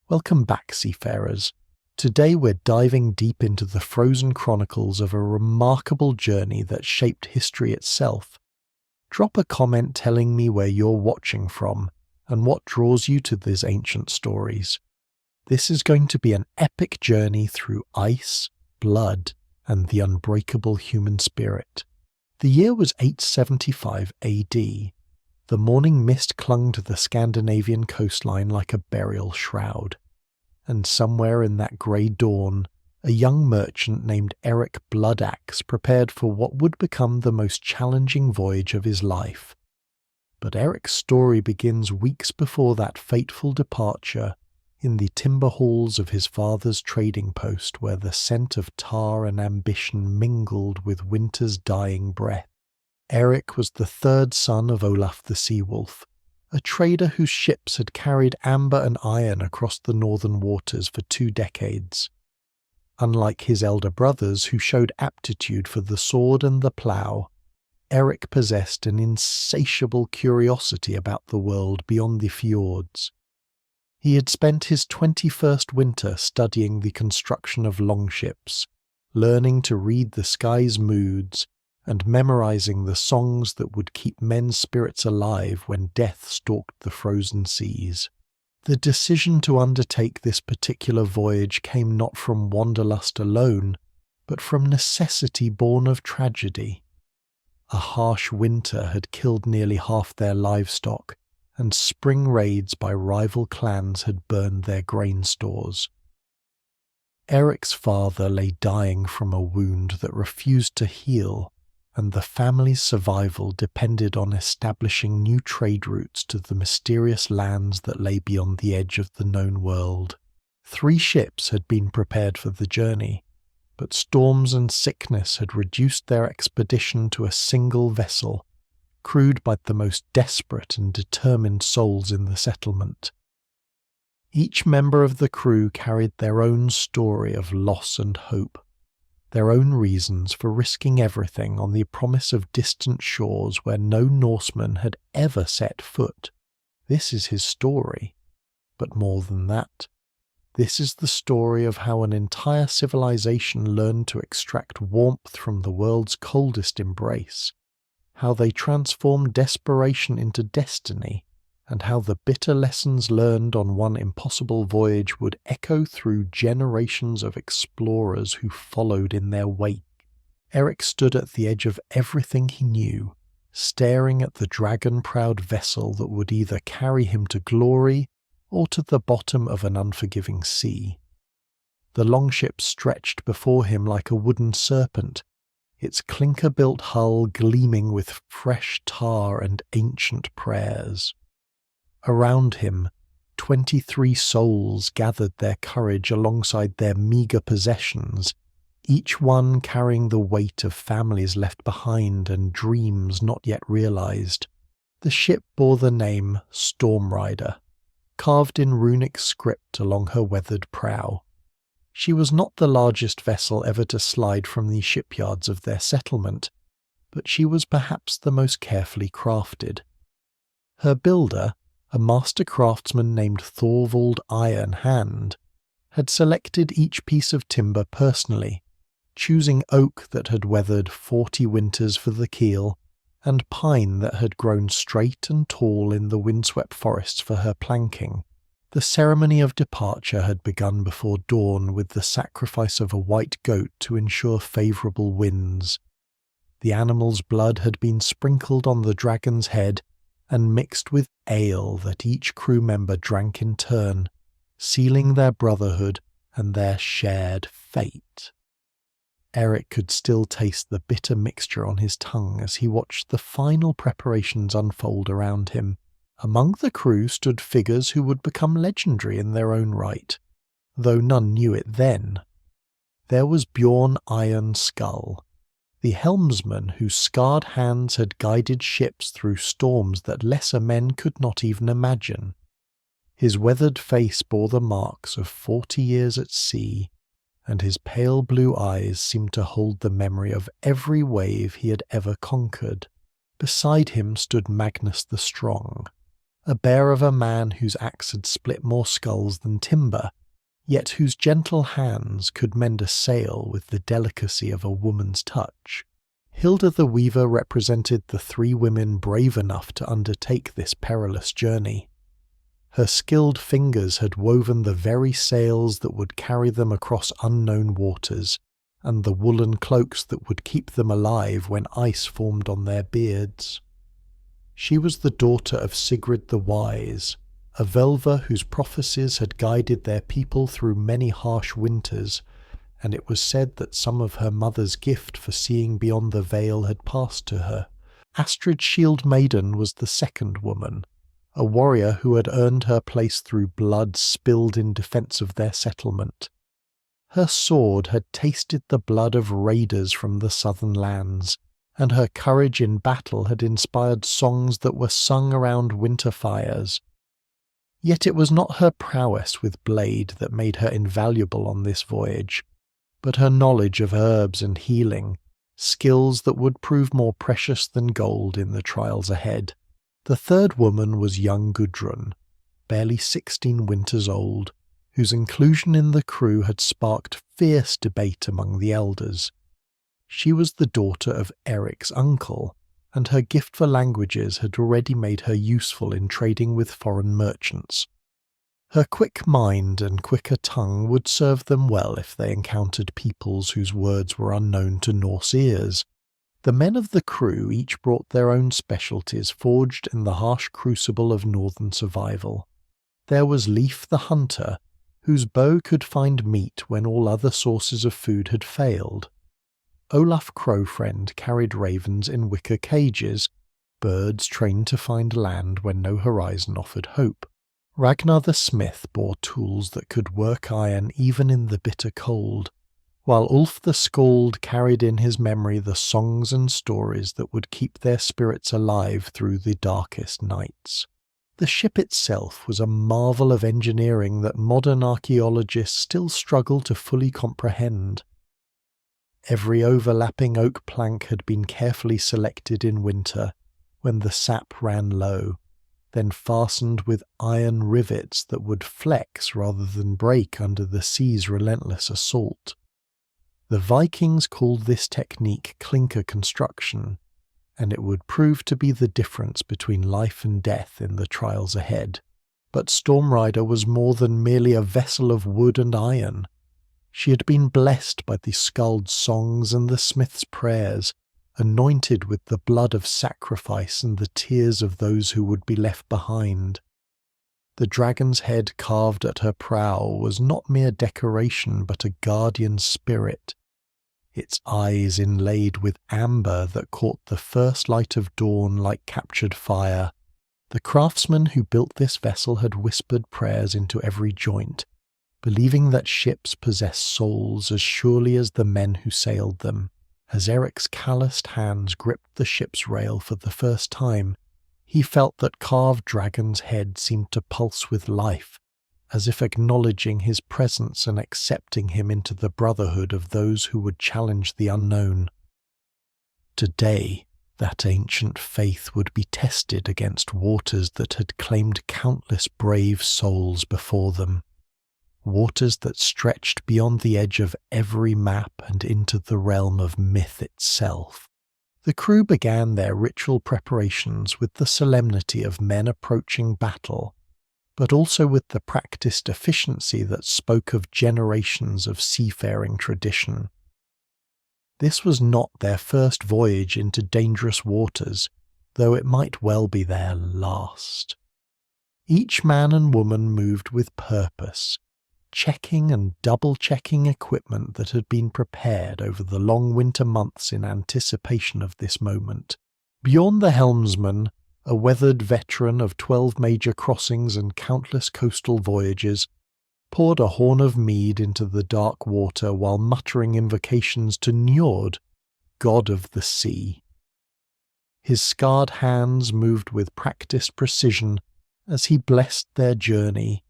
Welcome back, seafarers. Today we're diving deep into the frozen chronicles of a remarkable journey that shaped history itself. Drop a comment telling me where you're watching from and what draws you to these ancient stories. This is going to be an epic journey through ice, blood, and the unbreakable human spirit. The year was 875 AD. The morning mist clung to the Scandinavian coastline like a burial shroud. And somewhere in that grey dawn, a young merchant named Eric Bloodaxe prepared for what would become the most challenging voyage of his life. But Eric's story begins weeks before that fateful departure, in the timber halls of his father's trading post, where the scent of tar and ambition mingled with winter's dying breath. Eric was the third son of Olaf the Seawolf, a trader whose ships had carried amber and iron across the northern waters for 2 decades. Unlike his elder brothers, who showed aptitude for the sword and the plough, Eric possessed an insatiable curiosity about the world beyond the fjords. He had spent his 21st winter studying the construction of longships, learning to read the sky's moods, and memorizing the songs that would keep men's spirits alive when death stalked the frozen seas. The decision to undertake this particular voyage came not from wanderlust alone, but from necessity born of tragedy. A harsh winter had killed nearly half their livestock, and spring raids by rival clans had burned their grain stores. Eric's father lay dying from a wound that refused to heal, and the family's survival depended on establishing new trade routes to the mysterious lands that lay beyond the edge of the known world. 3 ships had been prepared for the journey, but storms and sickness had reduced their expedition to a single vessel, crewed by the most desperate and determined souls in the settlement. Each member of the crew carried their own story of loss and hope, their own reasons for risking everything on the promise of distant shores where no Norseman had ever set foot. This is his story. But more than that, this is the story of how an entire civilization learned to extract warmth from the world's coldest embrace, how they transformed desperation into destiny, and how the bitter lessons learned on one impossible voyage would echo through generations of explorers who followed in their wake. Eric stood at the edge of everything he knew, staring at the dragon-proud vessel that would either carry him to glory or to the bottom of an unforgiving sea. The longship stretched before him like a wooden serpent, its clinker-built hull gleaming with fresh tar and ancient prayers. Around him, 23 souls gathered their courage alongside their meagre possessions, each one carrying the weight of families left behind and dreams not yet realized. The ship bore the name Storm Rider, carved in runic script along her weathered prow. She was not the largest vessel ever to slide from the shipyards of their settlement, but she was perhaps the most carefully crafted. Her builder, a master craftsman named Thorvald Iron Hand, had selected each piece of timber personally, choosing oak that had weathered 40 winters for the keel, and pine that had grown straight and tall in the windswept forests for her planking. The ceremony of departure had begun before dawn with the sacrifice of a white goat to ensure favourable winds. The animal's blood had been sprinkled on the dragon's head and mixed with ale that each crew member drank in turn, sealing their brotherhood and their shared fate. Eric could still taste the bitter mixture on his tongue as he watched the final preparations unfold around him. Among the crew stood figures who would become legendary in their own right, though none knew it then. There was Bjorn Iron Skull, the helmsman whose scarred hands had guided ships through storms that lesser men could not even imagine. His weathered face bore the marks of 40 years at sea, and his pale blue eyes seemed to hold the memory of every wave he had ever conquered. Beside him stood Magnus the Strong, a bear of a man whose axe had split more skulls than timber, yet whose gentle hands could mend a sail with the delicacy of a woman's touch. Hilda the Weaver represented the 3 women brave enough to undertake this perilous journey. Her skilled fingers had woven the very sails that would carry them across unknown waters, and the woolen cloaks that would keep them alive when ice formed on their beards. She was the daughter of Sigrid the Wise, a Velva whose prophecies had guided their people through many harsh winters, and it was said that some of her mother's gift for seeing beyond the veil had passed to her. Astrid Shield Maiden was the second woman, a warrior who had earned her place through blood spilled in defence of their settlement. Her sword had tasted the blood of raiders from the southern lands, and her courage in battle had inspired songs that were sung around winter fires. Yet it was not her prowess with blade that made her invaluable on this voyage, but her knowledge of herbs and healing, skills that would prove more precious than gold in the trials ahead. The third woman was young Gudrun, barely 16 winters old, whose inclusion in the crew had sparked fierce debate among the elders. She was the daughter of Eric's uncle, and her gift for languages had already made her useful in trading with foreign merchants. Her quick mind and quicker tongue would serve them well if they encountered peoples whose words were unknown to Norse ears. The men of the crew each brought their own specialties forged in the harsh crucible of northern survival. There was Leif the hunter, whose bow could find meat when all other sources of food had failed. Olaf Crowfriend carried ravens in wicker cages, birds trained to find land when no horizon offered hope. Ragnar the smith bore tools that could work iron even in the bitter cold, while Ulf the Skald carried in his memory the songs and stories that would keep their spirits alive through the darkest nights. The ship itself was a marvel of engineering that modern archaeologists still struggle to fully comprehend. Every overlapping oak plank had been carefully selected in winter, when the sap ran low, then fastened with iron rivets that would flex rather than break under the sea's relentless assault. The Vikings called this technique clinker construction, and it would prove to be the difference between life and death in the trials ahead. But Stormrider was more than merely a vessel of wood and iron. She had been blessed by the skald's songs and the smith's prayers, anointed with the blood of sacrifice and the tears of those who would be left behind. The dragon's head carved at her prow was not mere decoration but a guardian spirit, its eyes inlaid with amber that caught the first light of dawn like captured fire. The craftsman who built this vessel had whispered prayers into every joint, believing that ships possess souls as surely as the men who sailed them. As Eric's calloused hands gripped the ship's rail for the first time, he felt that carved dragon's head seemed to pulse with life, as if acknowledging his presence and accepting him into the brotherhood of those who would challenge the unknown. Today, that ancient faith would be tested against waters that had claimed countless brave souls before them, waters that stretched beyond the edge of every map and into the realm of myth itself. The crew began their ritual preparations with the solemnity of men approaching battle, but also with the practiced efficiency that spoke of generations of seafaring tradition. This was not their first voyage into dangerous waters, though it might well be their last. Each man and woman moved with purpose, checking and double-checking equipment that had been prepared over the long winter months in anticipation of this moment. Beyond the helmsman, a weathered veteran of 12 major crossings and countless coastal voyages, poured a horn of mead into the dark water while muttering invocations to Njord, god of the sea. His scarred hands moved with practiced precision as he blessed their journey,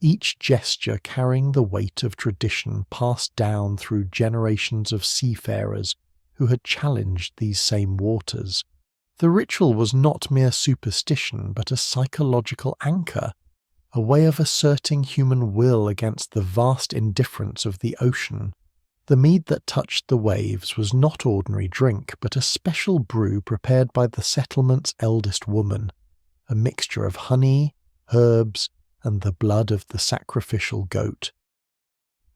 each gesture carrying the weight of tradition passed down through generations of seafarers who had challenged these same waters. The ritual was not mere superstition, but a psychological anchor, a way of asserting human will against the vast indifference of the ocean. The mead that touched the waves was not ordinary drink, but a special brew prepared by the settlement's eldest woman, a mixture of honey, herbs, and the blood of the sacrificial goat.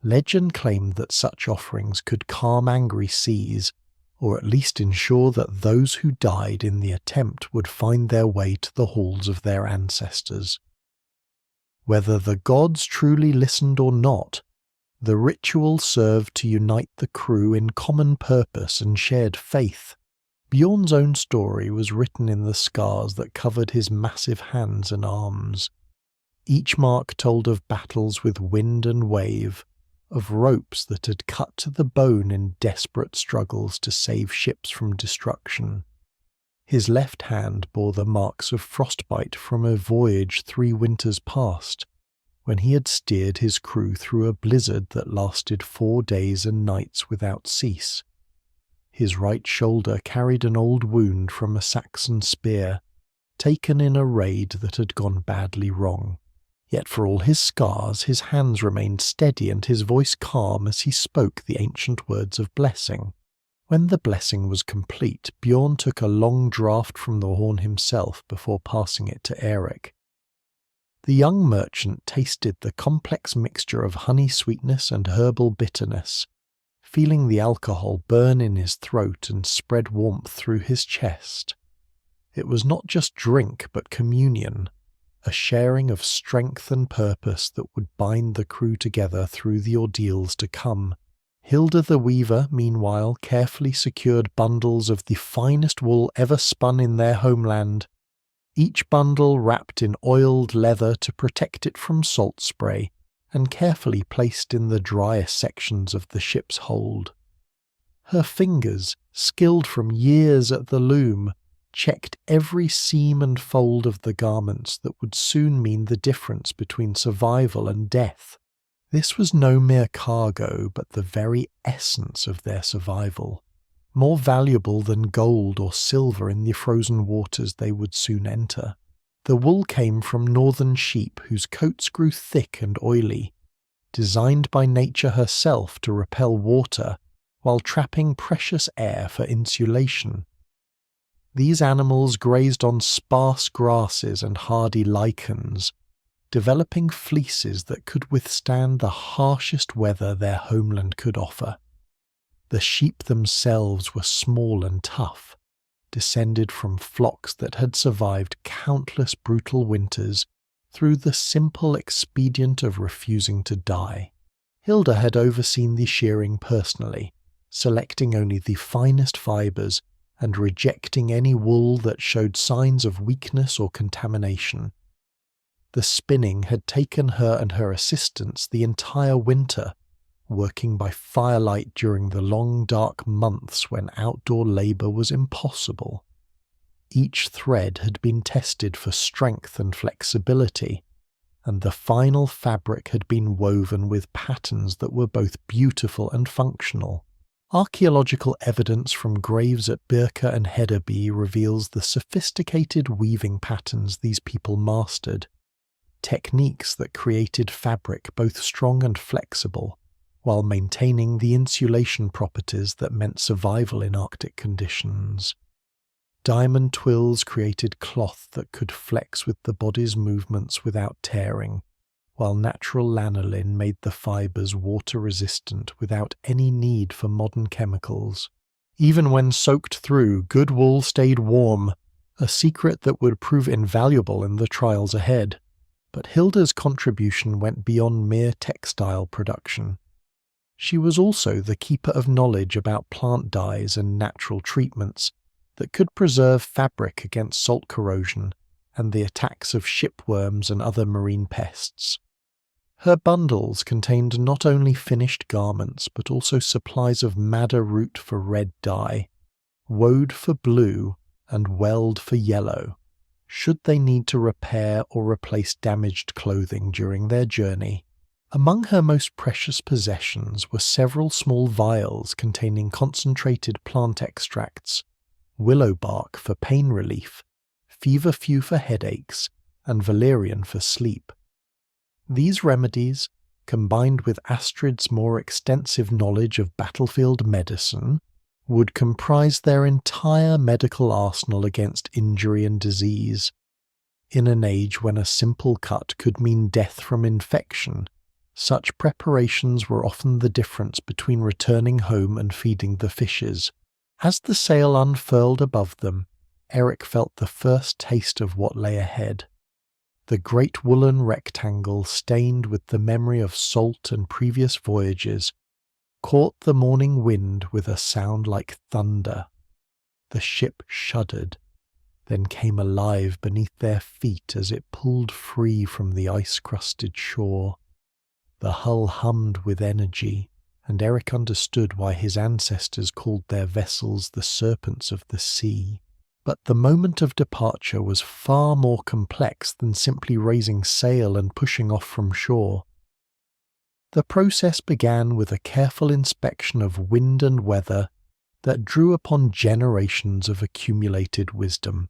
Legend claimed that such offerings could calm angry seas, or at least ensure that those who died in the attempt would find their way to the halls of their ancestors. Whether the gods truly listened or not, the ritual served to unite the crew in common purpose and shared faith. Bjorn's own story was written in the scars that covered his massive hands and arms. Each mark told of battles with wind and wave, of ropes that had cut to the bone in desperate struggles to save ships from destruction. His left hand bore the marks of frostbite from a voyage 3 winters past, when he had steered his crew through a blizzard that lasted 4 days and nights without cease. His right shoulder carried an old wound from a Saxon spear, taken in a raid that had gone badly wrong. Yet for all his scars, his hands remained steady and his voice calm as he spoke the ancient words of blessing. When the blessing was complete, Bjorn took a long draught from the horn himself before passing it to Eric. The young merchant tasted the complex mixture of honey sweetness and herbal bitterness, feeling the alcohol burn in his throat and spread warmth through his chest. It was not just drink, but communion, a sharing of strength and purpose that would bind the crew together through the ordeals to come. Hilda the weaver, meanwhile, carefully secured bundles of the finest wool ever spun in their homeland, each bundle wrapped in oiled leather to protect it from salt spray, and carefully placed in the driest sections of the ship's hold. Her fingers, skilled from years at the loom, checked every seam and fold of the garments that would soon mean the difference between survival and death. This was no mere cargo, but the very essence of their survival, more valuable than gold or silver in the frozen waters they would soon enter. The wool came from northern sheep whose coats grew thick and oily, designed by nature herself to repel water while trapping precious air for insulation. These animals grazed on sparse grasses and hardy lichens, developing fleeces that could withstand the harshest weather their homeland could offer. The sheep themselves were small and tough, descended from flocks that had survived countless brutal winters through the simple expedient of refusing to die. Hilda had overseen the shearing personally, selecting only the finest fibres and rejecting any wool that showed signs of weakness or contamination. The spinning had taken her and her assistants the entire winter, working by firelight during the long dark months when outdoor labour was impossible. Each thread had been tested for strength and flexibility, and the final fabric had been woven with patterns that were both beautiful and functional. Archaeological evidence from graves at Birka and Hedeby reveals the sophisticated weaving patterns these people mastered, techniques that created fabric both strong and flexible, while maintaining the insulation properties that meant survival in Arctic conditions. Diamond twills created cloth that could flex with the body's movements without tearing, while natural lanolin made the fibres water-resistant without any need for modern chemicals. Even when soaked through, good wool stayed warm, a secret that would prove invaluable in the trials ahead. But Hilda's contribution went beyond mere textile production. She was also the keeper of knowledge about plant dyes and natural treatments that could preserve fabric against salt corrosion and the attacks of shipworms and other marine pests. Her bundles contained not only finished garments but also supplies of madder root for red dye, woad for blue, and weld for yellow, should they need to repair or replace damaged clothing during their journey. Among her most precious possessions were several small vials containing concentrated plant extracts, willow bark for pain relief, feverfew for headaches, and valerian for sleep. These remedies, combined with Astrid's more extensive knowledge of battlefield medicine, would comprise their entire medical arsenal against injury and disease. In an age when a simple cut could mean death from infection, such preparations were often the difference between returning home and feeding the fishes. As the sail unfurled above them, Eric felt the first taste of what lay ahead. The great woolen rectangle, stained with the memory of salt and previous voyages, caught the morning wind with a sound like thunder. The ship shuddered, then came alive beneath their feet as it pulled free from the ice-crusted shore. The hull hummed with energy, and Eric understood why his ancestors called their vessels the serpents of the sea. But the moment of departure was far more complex than simply raising sail and pushing off from shore. The process began with a careful inspection of wind and weather that drew upon generations of accumulated wisdom.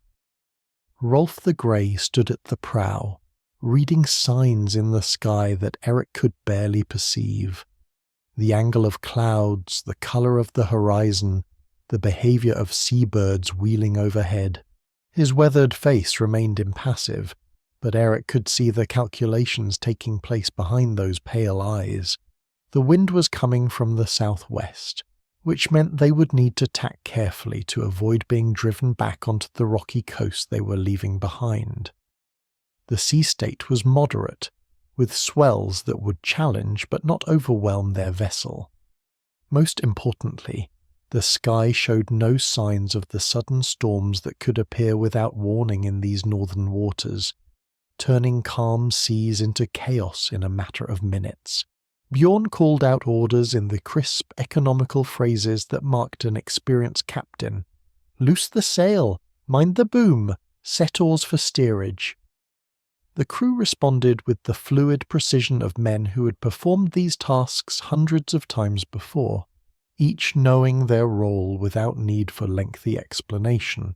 Rolf the Grey stood at the prow, reading signs in the sky that Eric could barely perceive. The angle of clouds, the colour of the horizon, the behaviour of seabirds wheeling overhead. His weathered face remained impassive, but Eric could see the calculations taking place behind those pale eyes. The wind was coming from the southwest, which meant they would need to tack carefully to avoid being driven back onto the rocky coast they were leaving behind. The sea state was moderate, with swells that would challenge but not overwhelm their vessel. Most importantly, the sky showed no signs of the sudden storms that could appear without warning in these northern waters, turning calm seas into chaos in a matter of minutes. Bjorn called out orders in the crisp, economical phrases that marked an experienced captain. "Loose the sail! Mind the boom! Set oars for steerage!" The crew responded with the fluid precision of men who had performed these tasks hundreds of times before, each knowing their role without need for lengthy explanation.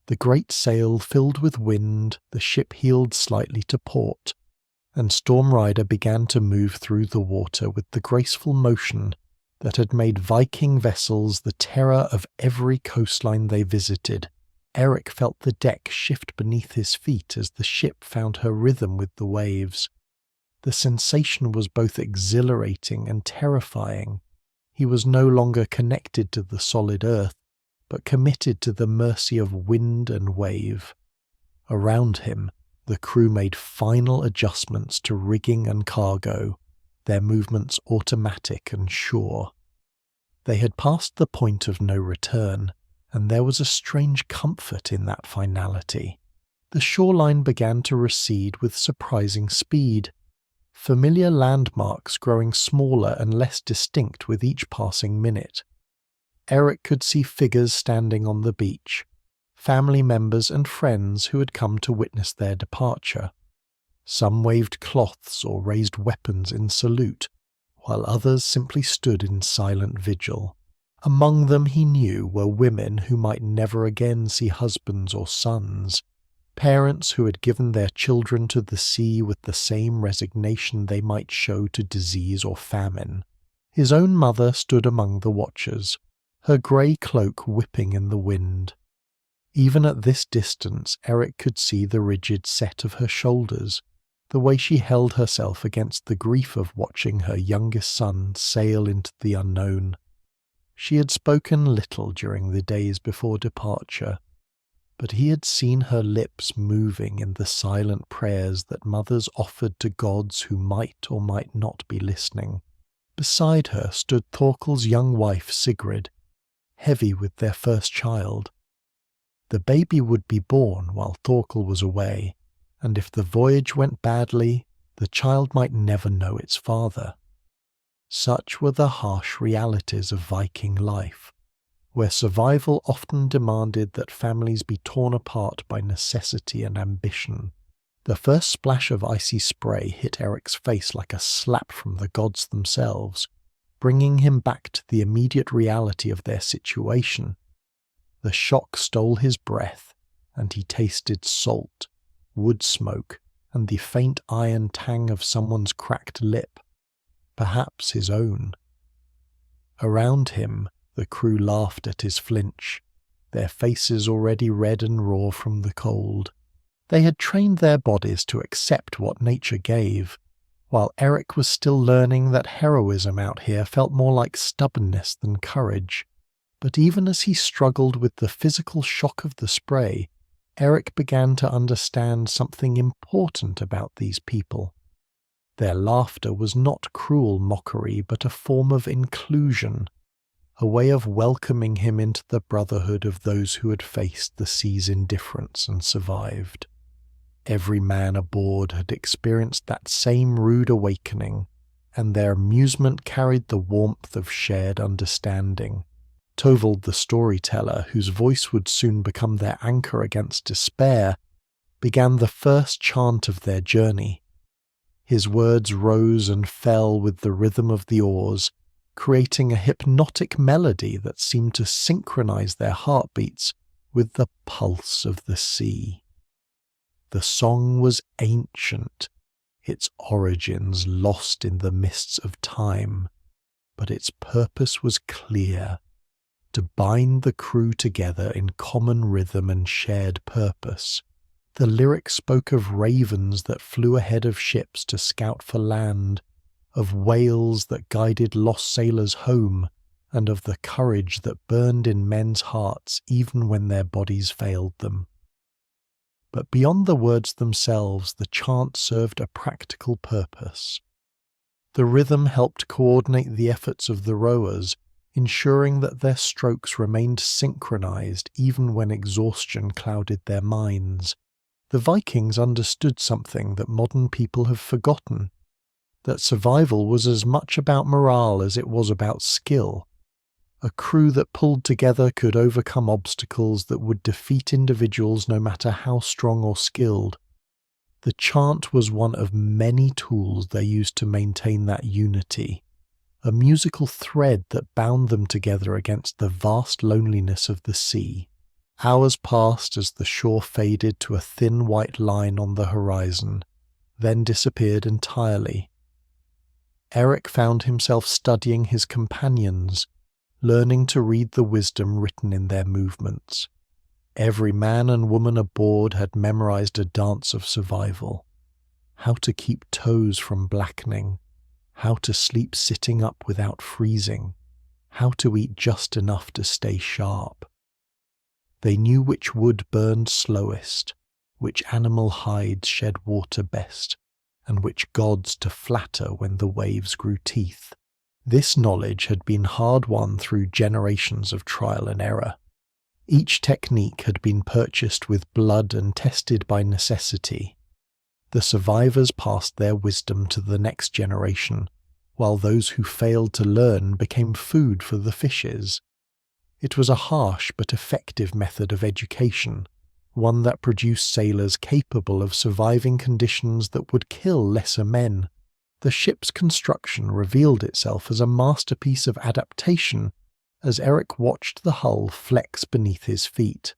The great sail filled with wind, the ship heeled slightly to port, and Storm Rider began to move through the water with the graceful motion that had made Viking vessels the terror of every coastline they visited. Eric felt the deck shift beneath his feet as the ship found her rhythm with the waves. The sensation was both exhilarating and terrifying. He was no longer connected to the solid earth, but committed to the mercy of wind and wave. Around him, the crew made final adjustments to rigging and cargo, their movements automatic and sure. They had passed the point of no return, and there was a strange comfort in that finality. The shoreline began to recede with surprising speed, familiar landmarks growing smaller and less distinct with each passing minute. Eric could see figures standing on the beach, family members and friends who had come to witness their departure. Some waved cloths or raised weapons in salute, while others simply stood in silent vigil. Among them, he knew, were women who might never again see husbands or sons, parents who had given their children to the sea with the same resignation they might show to disease or famine. His own mother stood among the watchers, her grey cloak whipping in the wind. Even at this distance, Eric could see the rigid set of her shoulders, the way she held herself against the grief of watching her youngest son sail into the unknown. She had spoken little during the days before departure, but he had seen her lips moving in the silent prayers that mothers offered to gods who might or might not be listening. Beside her stood Thorkel's young wife Sigrid, heavy with their first child. The baby would be born while Thorkel was away, and if the voyage went badly, the child might never know its father. Such were the harsh realities of Viking life, where survival often demanded that families be torn apart by necessity and ambition. The first splash of icy spray hit Eric's face like a slap from the gods themselves, bringing him back to the immediate reality of their situation. The shock stole his breath, and he tasted salt, wood smoke, and the faint iron tang of someone's cracked lip, perhaps his own. Around him, the crew laughed at his flinch, their faces already red and raw from the cold. They had trained their bodies to accept what nature gave, while Eric was still learning that heroism out here felt more like stubbornness than courage. But even as he struggled with the physical shock of the spray, Eric began to understand something important about these people. Their laughter was not cruel mockery, but a form of inclusion, a way of welcoming him into the brotherhood of those who had faced the sea's indifference and survived. Every man aboard had experienced that same rude awakening, and their amusement carried the warmth of shared understanding. Torvald the storyteller, whose voice would soon become their anchor against despair, began the first chant of their journey. His words rose and fell with the rhythm of the oars, creating a hypnotic melody that seemed to synchronize their heartbeats with the pulse of the sea. The song was ancient, its origins lost in the mists of time, but its purpose was clear: to bind the crew together in common rhythm and shared purpose. The lyric spoke of ravens that flew ahead of ships to scout for land, of whales that guided lost sailors home, and of the courage that burned in men's hearts even when their bodies failed them. But beyond the words themselves, the chant served a practical purpose. The rhythm helped coordinate the efforts of the rowers, ensuring that their strokes remained synchronized even when exhaustion clouded their minds. The Vikings understood something that modern people have forgotten: that survival was as much about morale as it was about skill. A crew that pulled together could overcome obstacles that would defeat individuals no matter how strong or skilled. The chant was one of many tools they used to maintain that unity, a musical thread that bound them together against the vast loneliness of the sea. Hours passed as the shore faded to a thin white line on the horizon, then disappeared entirely. Eric found himself studying his companions, learning to read the wisdom written in their movements. Every man and woman aboard had memorized a dance of survival: how to keep toes from blackening, how to sleep sitting up without freezing, how to eat just enough to stay sharp. They knew which wood burned slowest, which animal hides shed water best, and which gods to flatter when the waves grew teeth. This knowledge had been hard-won through generations of trial and error. Each technique had been purchased with blood and tested by necessity. The survivors passed their wisdom to the next generation, while those who failed to learn became food for the fishes. It was a harsh but effective method of education, one that produced sailors capable of surviving conditions that would kill lesser men. The ship's construction revealed itself as a masterpiece of adaptation as Eric watched the hull flex beneath his feet.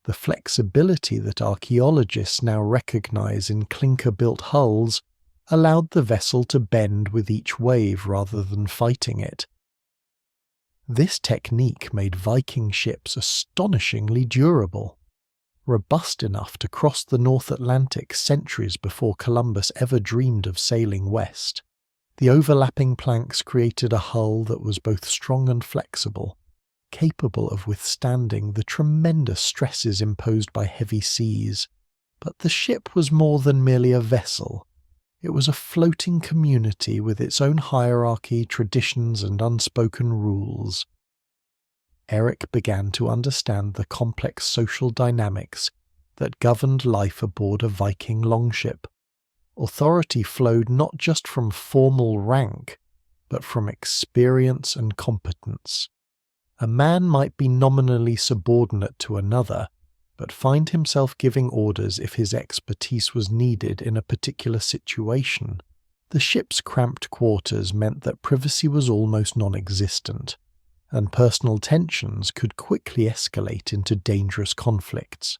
The flexibility that archaeologists now recognize in clinker-built hulls allowed the vessel to bend with each wave rather than fighting it. This technique made Viking ships astonishingly durable, robust enough to cross the North Atlantic centuries before Columbus ever dreamed of sailing west. The overlapping planks created a hull that was both strong and flexible, capable of withstanding the tremendous stresses imposed by heavy seas. But the ship was more than merely a vessel. It was a floating community with its own hierarchy, traditions, and unspoken rules. Eric began to understand the complex social dynamics that governed life aboard a Viking longship. Authority flowed not just from formal rank, but from experience and competence. A man might be nominally subordinate to another, but find himself giving orders if his expertise was needed in a particular situation. The ship's cramped quarters meant that privacy was almost non-existent, and personal tensions could quickly escalate into dangerous conflicts.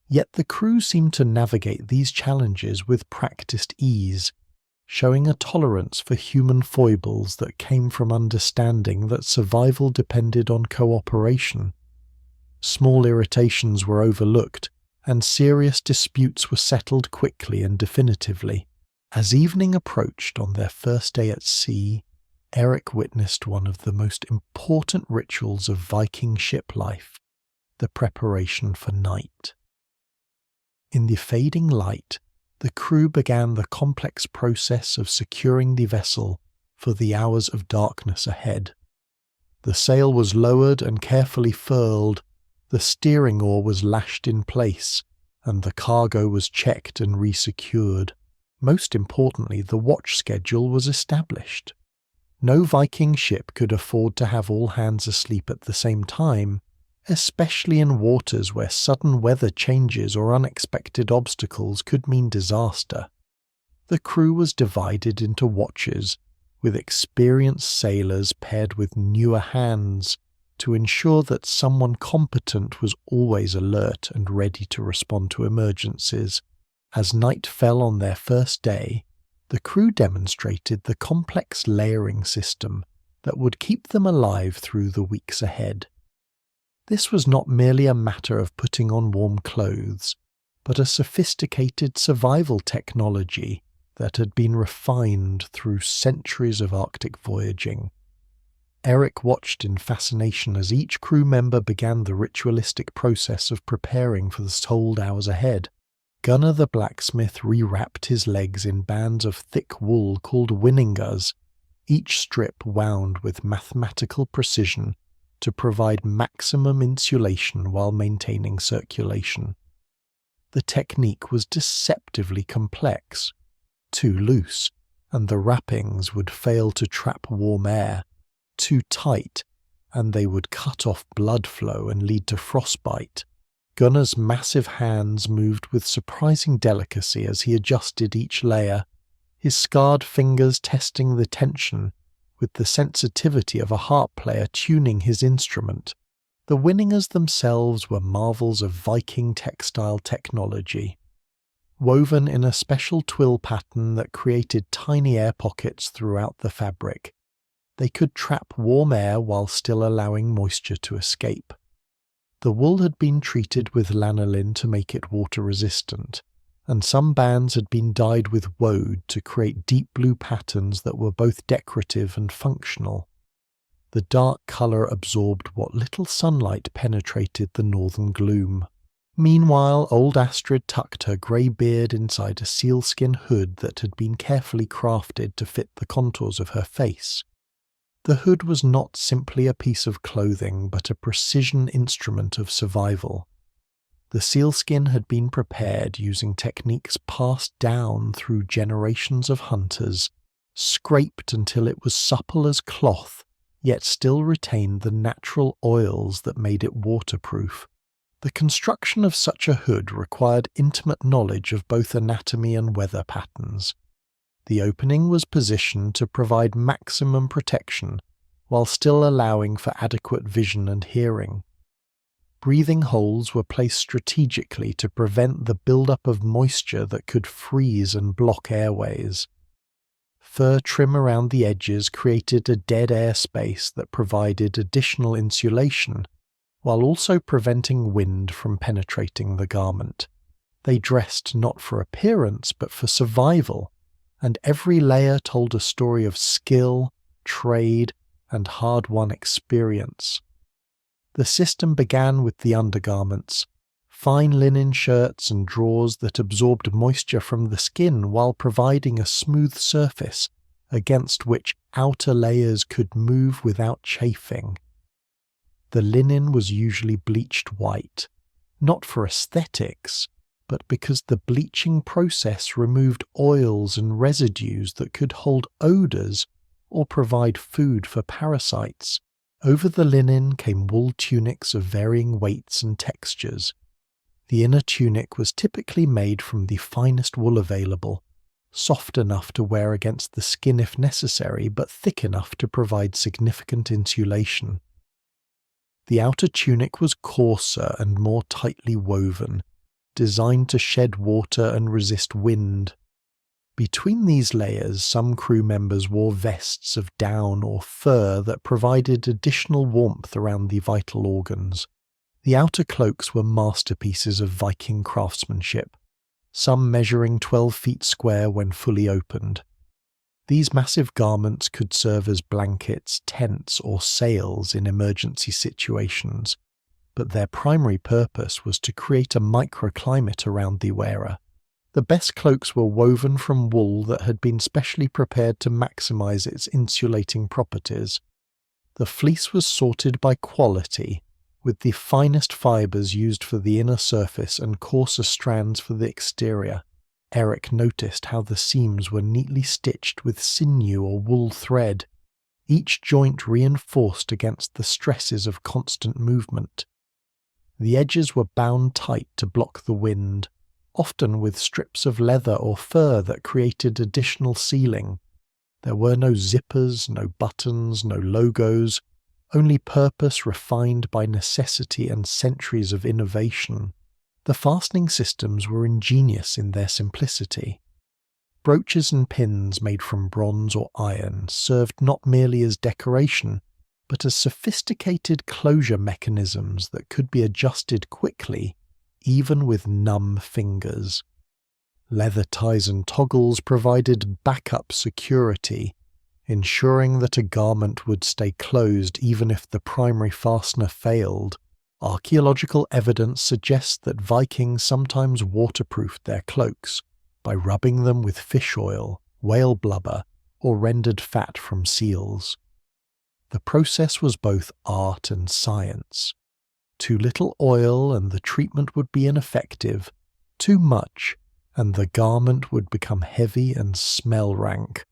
Yet the crew seemed to navigate these challenges with practiced ease, showing a tolerance for human foibles that came from understanding that survival depended on cooperation. Small irritations were overlooked, and serious disputes were settled quickly and definitively. As evening approached on their first day at sea, Eric witnessed one of the most important rituals of Viking ship life, the preparation for night. In the fading light, the crew began the complex process of securing the vessel for the hours of darkness ahead. The sail was lowered and carefully furled, the steering oar was lashed in place, and the cargo was checked and resecured. Most importantly, the watch schedule was established. No Viking ship could afford to have all hands asleep at the same time, especially in waters where sudden weather changes or unexpected obstacles could mean disaster. The crew was divided into watches, with experienced sailors paired with newer hands, to ensure that someone competent was always alert and ready to respond to emergencies. As night fell on their first day, the crew demonstrated the complex layering system that would keep them alive through the weeks ahead. This was not merely a matter of putting on warm clothes, but a sophisticated survival technology that had been refined through centuries of Arctic voyaging. Eric watched in fascination as each crew member began the ritualistic process of preparing for the cold hours ahead. Gunnar the blacksmith rewrapped his legs in bands of thick wool called winningas, each strip wound with mathematical precision to provide maximum insulation while maintaining circulation. The technique was deceptively complex. Too loose, and the wrappings would fail to trap warm air. Too tight, and they would cut off blood flow and lead to frostbite. Gunnar's massive hands moved with surprising delicacy as he adjusted each layer, his scarred fingers testing the tension with the sensitivity of a harp player tuning his instrument. The winningers themselves were marvels of Viking textile technology, woven in a special twill pattern that created tiny air pockets throughout the fabric. They could trap warm air while still allowing moisture to escape. The wool had been treated with lanolin to make it water-resistant, and some bands had been dyed with woad to create deep blue patterns that were both decorative and functional. The dark colour absorbed what little sunlight penetrated the northern gloom. Meanwhile, old Astrid tucked her grey beard inside a sealskin hood that had been carefully crafted to fit the contours of her face. The hood was not simply a piece of clothing, but a precision instrument of survival. The sealskin had been prepared using techniques passed down through generations of hunters, scraped until it was supple as cloth, yet still retained the natural oils that made it waterproof. The construction of such a hood required intimate knowledge of both anatomy and weather patterns. The opening was positioned to provide maximum protection, while still allowing for adequate vision and hearing. Breathing holes were placed strategically to prevent the buildup of moisture that could freeze and block airways. Fur trim around the edges created a dead air space that provided additional insulation, while also preventing wind from penetrating the garment. They dressed not for appearance but for survival, and every layer told a story of skill, trade, and hard-won experience. The system began with the undergarments, fine linen shirts and drawers that absorbed moisture from the skin while providing a smooth surface against which outer layers could move without chafing. The linen was usually bleached white, not for aesthetics, but because the bleaching process removed oils and residues that could hold odours or provide food for parasites. Over the linen came wool tunics of varying weights and textures. The inner tunic was typically made from the finest wool available, soft enough to wear against the skin if necessary, but thick enough to provide significant insulation. The outer tunic was coarser and more tightly woven, designed to shed water and resist wind. Between these layers, some crew members wore vests of down or fur that provided additional warmth around the vital organs. The outer cloaks were masterpieces of Viking craftsmanship, some measuring 12 feet square when fully opened. These massive garments could serve as blankets, tents, or sails in emergency situations, but their primary purpose was to create a microclimate around the wearer. The best cloaks were woven from wool that had been specially prepared to maximize its insulating properties. The fleece was sorted by quality, with the finest fibers used for the inner surface and coarser strands for the exterior. Eric noticed how the seams were neatly stitched with sinew or wool thread, each joint reinforced against the stresses of constant movement. The edges were bound tight to block the wind, often with strips of leather or fur that created additional sealing. There were no zippers, no buttons, no logos, only purpose refined by necessity and centuries of innovation. The fastening systems were ingenious in their simplicity. Brooches and pins made from bronze or iron served not merely as decoration, but as sophisticated closure mechanisms that could be adjusted quickly, even with numb fingers. Leather ties and toggles provided backup security, ensuring that a garment would stay closed even if the primary fastener failed. Archaeological evidence suggests that Vikings sometimes waterproofed their cloaks by rubbing them with fish oil, whale blubber, or rendered fat from seals. The process was both art and science. Too little oil and the treatment would be ineffective. Too much, and the garment would become heavy and smell rank.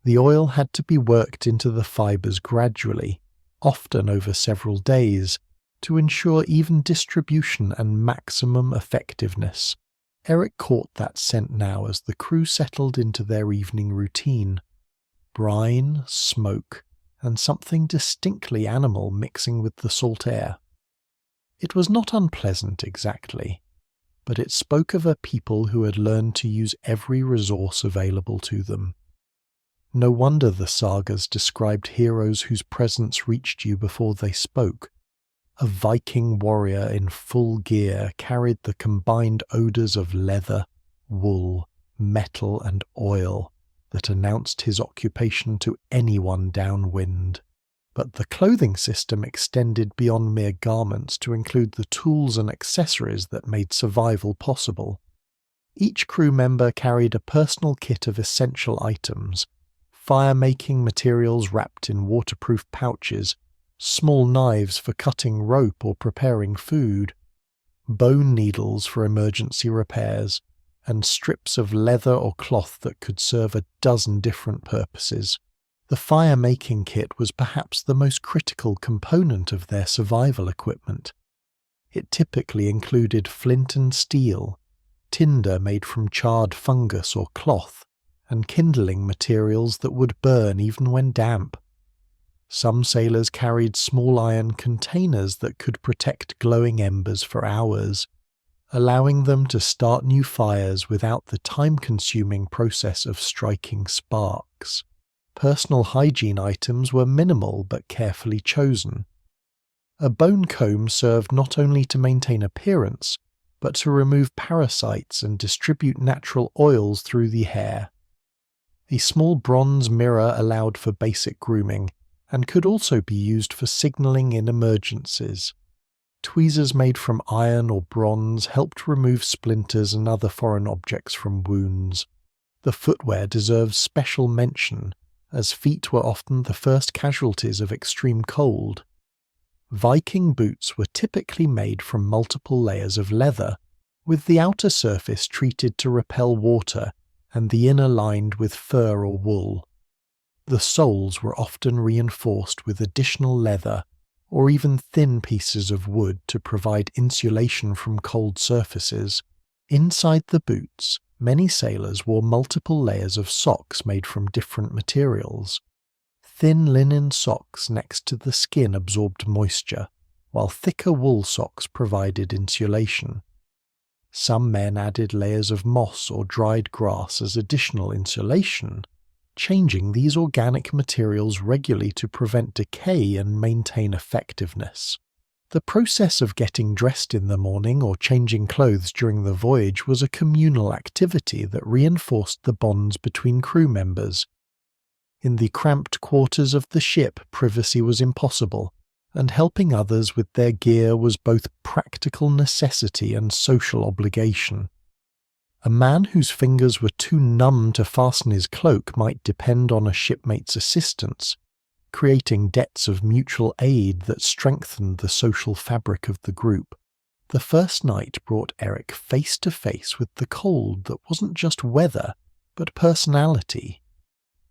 The oil had to be worked into the fibers gradually, often over several days, to ensure even distribution and maximum effectiveness. Eric caught that scent now as the crew settled into their evening routine. Brine, smoke, and something distinctly animal mixing with the salt air. It was not unpleasant exactly, but it spoke of a people who had learned to use every resource available to them. No wonder the sagas described heroes whose presence reached you before they spoke. A Viking warrior in full gear carried the combined odours of leather, wool, metal and oil that announced his occupation to anyone downwind. But the clothing system extended beyond mere garments to include the tools and accessories that made survival possible. Each crew member carried a personal kit of essential items, fire-making materials wrapped in waterproof pouches, small knives for cutting rope or preparing food, bone needles for emergency repairs, and strips of leather or cloth that could serve a dozen different purposes. The fire-making kit was perhaps the most critical component of their survival equipment. It typically included flint and steel, tinder made from charred fungus or cloth, and kindling materials that would burn even when damp. Some sailors carried small iron containers that could protect glowing embers for hours, allowing them to start new fires without the time-consuming process of striking sparks. Personal hygiene items were minimal but carefully chosen. A bone comb served not only to maintain appearance, but to remove parasites and distribute natural oils through the hair. A small bronze mirror allowed for basic grooming, and could also be used for signalling in emergencies. Tweezers made from iron or bronze helped remove splinters and other foreign objects from wounds. The footwear deserves special mention, as feet were often the first casualties of extreme cold. Viking boots were typically made from multiple layers of leather, with the outer surface treated to repel water and the inner lined with fur or wool. The soles were often reinforced with additional leather or even thin pieces of wood to provide insulation from cold surfaces. Inside the boots, Many sailors wore multiple layers of socks made from different materials. Thin linen socks next to the skin absorbed moisture, while thicker wool socks provided insulation. Some men added layers of moss or dried grass as additional insulation, changing these organic materials regularly to prevent decay and maintain effectiveness. The process of getting dressed in the morning or changing clothes during the voyage was a communal activity that reinforced the bonds between crew members. In the cramped quarters of the ship, privacy was impossible, and helping others with their gear was both practical necessity and social obligation. A man whose fingers were too numb to fasten his cloak might depend on a shipmate's assistance, creating debts of mutual aid that strengthened the social fabric of the group. The first night brought Eric face to face with the cold that wasn't just weather, but personality.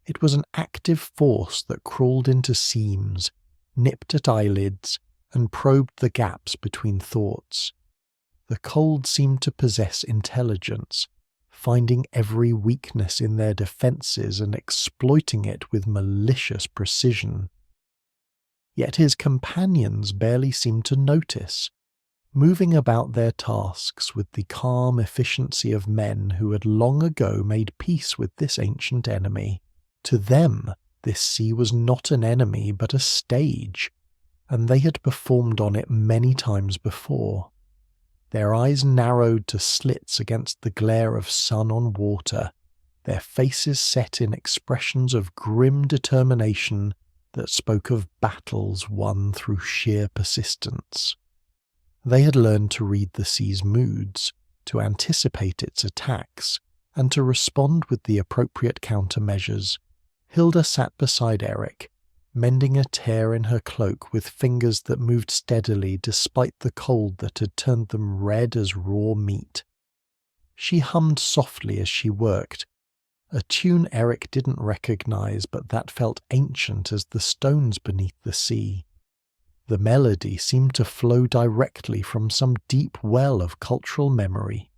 It was an active force that crawled into seams, nipped at eyelids, and probed the gaps between thoughts. The cold seemed to possess intelligence, finding every weakness in their defences and exploiting it with malicious precision. Yet his companions barely seemed to notice, moving about their tasks with the calm efficiency of men who had long ago made peace with this ancient enemy. To them, this sea was not an enemy but a stage, and they had performed on it many times before. Their eyes narrowed to slits against the glare of sun on water, their faces set in expressions of grim determination that spoke of battles won through sheer persistence. They had learned to read the sea's moods, to anticipate its attacks, and to respond with the appropriate countermeasures. Hilda sat beside Eric, mending a tear in her cloak with fingers that moved steadily despite the cold that had turned them red as raw meat. She hummed softly as she worked, a tune Eric didn't recognize but that felt ancient as the stones beneath the sea. The melody seemed to flow directly from some deep well of cultural memory,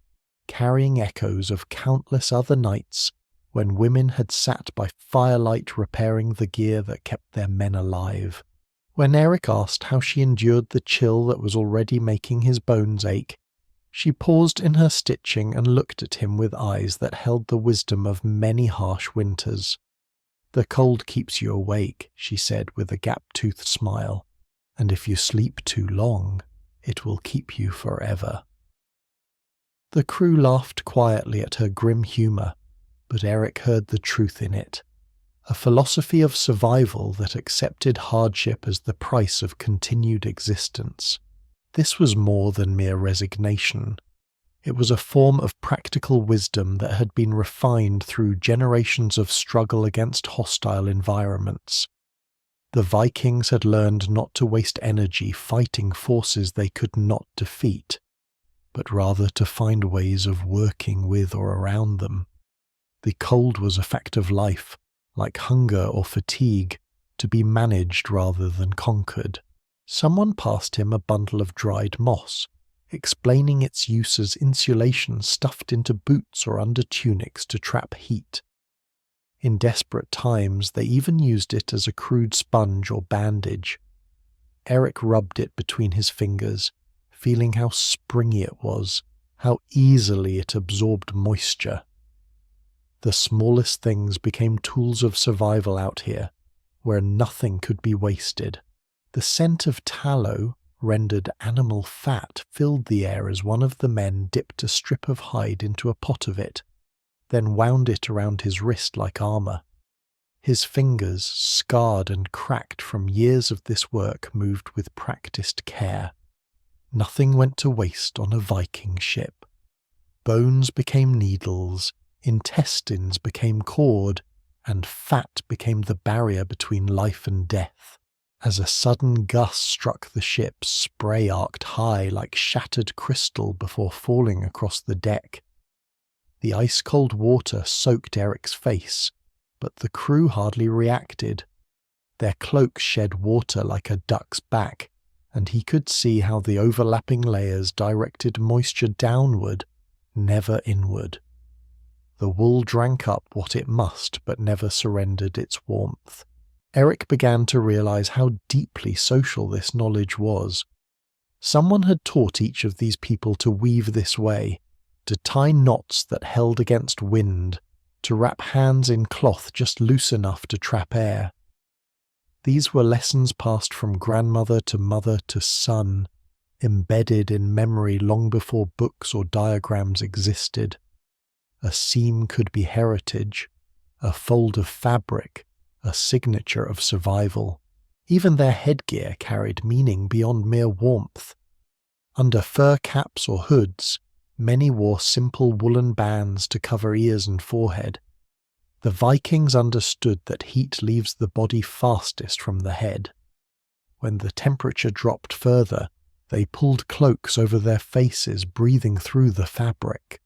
carrying echoes of countless other nights when women had sat by firelight repairing the gear that kept their men alive. When Eric asked how she endured the chill that was already making his bones ache, she paused in her stitching and looked at him with eyes that held the wisdom of many harsh winters. "The cold keeps you awake," she said with a gap-toothed smile, "and if you sleep too long, it will keep you forever." The crew laughed quietly at her grim humour, but Eric heard the truth in it, a philosophy of survival that accepted hardship as the price of continued existence. This was more than mere resignation. It was a form of practical wisdom that had been refined through generations of struggle against hostile environments. The Vikings had learned not to waste energy fighting forces they could not defeat, but rather to find ways of working with or around them. The cold was a fact of life, like hunger or fatigue, to be managed rather than conquered. Someone passed him a bundle of dried moss, explaining its use as insulation stuffed into boots or under tunics to trap heat. In desperate times, they even used it as a crude sponge or bandage. Eric rubbed it between his fingers, feeling how springy it was, how easily it absorbed moisture. The smallest things became tools of survival out here, where nothing could be wasted. The scent of tallow, rendered animal fat, filled the air as one of the men dipped a strip of hide into a pot of it, then wound it around his wrist like armour. His fingers, scarred and cracked from years of this work, moved with practiced care. Nothing went to waste on a Viking ship. Bones became needles, intestines became cord, and fat became the barrier between life and death. As a sudden gust struck the ship, spray arced high like shattered crystal before falling across the deck. The ice-cold water soaked Eric's face, but the crew hardly reacted. Their cloaks shed water like a duck's back, and he could see how the overlapping layers directed moisture downward, never inward. The wool drank up what it must, but never surrendered its warmth. Eric began to realize how deeply social this knowledge was. Someone had taught each of these people to weave this way, to tie knots that held against wind, to wrap hands in cloth just loose enough to trap air. These were lessons passed from grandmother to mother to son, embedded in memory long before books or diagrams existed. A seam could be heritage, a fold of fabric, a signature of survival. Even their headgear carried meaning beyond mere warmth. Under fur caps or hoods, many wore simple woolen bands to cover ears and forehead. The Vikings understood that heat leaves the body fastest from the head. When the temperature dropped further, they pulled cloaks over their faces, breathing through the fabric.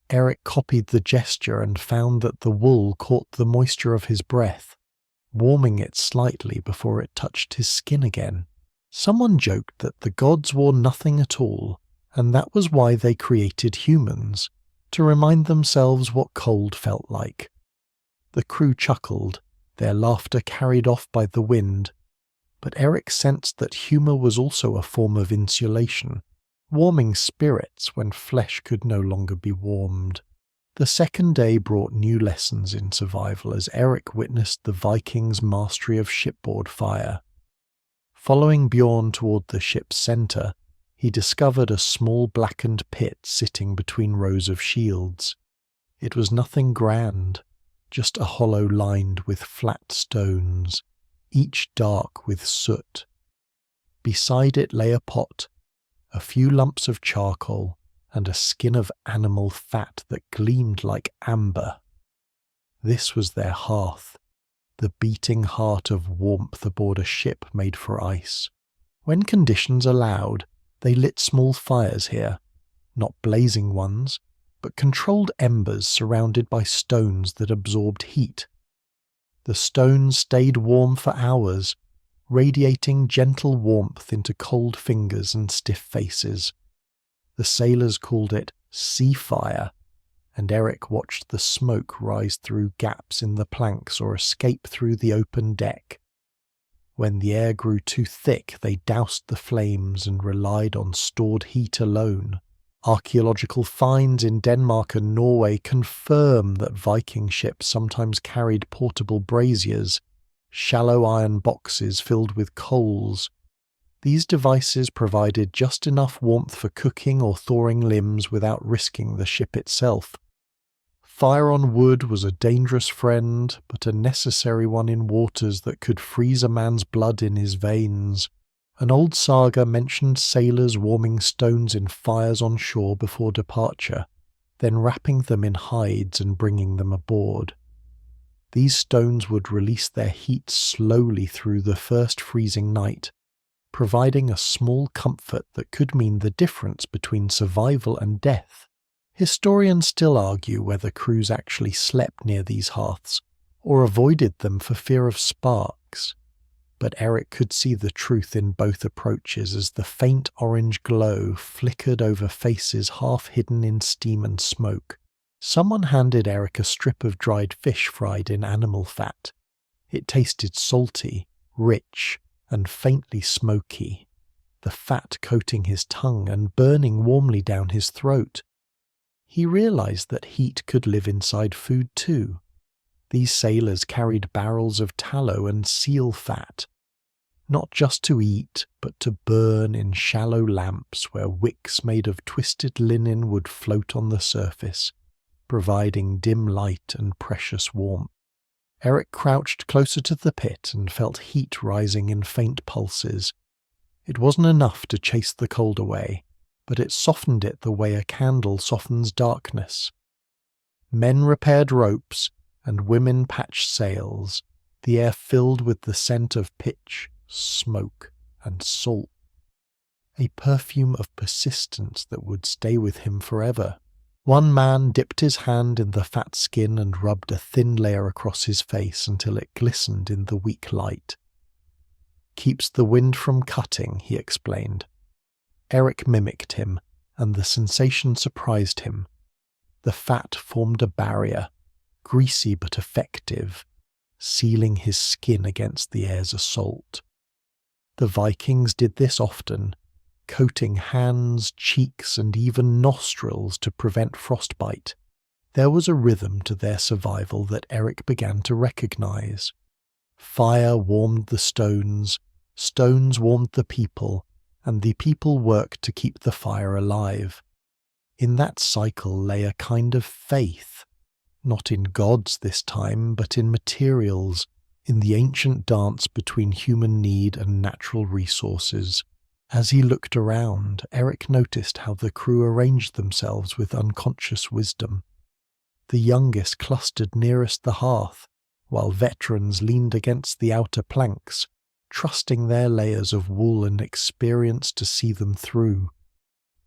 Eric copied the gesture and found that the wool caught the moisture of his breath, warming it slightly before it touched his skin again. Someone joked that the gods wore nothing at all, and that was why they created humans, to remind themselves what cold felt like. The crew chuckled, their laughter carried off by the wind, but Eric sensed that humour was also a form of insulation, warming spirits when flesh could no longer be warmed. The second day brought new lessons in survival as Eric witnessed the Vikings' mastery of shipboard fire. Following Bjorn toward the ship's centre, he discovered a small blackened pit sitting between rows of shields. It was nothing grand, just a hollow lined with flat stones, each dark with soot. Beside it lay a pot, a few lumps of charcoal, and a skin of animal fat that gleamed like amber. This was their hearth, the beating heart of warmth aboard a ship made for ice. When conditions allowed, they lit small fires here, not blazing ones, but controlled embers surrounded by stones that absorbed heat. The stones stayed warm for hours, radiating gentle warmth into cold fingers and stiff faces. The sailors called it sea fire, and Eric watched the smoke rise through gaps in the planks or escape through the open deck. When the air grew too thick, they doused the flames and relied on stored heat alone. Archaeological finds in Denmark and Norway confirm that Viking ships sometimes carried portable braziers, shallow iron boxes filled with coals. These devices provided just enough warmth for cooking or thawing limbs without risking the ship itself. Fire on wood was a dangerous friend, but a necessary one in waters that could freeze a man's blood in his veins. An old saga mentioned sailors warming stones in fires on shore before departure, then wrapping them in hides and bringing them aboard. These stones would release their heat slowly through the first freezing night, providing a small comfort that could mean the difference between survival and death. Historians still argue whether crews actually slept near these hearths, or avoided them for fear of sparks. But Eric could see the truth in both approaches as the faint orange glow flickered over faces half hidden in steam and smoke. Someone handed Eric a strip of dried fish fried in animal fat. It tasted salty, rich, and faintly smoky, the fat coating his tongue and burning warmly down his throat. He realized that heat could live inside food too. These sailors carried barrels of tallow and seal fat, not just to eat, but to burn in shallow lamps where wicks made of twisted linen would float on the surface, providing dim light and precious warmth. Eric crouched closer to the pit and felt heat rising in faint pulses. It wasn't enough to chase the cold away, but it softened it the way a candle softens darkness. Men repaired ropes, and women patched sails, the air filled with the scent of pitch, smoke, and salt. A perfume of persistence that would stay with him forever. One man dipped his hand in the fat skin and rubbed a thin layer across his face until it glistened in the weak light. "Keeps the wind from cutting," he explained. Eric mimicked him, and the sensation surprised him. The fat formed a barrier, greasy but effective, sealing his skin against the air's assault. The Vikings did this often, coating hands, cheeks, and even nostrils to prevent frostbite. There was a rhythm to their survival that Eric began to recognize. Fire warmed the stones warmed the people, and the people worked to keep the fire alive. In that cycle lay a kind of faith, not in gods this time, but in materials, in the ancient dance between human need and natural resources. As he looked around, Eric noticed how the crew arranged themselves with unconscious wisdom. The youngest clustered nearest the hearth, while veterans leaned against the outer planks, trusting their layers of wool and experience to see them through.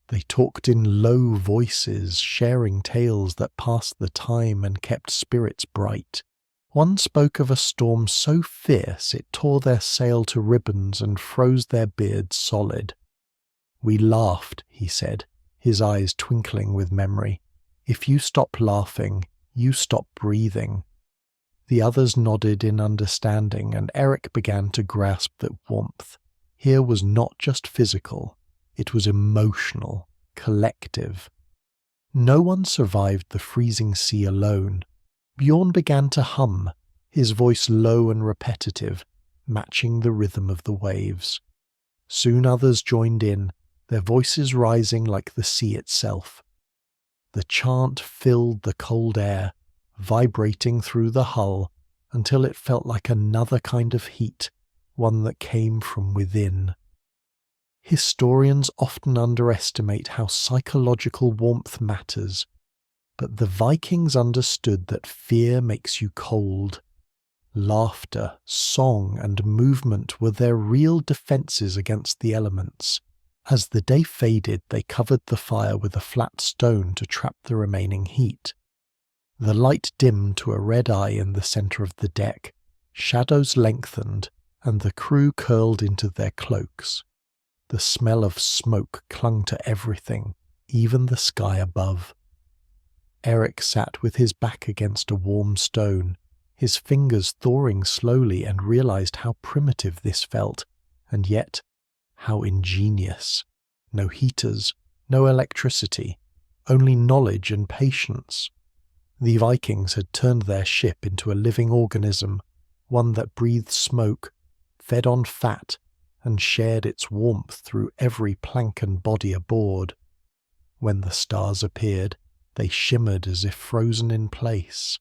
They talked in low voices, sharing tales that passed the time and kept spirits bright. One spoke of a storm so fierce it tore their sail to ribbons and froze their beards solid. "We laughed," he said, his eyes twinkling with memory. "If you stop laughing, you stop breathing." The others nodded in understanding, and Eric began to grasp that warmth here was not just physical, it was emotional, collective. No one survived the freezing sea alone. Bjorn began to hum, his voice low and repetitive, matching the rhythm of the waves. Soon others joined in, their voices rising like the sea itself. The chant filled the cold air, vibrating through the hull until it felt like another kind of heat, one that came from within. Historians often underestimate how psychological warmth matters, but the Vikings understood that fear makes you cold. Laughter, song, and movement were their real defenses against the elements. As the day faded, they covered the fire with a flat stone to trap the remaining heat. The light dimmed to a red eye in the center of the deck, shadows lengthened, and the crew curled into their cloaks. The smell of smoke clung to everything, even the sky above. Eric sat with his back against a warm stone, his fingers thawing slowly, and realized how primitive this felt, and yet how ingenious. No heaters, no electricity, only knowledge and patience. The Vikings had turned their ship into a living organism, one that breathed smoke, fed on fat, and shared its warmth through every plank and body aboard. When the stars appeared, they shimmered as if frozen in place,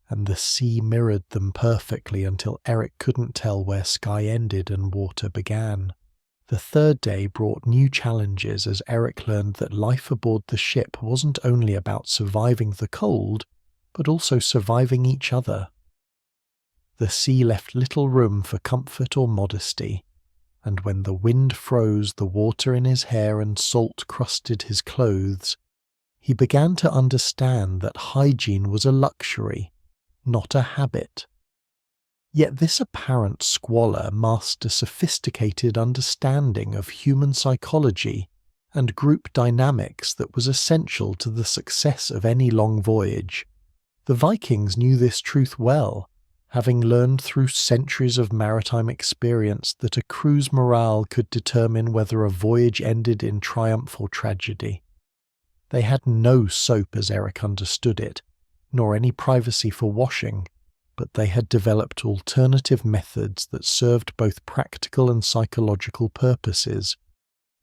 and the sea mirrored them perfectly until Eric couldn't tell where sky ended and water began. The third day brought new challenges as Eric learned that life aboard the ship wasn't only about surviving the cold, but also surviving each other. The sea left little room for comfort or modesty, and when the wind froze the water in his hair and salt crusted his clothes, he began to understand that hygiene was a luxury, not a habit. Yet this apparent squalor masked a sophisticated understanding of human psychology and group dynamics that was essential to the success of any long voyage. The Vikings knew this truth well, having learned through centuries of maritime experience that a crew's morale could determine whether a voyage ended in triumph or tragedy. They had no soap as Eric understood it, nor any privacy for washing, but they had developed alternative methods that served both practical and psychological purposes.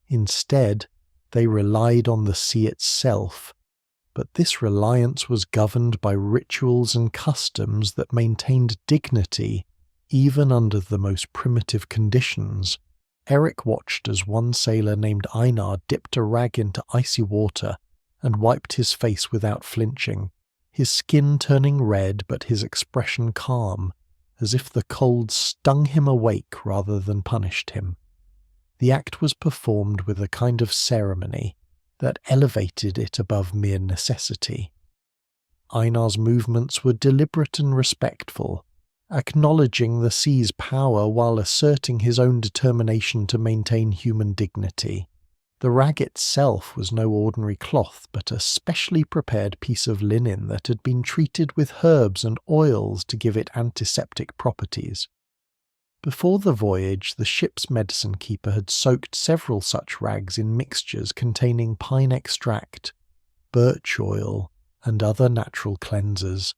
Instead, they relied on the sea itself, but this reliance was governed by rituals and customs that maintained dignity even under the most primitive conditions. Eric watched as one sailor named Einar dipped a rag into icy water and wiped his face without flinching, his skin turning red but his expression calm, as if the cold stung him awake rather than punished him. The act was performed with a kind of ceremony that elevated it above mere necessity. Einar's movements were deliberate and respectful, acknowledging the sea's power while asserting his own determination to maintain human dignity. The rag itself was no ordinary cloth, but a specially prepared piece of linen that had been treated with herbs and oils to give it antiseptic properties. Before the voyage, the ship's medicine keeper had soaked several such rags in mixtures containing pine extract, birch oil, and other natural cleansers.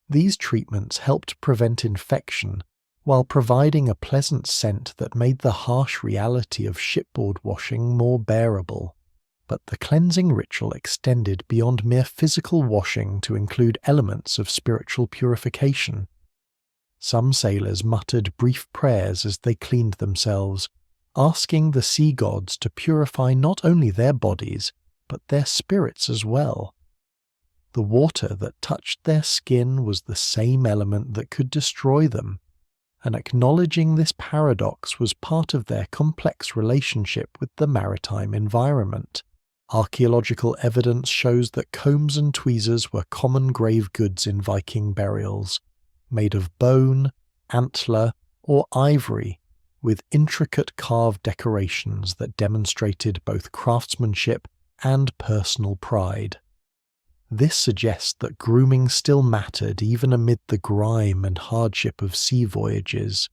These treatments helped prevent infection while providing a pleasant scent that made the harsh reality of shipboard washing more bearable. But the cleansing ritual extended beyond mere physical washing to include elements of spiritual purification. Some sailors muttered brief prayers as they cleaned themselves, asking the sea gods to purify not only their bodies, but their spirits as well. The water that touched their skin was the same element that could destroy them, and acknowledging this paradox was part of their complex relationship with the maritime environment. Archaeological evidence shows that combs and tweezers were common grave goods in Viking burials, made of bone, antler, or ivory, with intricate carved decorations that demonstrated both craftsmanship and personal pride. This suggests that grooming still mattered even amid the grime and hardship of sea voyages.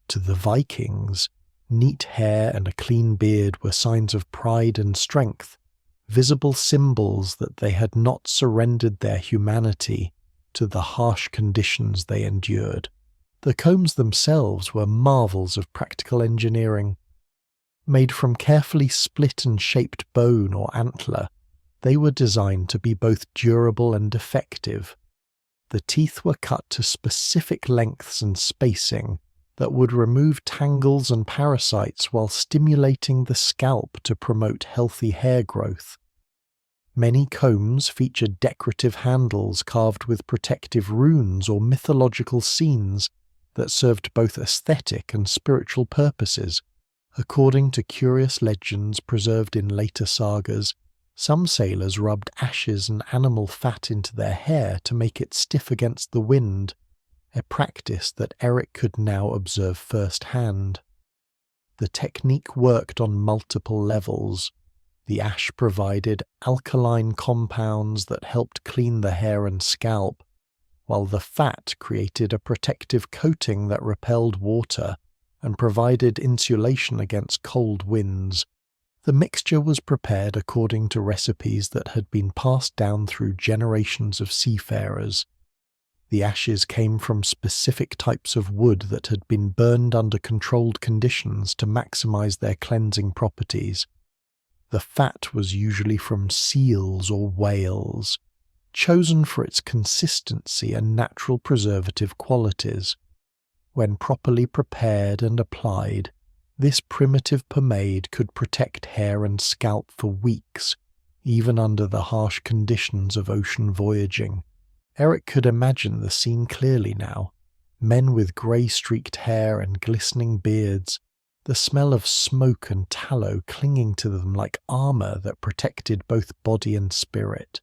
To the Vikings, neat hair and a clean beard were signs of pride and strength, visible symbols that they had not surrendered their humanity to the harsh conditions they endured. The combs themselves were marvels of practical engineering. Made from carefully split and shaped bone or antler, they were designed to be both durable and effective. The teeth were cut to specific lengths and spacing that would remove tangles and parasites while stimulating the scalp to promote healthy hair growth. Many combs featured decorative handles carved with protective runes or mythological scenes that served both aesthetic and spiritual purposes. According to curious legends preserved in later sagas, some sailors rubbed ashes and animal fat into their hair to make it stiff against the wind, a practice that Eric could now observe firsthand. The technique worked on multiple levels. The ash provided alkaline compounds that helped clean the hair and scalp, while the fat created a protective coating that repelled water and provided insulation against cold winds. The mixture was prepared according to recipes that had been passed down through generations of seafarers. The ashes came from specific types of wood that had been burned under controlled conditions to maximize their cleansing properties. The fat was usually from seals or whales, chosen for its consistency and natural preservative qualities. When properly prepared and applied, this primitive pomade could protect hair and scalp for weeks, even under the harsh conditions of ocean voyaging. Eric could imagine the scene clearly now. Men with grey-streaked hair and glistening beards, the smell of smoke and tallow clinging to them like armour that protected both body and spirit.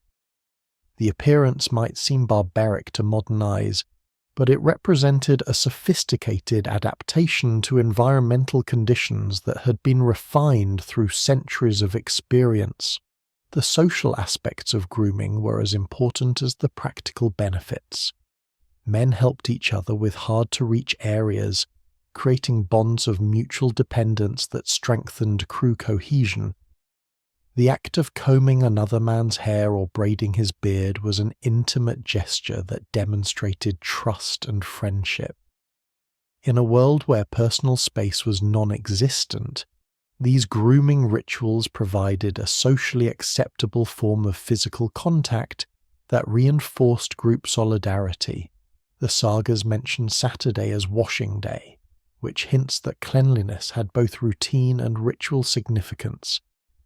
The appearance might seem barbaric to modern eyes, but it represented a sophisticated adaptation to environmental conditions that had been refined through centuries of experience. The social aspects of grooming were as important as the practical benefits. Men helped each other with hard-to-reach areas, creating bonds of mutual dependence that strengthened crew cohesion. The act of combing another man's hair or braiding his beard was an intimate gesture that demonstrated trust and friendship. In a world where personal space was non-existent, these grooming rituals provided a socially acceptable form of physical contact that reinforced group solidarity. The sagas mention Saturday as washing day, which hints that cleanliness had both routine and ritual significance,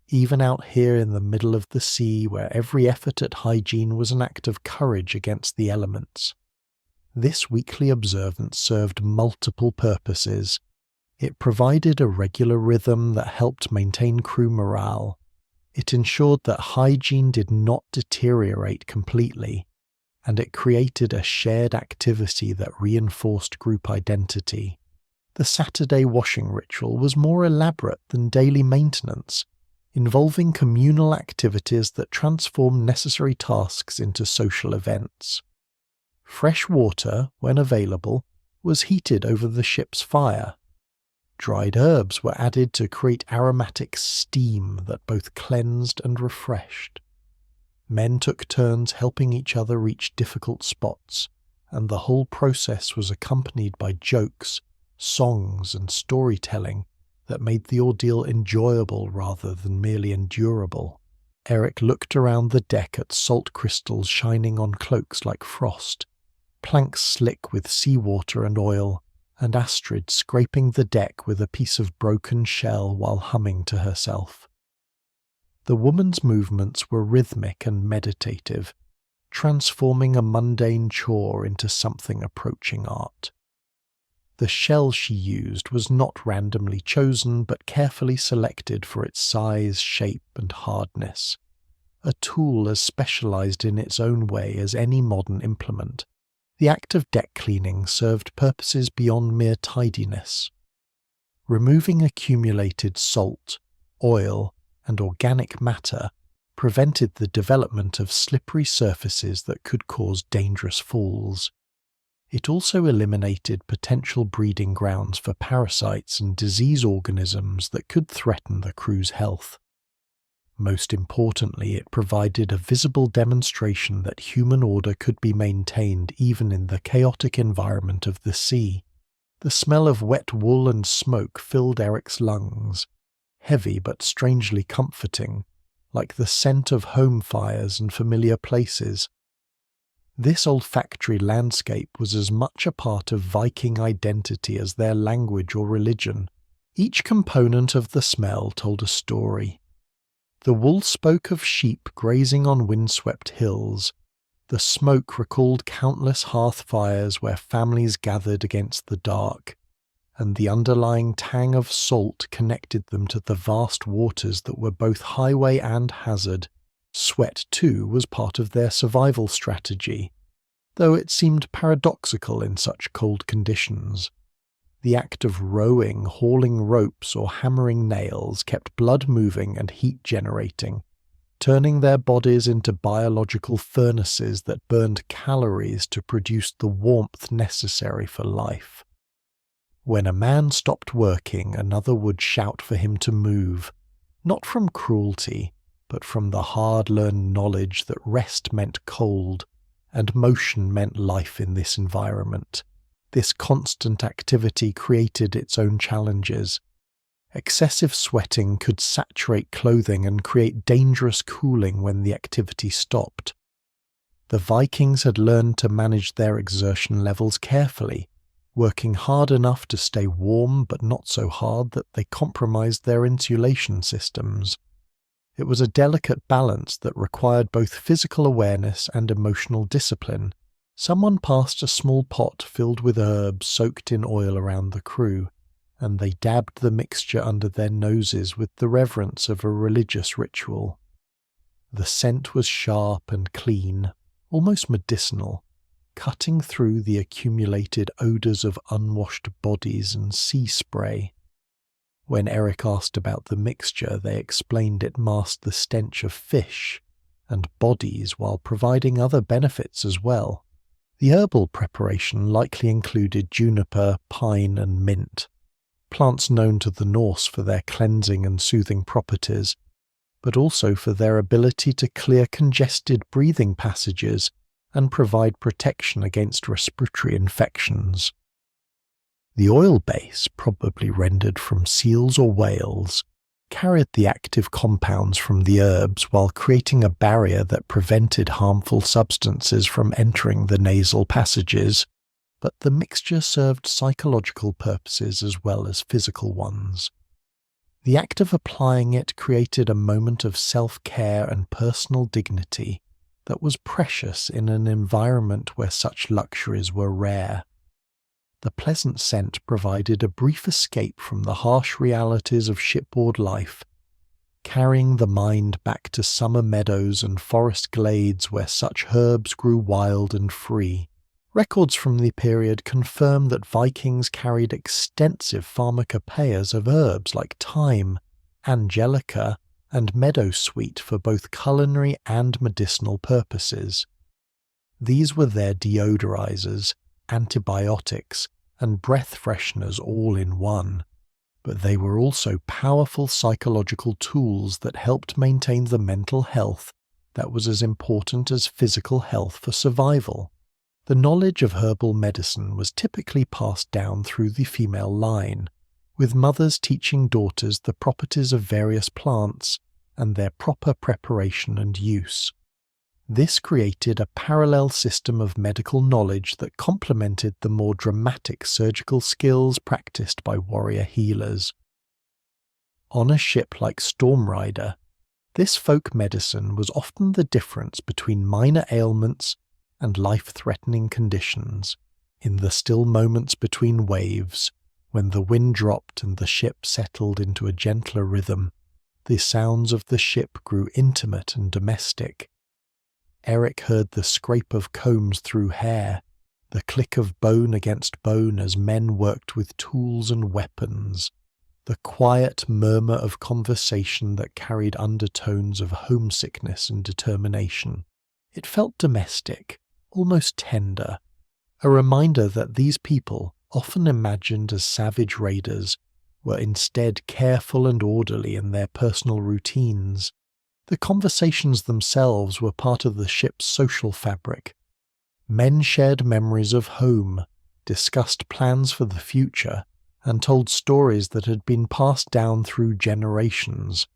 even out here in the middle of the sea where every effort at hygiene was an act of courage against the elements. This weekly observance served multiple purposes. It provided a regular rhythm that helped maintain crew morale. It ensured that hygiene did not deteriorate completely, and it created a shared activity that reinforced group identity. The Saturday washing ritual was more elaborate than daily maintenance, involving communal activities that transformed necessary tasks into social events. Fresh water, when available, was heated over the ship's fire. Dried herbs were added to create aromatic steam that both cleansed and refreshed. Men took turns helping each other reach difficult spots, and the whole process was accompanied by jokes, songs, and storytelling that made the ordeal enjoyable rather than merely endurable. Eric looked around the deck at salt crystals shining on cloaks like frost, planks slick with seawater and oil, and Astrid scraping the deck with a piece of broken shell while humming to herself. The woman's movements were rhythmic and meditative, transforming a mundane chore into something approaching art. The shell she used was not randomly chosen but carefully selected for its size, shape, and hardness, a tool as specialized in its own way as any modern implement. The act of deck cleaning served purposes beyond mere tidiness. Removing accumulated salt, oil, and organic matter prevented the development of slippery surfaces that could cause dangerous falls. It also eliminated potential breeding grounds for parasites and disease organisms that could threaten the crew's health. Most importantly, it provided a visible demonstration that human order could be maintained even in the chaotic environment of the sea. The smell of wet wool and smoke filled Eric's lungs, heavy but strangely comforting, like the scent of home fires and familiar places. This olfactory landscape was as much a part of Viking identity as their language or religion. Each component of the smell told a story. The wool spoke of sheep grazing on windswept hills. The smoke recalled countless hearth fires where families gathered against the dark, and the underlying tang of salt connected them to the vast waters that were both highway and hazard. Sweat, too, was part of their survival strategy, though it seemed paradoxical in such cold conditions. The act of rowing, hauling ropes, or hammering nails kept blood moving and heat generating, turning their bodies into biological furnaces that burned calories to produce the warmth necessary for life. When a man stopped working, another would shout for him to move, not from cruelty, but from the hard-learned knowledge that rest meant cold, and motion meant life in this environment. This constant activity created its own challenges. Excessive sweating could saturate clothing and create dangerous cooling when the activity stopped. The Vikings had learned to manage their exertion levels carefully, working hard enough to stay warm but not so hard that they compromised their insulation systems. It was a delicate balance that required both physical awareness and emotional discipline. Someone passed a small pot filled with herbs soaked in oil around the crew, and they dabbed the mixture under their noses with the reverence of a religious ritual. The scent was sharp and clean, almost medicinal, cutting through the accumulated odours of unwashed bodies and sea spray. When Eric asked about the mixture, they explained it masked the stench of fish and bodies while providing other benefits as well. The herbal preparation likely included juniper, pine, and mint, plants known to the Norse for their cleansing and soothing properties, but also for their ability to clear congested breathing passages and provide protection against respiratory infections. The oil base, probably rendered from seals or whales, carried the active compounds from the herbs while creating a barrier that prevented harmful substances from entering the nasal passages, but the mixture served psychological purposes as well as physical ones. The act of applying it created a moment of self-care and personal dignity that was precious in an environment where such luxuries were rare. The pleasant scent provided a brief escape from the harsh realities of shipboard life, carrying the mind back to summer meadows and forest glades where such herbs grew wild and free, Records from the period confirm that Vikings carried extensive pharmacopoeias of herbs like thyme, angelica, and meadowsweet for both culinary and medicinal purposes. These were their deodorizers, antibiotics, and breath fresheners all in one, but they were also powerful psychological tools that helped maintain the mental health that was as important as physical health for survival. The knowledge of herbal medicine was typically passed down through the female line, with mothers teaching daughters the properties of various plants and their proper preparation and use. This created a parallel system of medical knowledge that complemented the more dramatic surgical skills practiced by warrior healers. On a ship like Storm Rider, this folk medicine was often the difference between minor ailments and life-threatening conditions. In the still moments between waves, when the wind dropped and the ship settled into a gentler rhythm, the sounds of the ship grew intimate and domestic. Eric heard the scrape of combs through hair, the click of bone against bone as men worked with tools and weapons, the quiet murmur of conversation that carried undertones of homesickness and determination. It felt domestic, almost tender, a reminder that these people, often imagined as savage raiders, were instead careful and orderly in their personal routines. The conversations themselves were part of the ship's social fabric. Men shared memories of home, discussed plans for the future, and told stories that had been passed down through generations.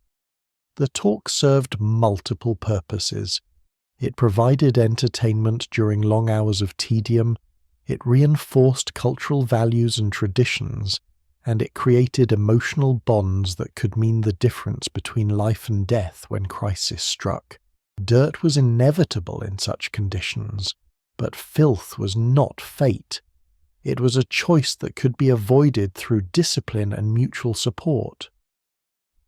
The talk served multiple purposes. It provided entertainment during long hours of tedium, it reinforced cultural values and traditions, and it created emotional bonds that could mean the difference between life and death when crisis struck. Dirt was inevitable in such conditions, but filth was not fate. It was a choice that could be avoided through discipline and mutual support.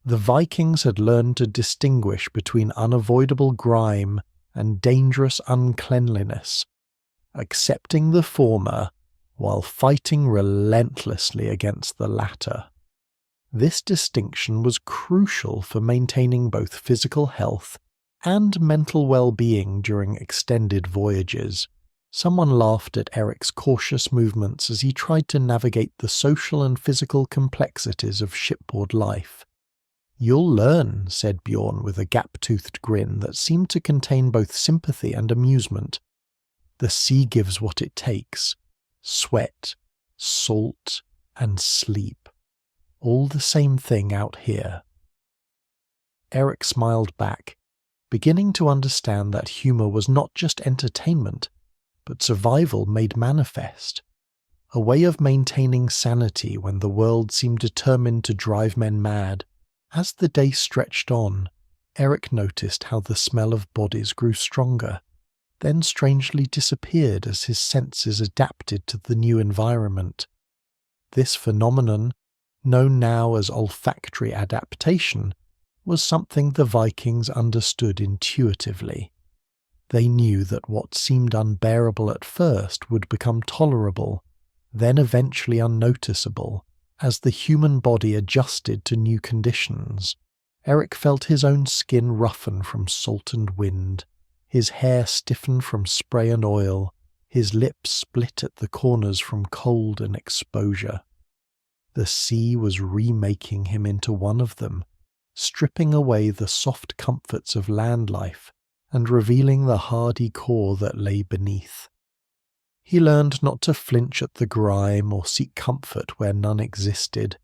The Vikings had learned to distinguish between unavoidable grime and dangerous uncleanliness, accepting the former while fighting relentlessly against the latter. This distinction was crucial for maintaining both physical health and mental well-being during extended voyages. Someone laughed at Eric's cautious movements as he tried to navigate the social and physical complexities of shipboard life. "You'll learn," said Bjorn with a gap-toothed grin that seemed to contain both sympathy and amusement. "The sea gives what it takes. Sweat, salt, and sleep. All the same thing out here." Eric smiled back, beginning to understand that humor was not just entertainment, but survival made manifest. A way of maintaining sanity when the world seemed determined to drive men mad. As the day stretched on, Eric noticed how the smell of bodies grew stronger, then strangely disappeared as his senses adapted to the new environment. This phenomenon, known now as olfactory adaptation, was something the Vikings understood intuitively. They knew that what seemed unbearable at first would become tolerable, then eventually unnoticeable, as the human body adjusted to new conditions. Eric felt his own skin roughen from salt and wind, his hair stiffen from spray and oil, his lips split at the corners from cold and exposure. The sea was remaking him into one of them, stripping away the soft comforts of land life and revealing the hardy core that lay beneath. He learned not to flinch at the grime or seek comfort where none existed,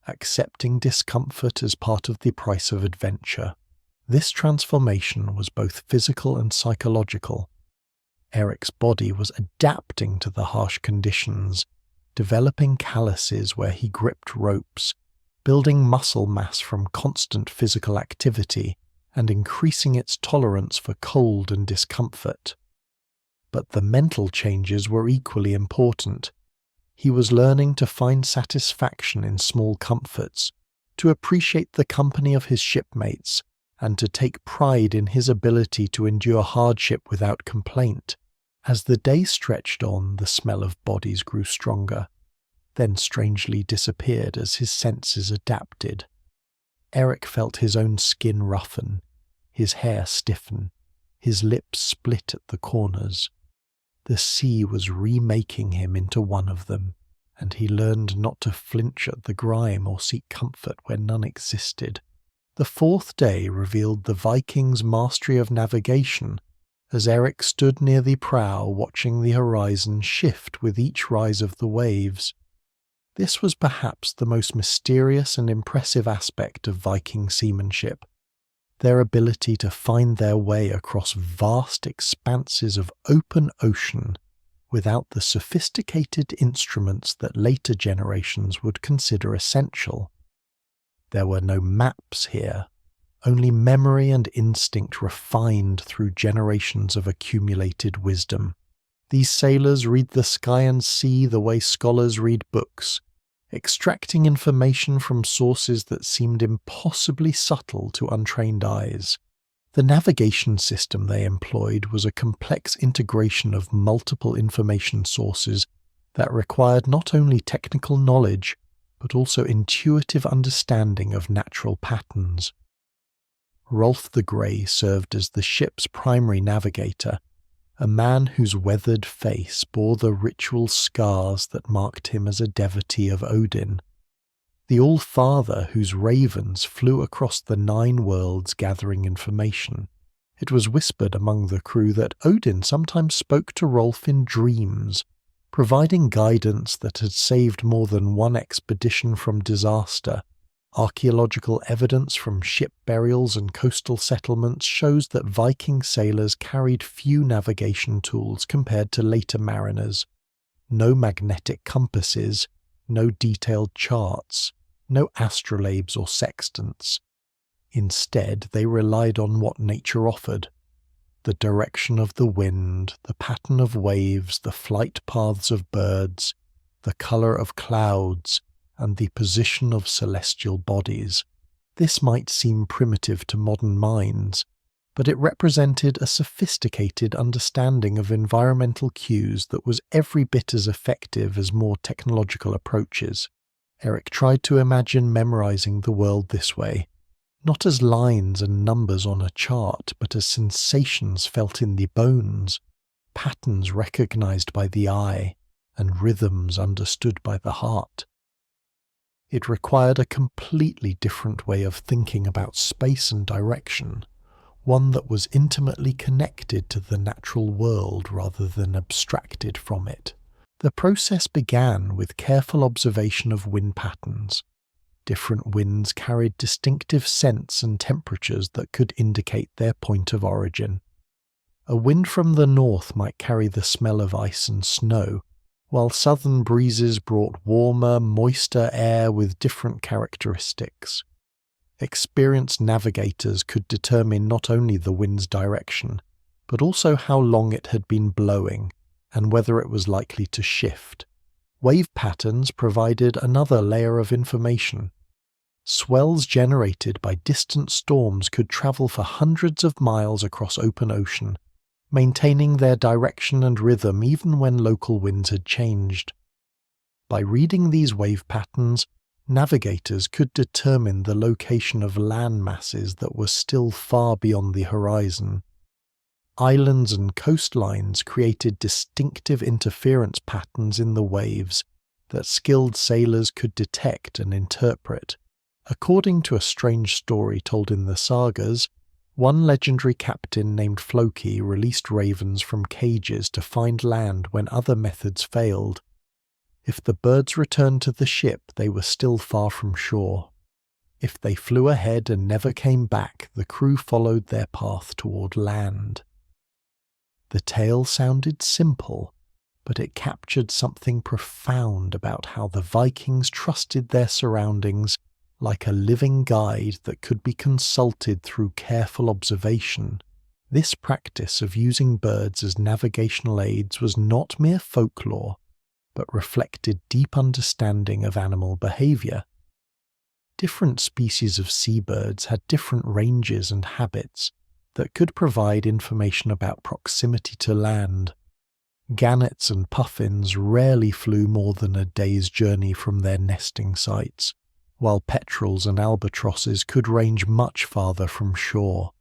accepting discomfort as part of the price of adventure. This transformation was both physical and psychological. Eric's body was adapting to the harsh conditions, developing calluses where he gripped ropes, building muscle mass from constant physical activity, and increasing its tolerance for cold and discomfort. But the mental changes were equally important. He was learning to find satisfaction in small comforts, to appreciate the company of his shipmates, and to take pride in his ability to endure hardship without complaint. As the day stretched on, the smell of bodies grew stronger, then strangely disappeared as his senses adapted. Eric felt his own skin roughen, his hair stiffen, his lips split at the corners. The sea was remaking him into one of them, and he learned not to flinch at the grime or seek comfort where none existed. The fourth day revealed the Vikings' mastery of navigation, as Eric stood near the prow watching the horizon shift with each rise of the waves. This was perhaps the most mysterious and impressive aspect of Viking seamanship, their ability to find their way across vast expanses of open ocean without the sophisticated instruments that later generations would consider essential. There were no maps here, only memory and instinct refined through generations of accumulated wisdom. These sailors read the sky and sea the way scholars read books, extracting information from sources that seemed impossibly subtle to untrained eyes. The navigation system they employed was a complex integration of multiple information sources that required not only technical knowledge, but also intuitive understanding of natural patterns. Rolf the Grey served as the ship's primary navigator, a man whose weathered face bore the ritual scars that marked him as a devotee of Odin. The All-Father whose ravens flew across the 9 worlds gathering information. It was whispered among the crew that Odin sometimes spoke to Rolf in dreams, providing guidance that had saved more than one expedition from disaster. Archaeological evidence from ship burials and coastal settlements shows that Viking sailors carried few navigation tools compared to later mariners. No magnetic compasses, no detailed charts, no astrolabes or sextants. Instead, they relied on what nature offered: the direction of the wind, the pattern of waves, the flight paths of birds, the colour of clouds, and the position of celestial bodies. This might seem primitive to modern minds, but it represented a sophisticated understanding of environmental cues that was every bit as effective as more technological approaches. Eric tried to imagine memorizing the world this way, not as lines and numbers on a chart, but as sensations felt in the bones, patterns recognized by the eye, and rhythms understood by the heart. It required a completely different way of thinking about space and direction, one that was intimately connected to the natural world rather than abstracted from it. The process began with careful observation of wind patterns. Different winds carried distinctive scents and temperatures that could indicate their point of origin. A wind from the north might carry the smell of ice and snow, while southern breezes brought warmer, moister air with different characteristics. Experienced navigators could determine not only the wind's direction, but also how long it had been blowing, and whether it was likely to shift. Wave patterns provided another layer of information. Swells generated by distant storms could travel for hundreds of miles across open ocean, maintaining their direction and rhythm even when local winds had changed. By reading these wave patterns, navigators could determine the location of land masses that were still far beyond the horizon. Islands and coastlines created distinctive interference patterns in the waves that skilled sailors could detect and interpret. According to a strange story told in the sagas, one legendary captain named Floki released ravens from cages to find land when other methods failed. If the birds returned to the ship, they were still far from shore. If they flew ahead and never came back, the crew followed their path toward land. The tale sounded simple, but it captured something profound about how the Vikings trusted their surroundings, like a living guide that could be consulted through careful observation. This practice of using birds as navigational aids was not mere folklore, but reflected deep understanding of animal behavior. Different species of seabirds had different ranges and habits that could provide information about proximity to land. Gannets and puffins rarely flew more than a day's journey from their nesting sites, while petrels and albatrosses could range much farther from shore.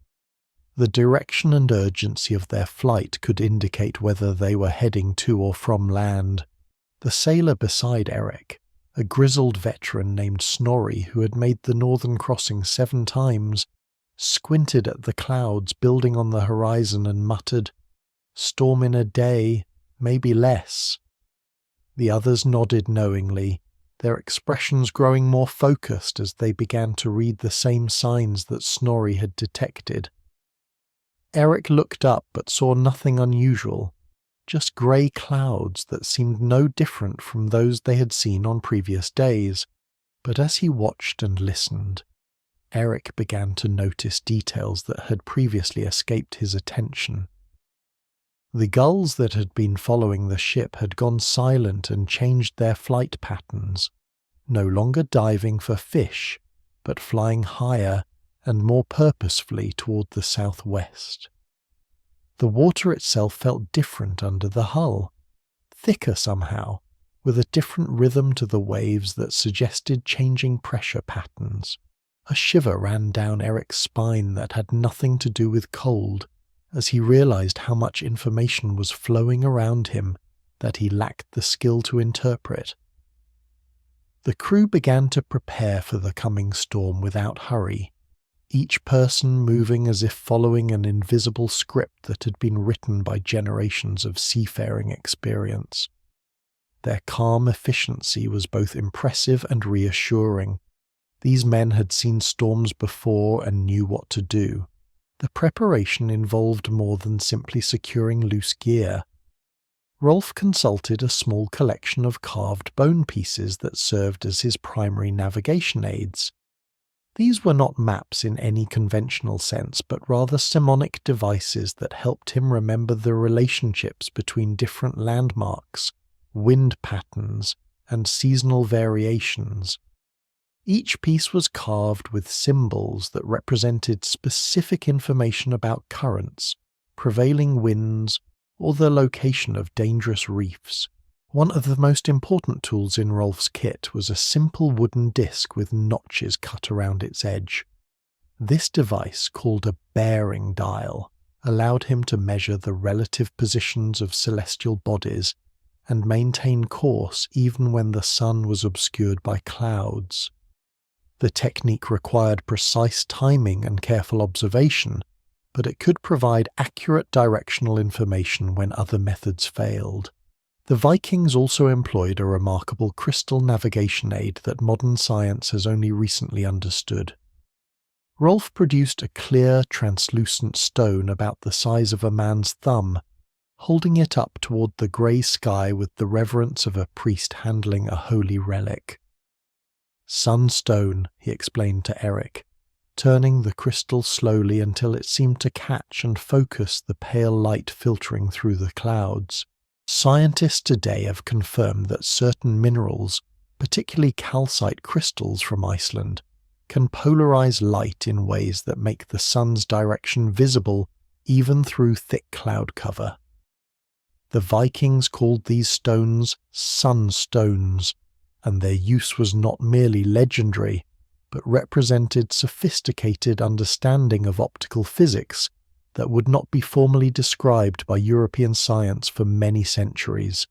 The direction and urgency of their flight could indicate whether they were heading to or from land. The sailor beside Eric, a grizzled veteran named Snorri who had made the northern crossing 7 times, squinted at the clouds building on the horizon and muttered, "Storm in a day, maybe less." The others nodded knowingly, their expressions growing more focused as they began to read the same signs that Snorri had detected. Eric looked up but saw nothing unusual, just grey clouds that seemed no different from those they had seen on previous days. But as he watched and listened, Eric began to notice details that had previously escaped his attention. The gulls that had been following the ship had gone silent and changed their flight patterns, no longer diving for fish, but flying higher and more purposefully toward the southwest. The water itself felt different under the hull, thicker somehow, with a different rhythm to the waves that suggested changing pressure patterns. A shiver ran down Eric's spine that had nothing to do with cold, as he realized how much information was flowing around him that he lacked the skill to interpret. The crew began to prepare for the coming storm without hurry, each person moving as if following an invisible script that had been written by generations of seafaring experience. Their calm efficiency was both impressive and reassuring. These men had seen storms before and knew what to do. The preparation involved more than simply securing loose gear. Rolf consulted a small collection of carved bone pieces that served as his primary navigation aids. These were not maps in any conventional sense, but rather mnemonic devices that helped him remember the relationships between different landmarks, wind patterns, and seasonal variations. Each piece was carved with symbols that represented specific information about currents, prevailing winds, or the location of dangerous reefs. One of the most important tools in Rolf's kit was a simple wooden disc with notches cut around its edge. This device, called a bearing dial, allowed him to measure the relative positions of celestial bodies and maintain course even when the sun was obscured by clouds. The technique required precise timing and careful observation, but it could provide accurate directional information when other methods failed. The Vikings also employed a remarkable crystal navigation aid that modern science has only recently understood. Rolf produced a clear, translucent stone about the size of a man's thumb, holding it up toward the grey sky with the reverence of a priest handling a holy relic. "Sunstone," he explained to Eric, turning the crystal slowly until it seemed to catch and focus the pale light filtering through the clouds. Scientists today have confirmed that certain minerals, particularly calcite crystals from Iceland, can polarize light in ways that make the sun's direction visible even through thick cloud cover. The Vikings called these stones sunstones, and their use was not merely legendary, but represented sophisticated understanding of optical physics that would not be formally described by European science for many centuries.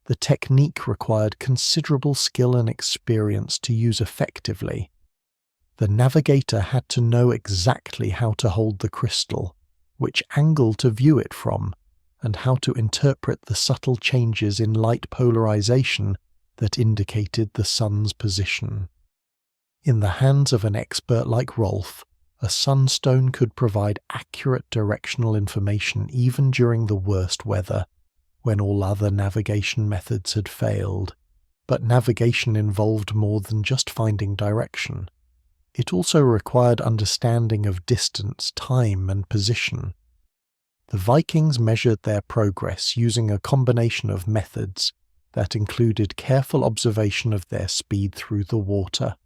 The technique required considerable skill and experience to use effectively. The navigator had to know exactly how to hold the crystal, which angle to view it from, and how to interpret the subtle changes in light polarization that indicated the sun's position. In the hands of an expert like Rolf, a sunstone could provide accurate directional information even during the worst weather, when all other navigation methods had failed. But navigation involved more than just finding direction. It also required understanding of distance, time, and position. The Vikings measured their progress using a combination of methods that included careful observation of their speed through the water,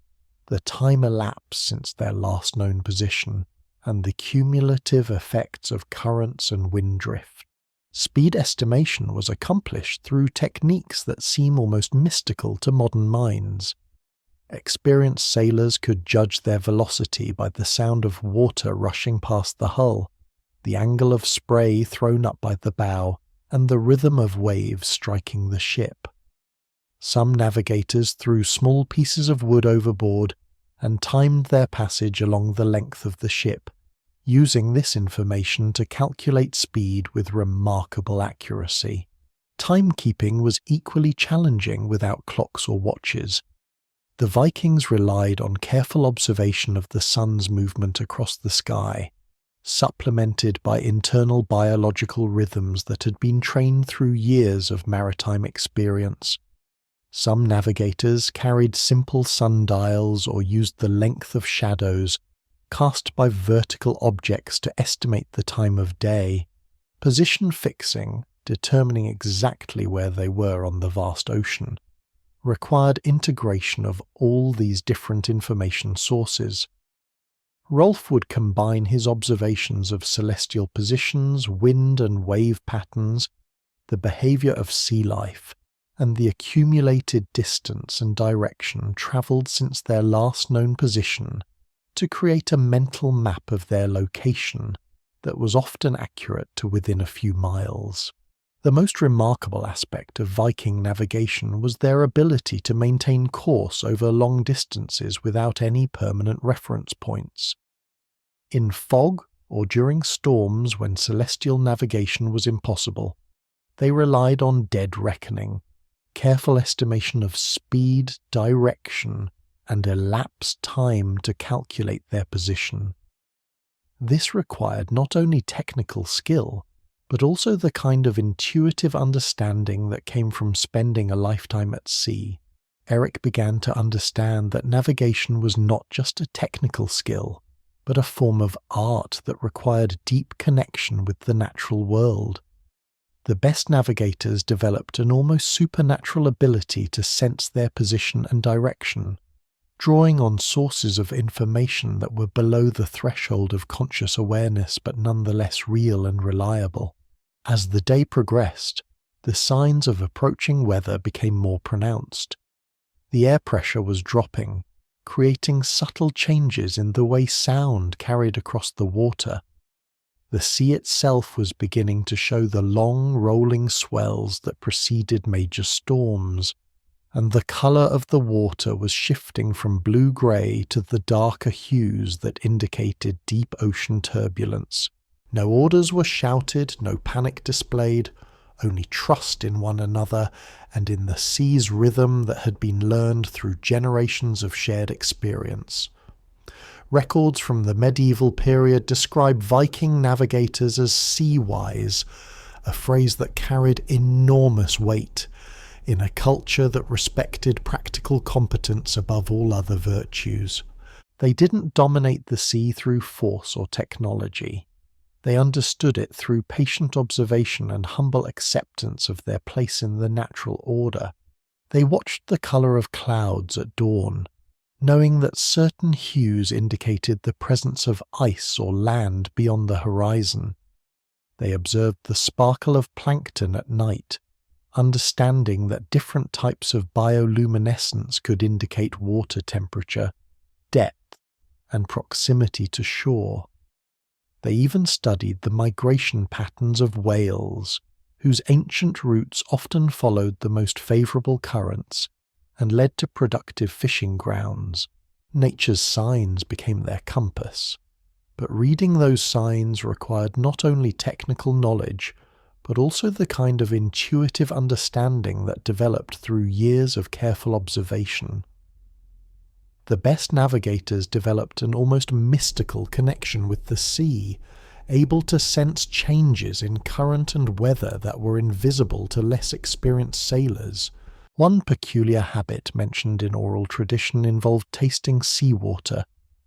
the time elapsed since their last known position, and the cumulative effects of currents and wind drift. Speed estimation was accomplished through techniques that seem almost mystical to modern minds. Experienced sailors could judge their velocity by the sound of water rushing past the hull, the angle of spray thrown up by the bow, and the rhythm of waves striking the ship. Some navigators threw small pieces of wood overboard and timed their passage along the length of the ship, using this information to calculate speed with remarkable accuracy. Timekeeping was equally challenging without clocks or watches. The Vikings relied on careful observation of the sun's movement across the sky, supplemented by internal biological rhythms that had been trained through years of maritime experience. Some navigators carried simple sundials or used the length of shadows cast by vertical objects to estimate the time of day. Position fixing, determining exactly where they were on the vast ocean, required integration of all these different information sources. Rolf would combine his observations of celestial positions, wind and wave patterns, the behavior of sea life, and the accumulated distance and direction travelled since their last known position to create a mental map of their location that was often accurate to within a few miles. The most remarkable aspect of Viking navigation was their ability to maintain course over long distances without any permanent reference points. In fog or during storms when celestial navigation was impossible, they relied on dead reckoning, careful estimation of speed, direction, and elapsed time to calculate their position. This required not only technical skill, but also the kind of intuitive understanding that came from spending a lifetime at sea. Eric began to understand that navigation was not just a technical skill, but a form of art that required deep connection with the natural world. The best navigators developed an almost supernatural ability to sense their position and direction, drawing on sources of information that were below the threshold of conscious awareness but nonetheless real and reliable. As the day progressed, the signs of approaching weather became more pronounced. The air pressure was dropping, creating subtle changes in the way sound carried across the water. The sea itself was beginning to show the long rolling swells that preceded major storms, and the colour of the water was shifting from blue-grey to the darker hues that indicated deep ocean turbulence. No orders were shouted, no panic displayed, only trust in one another and in the sea's rhythm that had been learned through generations of shared experience. Records from the medieval period describe Viking navigators as sea-wise, a phrase that carried enormous weight in a culture that respected practical competence above all other virtues. They didn't dominate the sea through force or technology. They understood it through patient observation and humble acceptance of their place in the natural order. They watched the colour of clouds at dawn, knowing that certain hues indicated the presence of ice or land beyond the horizon. They observed the sparkle of plankton at night, understanding that different types of bioluminescence could indicate water temperature, depth, and proximity to shore. They even studied the migration patterns of whales, whose ancient routes often followed the most favourable currents and led to productive fishing grounds. Nature's signs became their compass. But reading those signs required not only technical knowledge, but also the kind of intuitive understanding that developed through years of careful observation. The best navigators developed an almost mystical connection with the sea, able to sense changes in current and weather that were invisible to less experienced sailors. One peculiar habit mentioned in oral tradition involved tasting seawater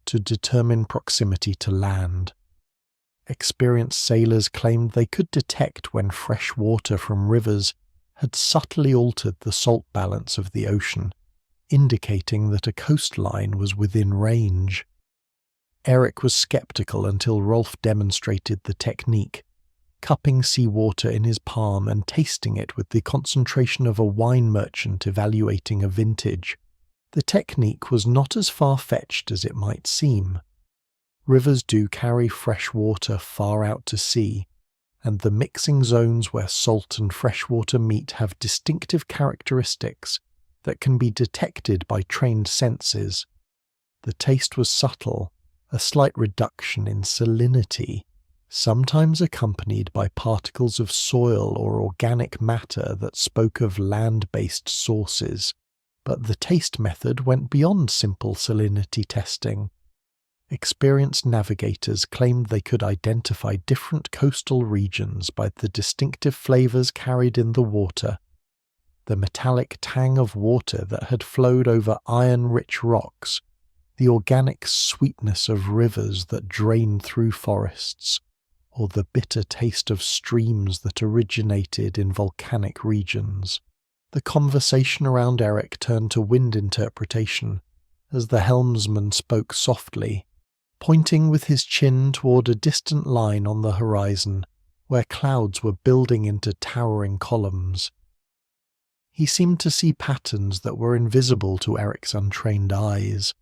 to determine proximity to land. Experienced sailors claimed they could detect when fresh water from rivers had subtly altered the salt balance of the ocean, indicating that a coastline was within range. Eric was skeptical until Rolf demonstrated the technique, cupping seawater in his palm and tasting it with the concentration of a wine merchant evaluating a vintage. The technique was not as far-fetched as it might seem. Rivers do carry fresh water far out to sea, and the mixing zones where salt and freshwater meet have distinctive characteristics that can be detected by trained senses. The taste was subtle, a slight reduction in salinity, sometimes accompanied by particles of soil or organic matter that spoke of land-based sources. But the taste method went beyond simple salinity testing. Experienced navigators claimed they could identify different coastal regions by the distinctive flavors carried in the water. The metallic tang of water that had flowed over iron-rich rocks, the organic sweetness of rivers that drained through forests, or the bitter taste of streams that originated in volcanic regions. The conversation around Eric turned to wind interpretation as the helmsman spoke softly, pointing with his chin toward a distant line on the horizon where clouds were building into towering columns. He seemed to see patterns that were invisible to Eric's untrained eyes,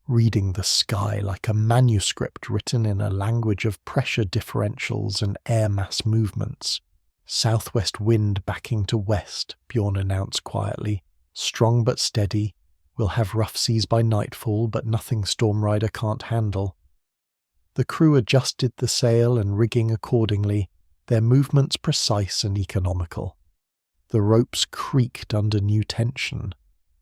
reading the sky like a manuscript written in a language of pressure differentials and air mass movements. "Southwest wind backing to west," Bjorn announced quietly. "Strong but steady. We'll have rough seas by nightfall, but nothing Storm Rider can't handle." The crew adjusted the sail and rigging accordingly, their movements precise and economical. The ropes creaked under new tension.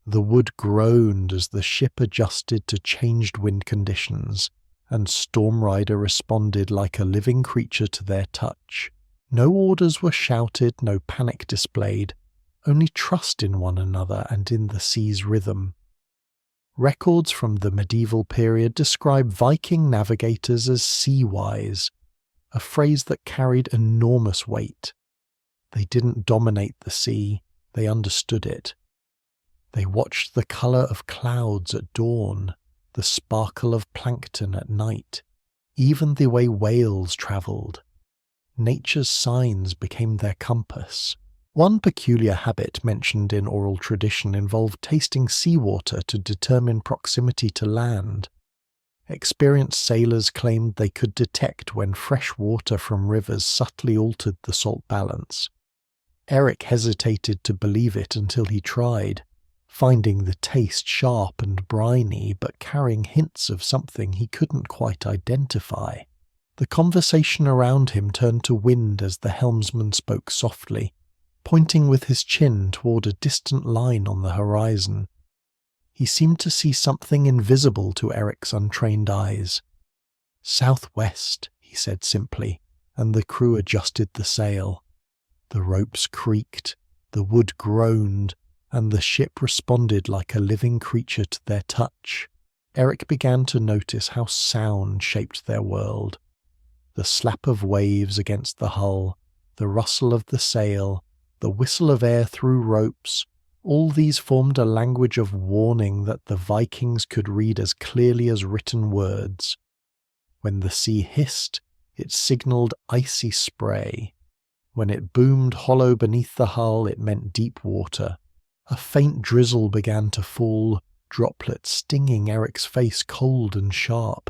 The wood groaned as the ship adjusted to changed wind conditions, and Storm Rider responded like a living creature to their touch. No orders were shouted, no panic displayed, only trust in one another and in the sea's rhythm. Records from the medieval period describe Viking navigators as sea-wise, a phrase that carried enormous weight. They didn't dominate the sea, they understood it. They watched the colour of clouds at dawn, the sparkle of plankton at night, even the way whales travelled. Nature's signs became their compass. One peculiar habit mentioned in oral tradition involved tasting seawater to determine proximity to land. Experienced sailors claimed they could detect when fresh water from rivers subtly altered the salt balance. Eric hesitated to believe it until he tried, finding the taste sharp and briny but carrying hints of something he couldn't quite identify. The conversation around him turned to wind as the helmsman spoke softly, pointing with his chin toward a distant line on the horizon. He seemed to see something invisible to Eric's untrained eyes. "Southwest," he said simply, and the crew adjusted the sail. The ropes creaked, the wood groaned, and the ship responded like a living creature to their touch. Eric began to notice how sound shaped their world. The slap of waves against the hull, the rustle of the sail, the whistle of air through ropes, all these formed a language of warning that the Vikings could read as clearly as written words. When the sea hissed, it signalled icy spray. When it boomed hollow beneath the hull, it meant deep water. A faint drizzle began to fall, droplets stinging Eric's face cold and sharp.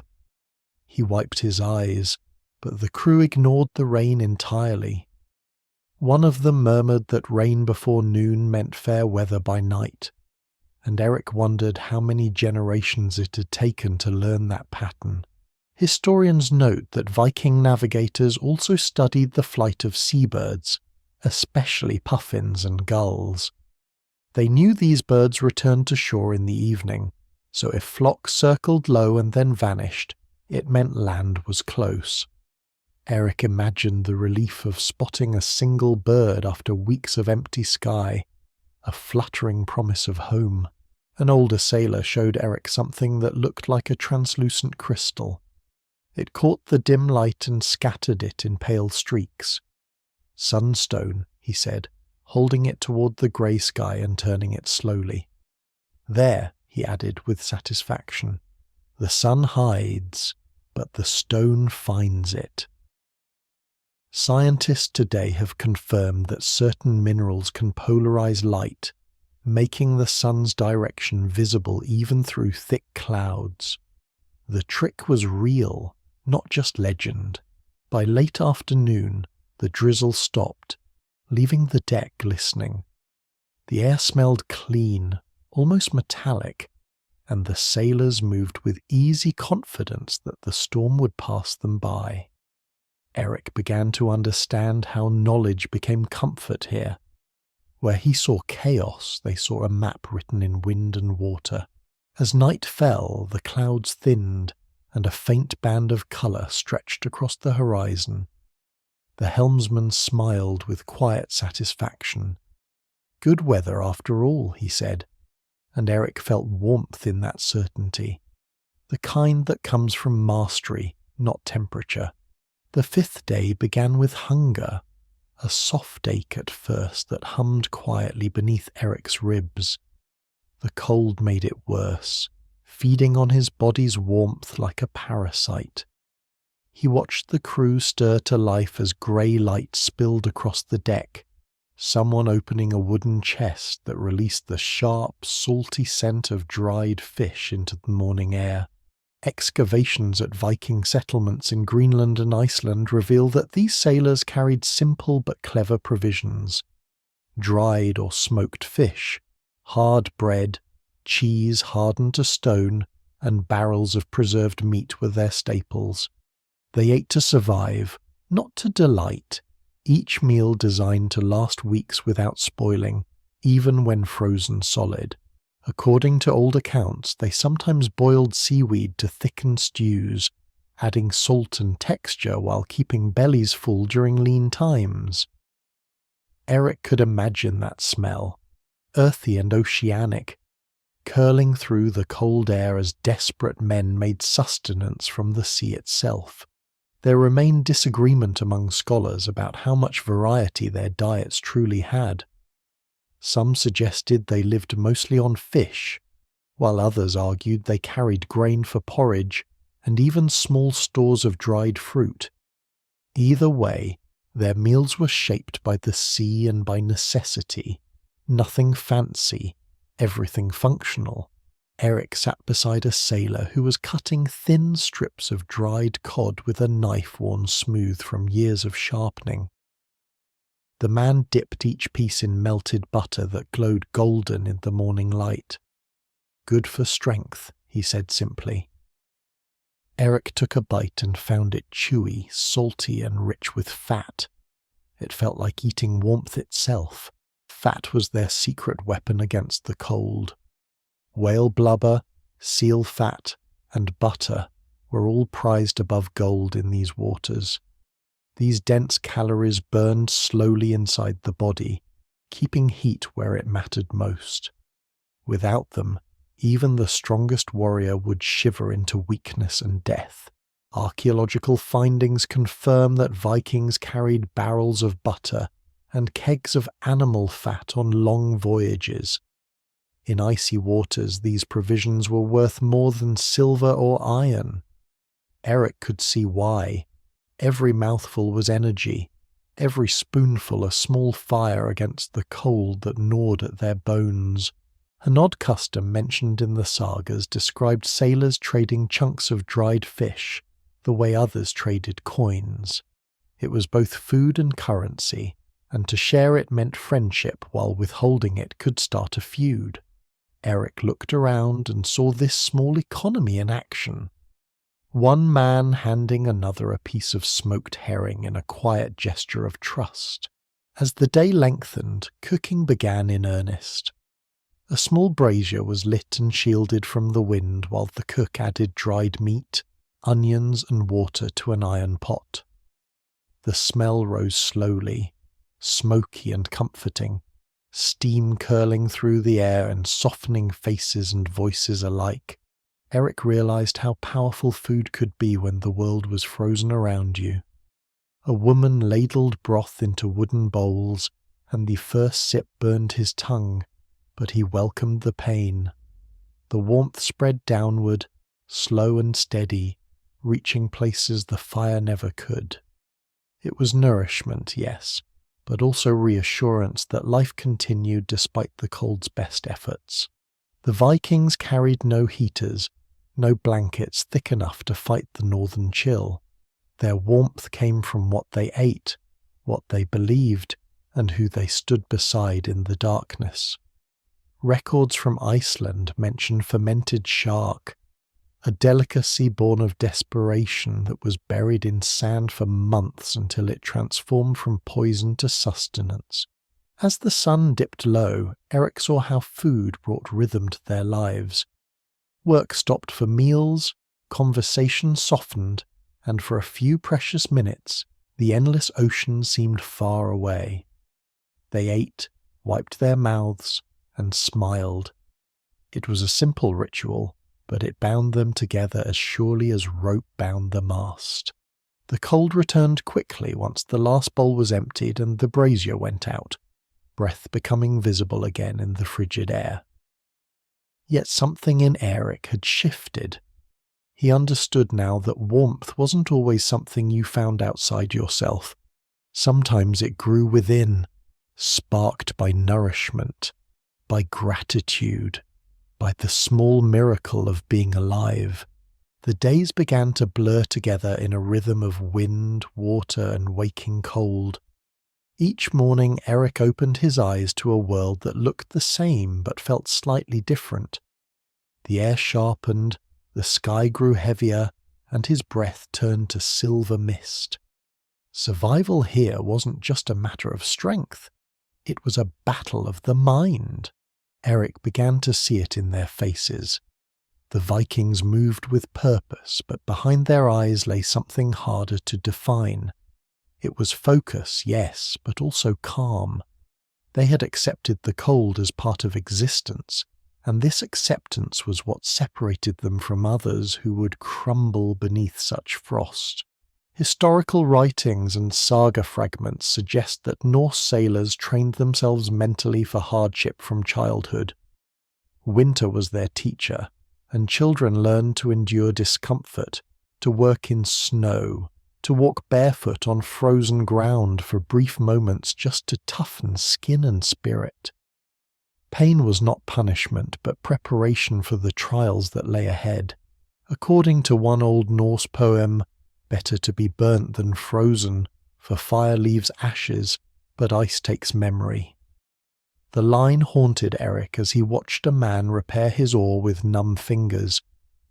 He wiped his eyes, but the crew ignored the rain entirely. One of them murmured that rain before noon meant fair weather by night, and Eric wondered how many generations it had taken to learn that pattern. Historians note that Viking navigators also studied the flight of seabirds, especially puffins and gulls. They knew these birds returned to shore in the evening, so if flocks circled low and then vanished, it meant land was close. Eric imagined the relief of spotting a single bird after weeks of empty sky, a fluttering promise of home. An older sailor showed Eric something that looked like a translucent crystal. It caught the dim light and scattered it in pale streaks. "Sunstone," he said, holding it toward the grey sky and turning it slowly. "There," he added with satisfaction, "the sun hides, but the stone finds it." Scientists today have confirmed that certain minerals can polarize light, making the sun's direction visible even through thick clouds. The trick was real, not just legend. By late afternoon, the drizzle stopped, leaving the deck glistening. The air smelled clean, almost metallic, and the sailors moved with easy confidence that the storm would pass them by. Eric began to understand how knowledge became comfort here. Where he saw chaos, they saw a map written in wind and water. As night fell, the clouds thinned, and a faint band of colour stretched across the horizon. The helmsman smiled with quiet satisfaction. Good weather after all, he said, and Eric felt warmth in that certainty, the kind that comes from mastery, not temperature. The 5th day began with hunger, a soft ache at first that hummed quietly beneath Eric's ribs. The cold made it worse, feeding on his body's warmth like a parasite. He watched the crew stir to life as grey light spilled across the deck, someone opening a wooden chest that released the sharp, salty scent of dried fish into the morning air. Excavations at Viking settlements in Greenland and Iceland reveal that these sailors carried simple but clever provisions. Dried or smoked fish, hard bread, cheese hardened to stone, and barrels of preserved meat were their staples. They ate to survive, not to delight, each meal designed to last weeks without spoiling, even when frozen solid. According to old accounts, they sometimes boiled seaweed to thicken stews, adding salt and texture while keeping bellies full during lean times. Eric could imagine that smell, earthy and oceanic, curling through the cold air as desperate men made sustenance from the sea itself. There remained disagreement among scholars about how much variety their diets truly had. Some suggested they lived mostly on fish, while others argued they carried grain for porridge and even small stores of dried fruit. Either way, their meals were shaped by the sea and by necessity. Nothing fancy, everything functional. Eric sat beside a sailor who was cutting thin strips of dried cod with a knife worn smooth from years of sharpening. The man dipped each piece in melted butter that glowed golden in the morning light. "Good for strength," he said simply. Eric took a bite and found it chewy, salty, and rich with fat. It felt like eating warmth itself. Fat was their secret weapon against the cold. Whale blubber, seal fat, and butter were all prized above gold in these waters. These dense calories burned slowly inside the body, keeping heat where it mattered most. Without them, even the strongest warrior would shiver into weakness and death. Archaeological findings confirm that Vikings carried barrels of butter and kegs of animal fat on long voyages. In icy waters, these provisions were worth more than silver or iron. Eric could see why. Every mouthful was energy, every spoonful a small fire against the cold that gnawed at their bones. An odd custom mentioned in the sagas described sailors trading chunks of dried fish, the way others traded coins. It was both food and currency, and to share it meant friendship, while withholding it could start a feud. Eric looked around and saw this small economy in action. One man handing another a piece of smoked herring in a quiet gesture of trust. As the day lengthened, cooking began in earnest. A small brazier was lit and shielded from the wind while the cook added dried meat, onions, and water to an iron pot. The smell rose slowly, smoky and comforting, steam curling through the air and softening faces and voices alike. Eric realized how powerful food could be when the world was frozen around you. A woman ladled broth into wooden bowls, and the first sip burned his tongue, but he welcomed the pain. The warmth spread downward, slow and steady, reaching places the fire never could. It was nourishment, yes, but also reassurance that life continued despite the cold's best efforts. The Vikings carried no heaters, no blankets thick enough to fight the northern chill. Their warmth came from what they ate, what they believed, and who they stood beside in the darkness. Records from Iceland mention fermented shark, a delicacy born of desperation that was buried in sand for months until it transformed from poison to sustenance. As the sun dipped low, Eric saw how food brought rhythm to their lives. Work stopped for meals, conversation softened, and for a few precious minutes, the endless ocean seemed far away. They ate, wiped their mouths, and smiled. It was a simple ritual, but it bound them together as surely as rope bound the mast. The cold returned quickly once the last bowl was emptied and the brazier went out, breath becoming visible again in the frigid air. Yet something in Eric had shifted. He understood now that warmth wasn't always something you found outside yourself. Sometimes it grew within, sparked by nourishment, by gratitude, by the small miracle of being alive. The days began to blur together in a rhythm of wind, water, and waking cold. Each morning Eric opened his eyes to a world that looked the same but felt slightly different. The air sharpened, the sky grew heavier, and his breath turned to silver mist. Survival here wasn't just a matter of strength. It was a battle of the mind. Eric began to see it in their faces. The Vikings moved with purpose, but behind their eyes lay something harder to define. It was focus, yes, but also calm. They had accepted the cold as part of existence, and this acceptance was what separated them from others who would crumble beneath such frost. Historical writings and saga fragments suggest that Norse sailors trained themselves mentally for hardship from childhood. Winter was their teacher, and children learned to endure discomfort, to work in snow, to walk barefoot on frozen ground for brief moments just to toughen skin and spirit. Pain was not punishment, but preparation for the trials that lay ahead. According to one old Norse poem, better to be burnt than frozen, for fire leaves ashes, but ice takes memory. The line haunted Eric as he watched a man repair his oar with numb fingers,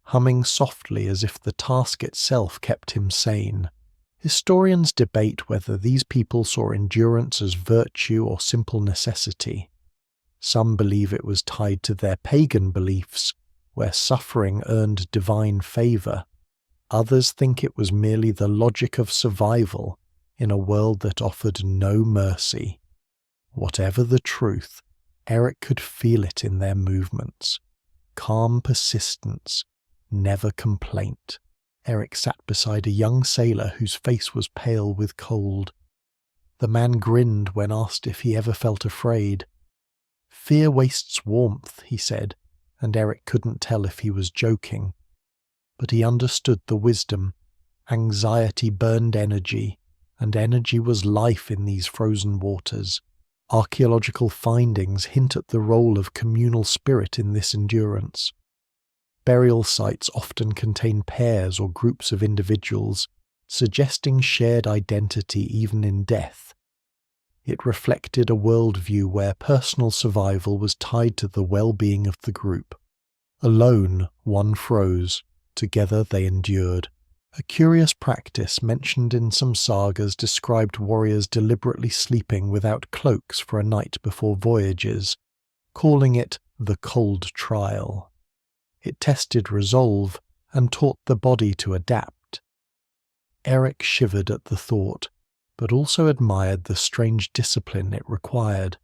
humming softly as if the task itself kept him sane. Historians debate whether these people saw endurance as virtue or simple necessity. Some believe it was tied to their pagan beliefs, where suffering earned divine favor. Others think it was merely the logic of survival in a world that offered no mercy. Whatever the truth, Eric could feel it in their movements. Calm persistence, never complaint. Eric sat beside a young sailor whose face was pale with cold. The man grinned when asked if he ever felt afraid. "Fear wastes warmth," he said, and Eric couldn't tell if he was joking. But he understood the wisdom. Anxiety burned energy, and energy was life in these frozen waters. Archaeological findings hint at the role of communal spirit in this endurance. Burial sites often contain pairs or groups of individuals, suggesting shared identity even in death. It reflected a worldview where personal survival was tied to the well-being of the group. Alone, one froze. Together they endured. A curious practice mentioned in some sagas described warriors deliberately sleeping without cloaks for a night before voyages, calling it the cold trial. It tested resolve and taught the body to adapt. Eric shivered at the thought, but also admired the strange discipline it required.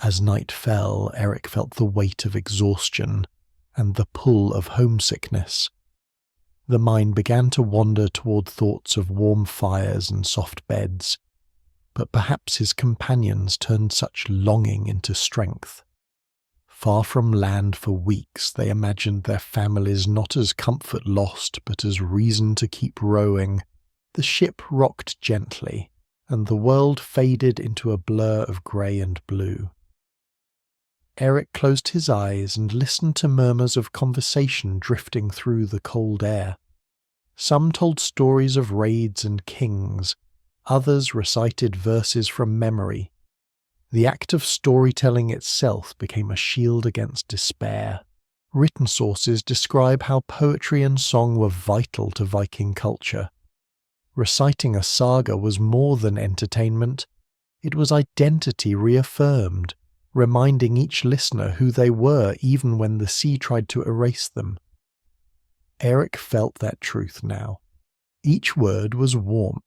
As night fell, Eric felt the weight of exhaustion and the pull of homesickness. The mind began to wander toward thoughts of warm fires and soft beds, but perhaps his companions turned such longing into strength. Far from land for weeks, they imagined their families not as comfort lost, but as reason to keep rowing. The ship rocked gently, and the world faded into a blur of grey and blue. Eric closed his eyes and listened to murmurs of conversation drifting through the cold air. Some told stories of raids and kings, others recited verses from memory. The act of storytelling itself became a shield against despair. Written sources describe how poetry and song were vital to Viking culture. Reciting a saga was more than entertainment, it was identity reaffirmed, reminding each listener who they were even when the sea tried to erase them. Eric felt that truth now. Each word was warmth,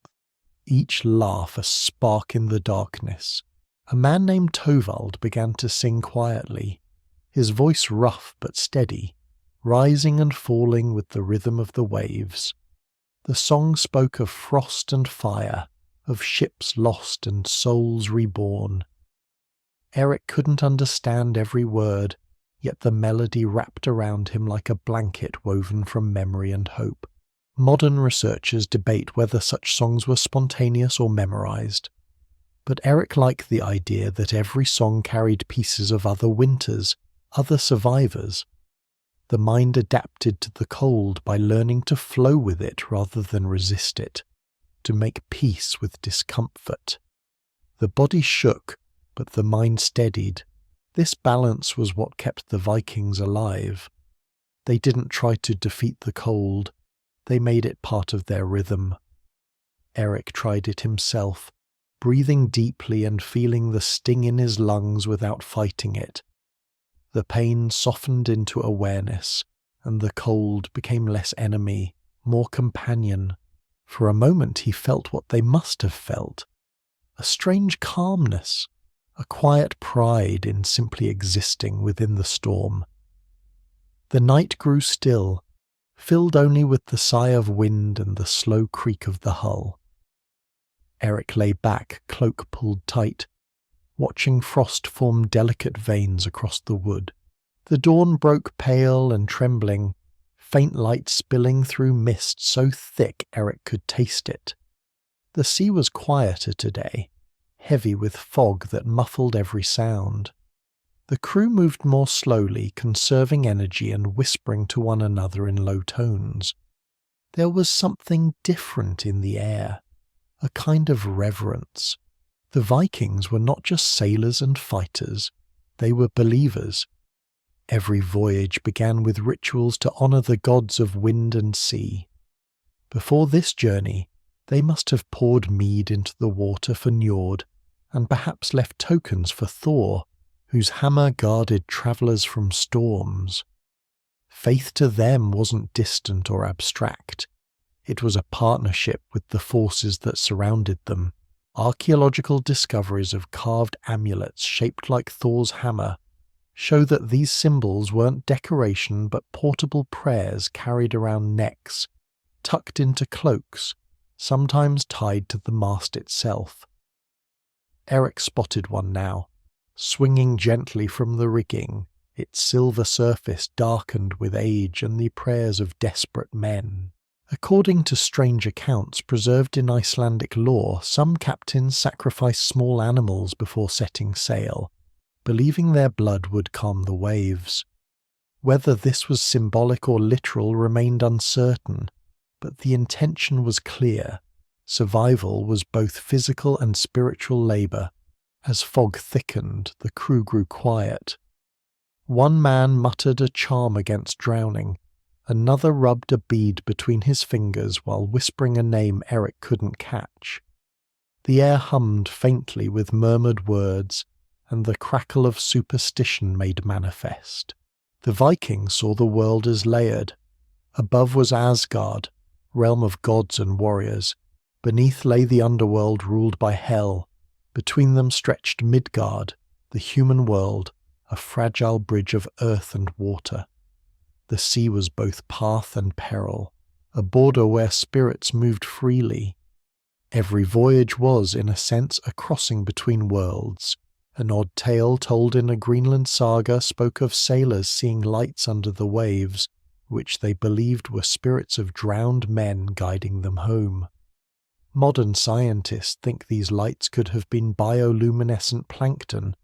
each laugh a spark in the darkness. A man named Tovald began to sing quietly, his voice rough but steady, rising and falling with the rhythm of the waves. The song spoke of frost and fire, of ships lost and souls reborn. Eric couldn't understand every word, yet the melody wrapped around him like a blanket woven from memory and hope. Modern researchers debate whether such songs were spontaneous or memorized. But Eric liked the idea that every song carried pieces of other winters, other survivors. The mind adapted to the cold by learning to flow with it rather than resist it, to make peace with discomfort. The body shook, but the mind steadied. This balance was what kept the Vikings alive. They didn't try to defeat the cold, they made it part of their rhythm. Eric tried it himself, breathing deeply and feeling the sting in his lungs without fighting it. The pain softened into awareness, and the cold became less enemy, more companion. For a moment he felt what they must have felt, a strange calmness, a quiet pride in simply existing within the storm. The night grew still, filled only with the sigh of wind and the slow creak of the hull. Eric lay back, cloak pulled tight, watching frost form delicate veins across the wood. The dawn broke pale and trembling, faint light spilling through mist so thick Eric could taste it. The sea was quieter today, heavy with fog that muffled every sound. The crew moved more slowly, conserving energy and whispering to one another in low tones. There was something different in the air, a kind of reverence. The Vikings were not just sailors and fighters, they were believers. Every voyage began with rituals to honor the gods of wind and sea. Before this journey, they must have poured mead into the water for Njord, and perhaps left tokens for Thor, whose hammer guarded travelers from storms. Faith to them wasn't distant or abstract. It was a partnership with the forces that surrounded them. Archaeological discoveries of carved amulets shaped like Thor's hammer show that these symbols weren't decoration but portable prayers carried around necks, tucked into cloaks, sometimes tied to the mast itself. Eric spotted one now, swinging gently from the rigging, its silver surface darkened with age and the prayers of desperate men. According to strange accounts preserved in Icelandic lore, some captains sacrificed small animals before setting sail, believing their blood would calm the waves. Whether this was symbolic or literal remained uncertain, but the intention was clear. Survival was both physical and spiritual labor. As fog thickened, the crew grew quiet. One man muttered a charm against drowning. Another rubbed a bead between his fingers while whispering a name Eric couldn't catch. The air hummed faintly with murmured words, and the crackle of superstition made manifest. The Vikings saw the world as layered. Above was Asgard, realm of gods and warriors. Beneath lay the underworld ruled by Hel. Between them stretched Midgard, the human world, a fragile bridge of earth and water. The sea was both path and peril, a border where spirits moved freely. Every voyage was, in a sense, a crossing between worlds. An odd tale told in a Greenland saga spoke of sailors seeing lights under the waves, which they believed were spirits of drowned men guiding them home. Modern scientists think these lights could have been bioluminescent plankton,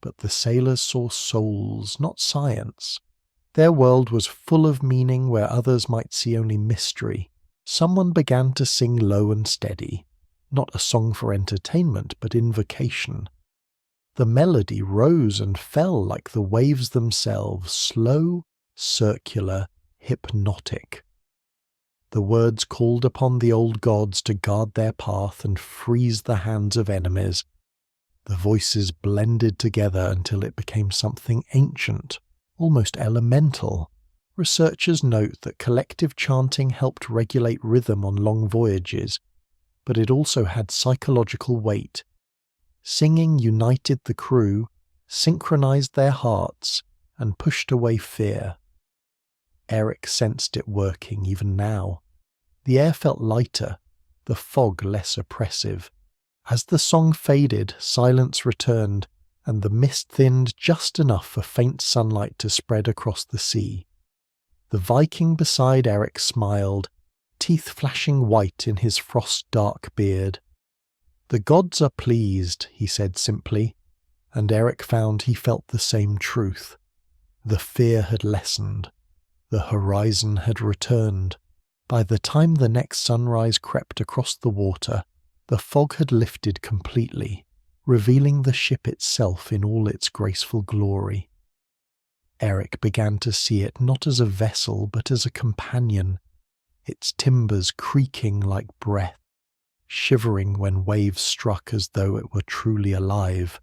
but the sailors saw souls, not science. Their world was full of meaning where others might see only mystery. Someone began to sing low and steady, not a song for entertainment, but invocation. The melody rose and fell like the waves themselves, slow, circular, hypnotic. The words called upon the old gods to guard their path and freeze the hands of enemies. The voices blended together until it became something ancient, almost elemental. Researchers note that collective chanting helped regulate rhythm on long voyages, but it also had psychological weight. Singing united the crew, synchronized their hearts, and pushed away fear. Eric sensed it working even now. The air felt lighter, the fog less oppressive. As the song faded, silence returned, and the mist thinned just enough for faint sunlight to spread across the sea. The Viking beside Eric smiled, teeth flashing white in his frost-dark beard. "The gods are pleased," he said simply, and Eric found he felt the same truth. The fear had lessened. The horizon had returned. By the time the next sunrise crept across the water, the fog had lifted completely, revealing the ship itself in all its graceful glory. Eric began to see it not as a vessel but as a companion, its timbers creaking like breath, shivering when waves struck as though it were truly alive.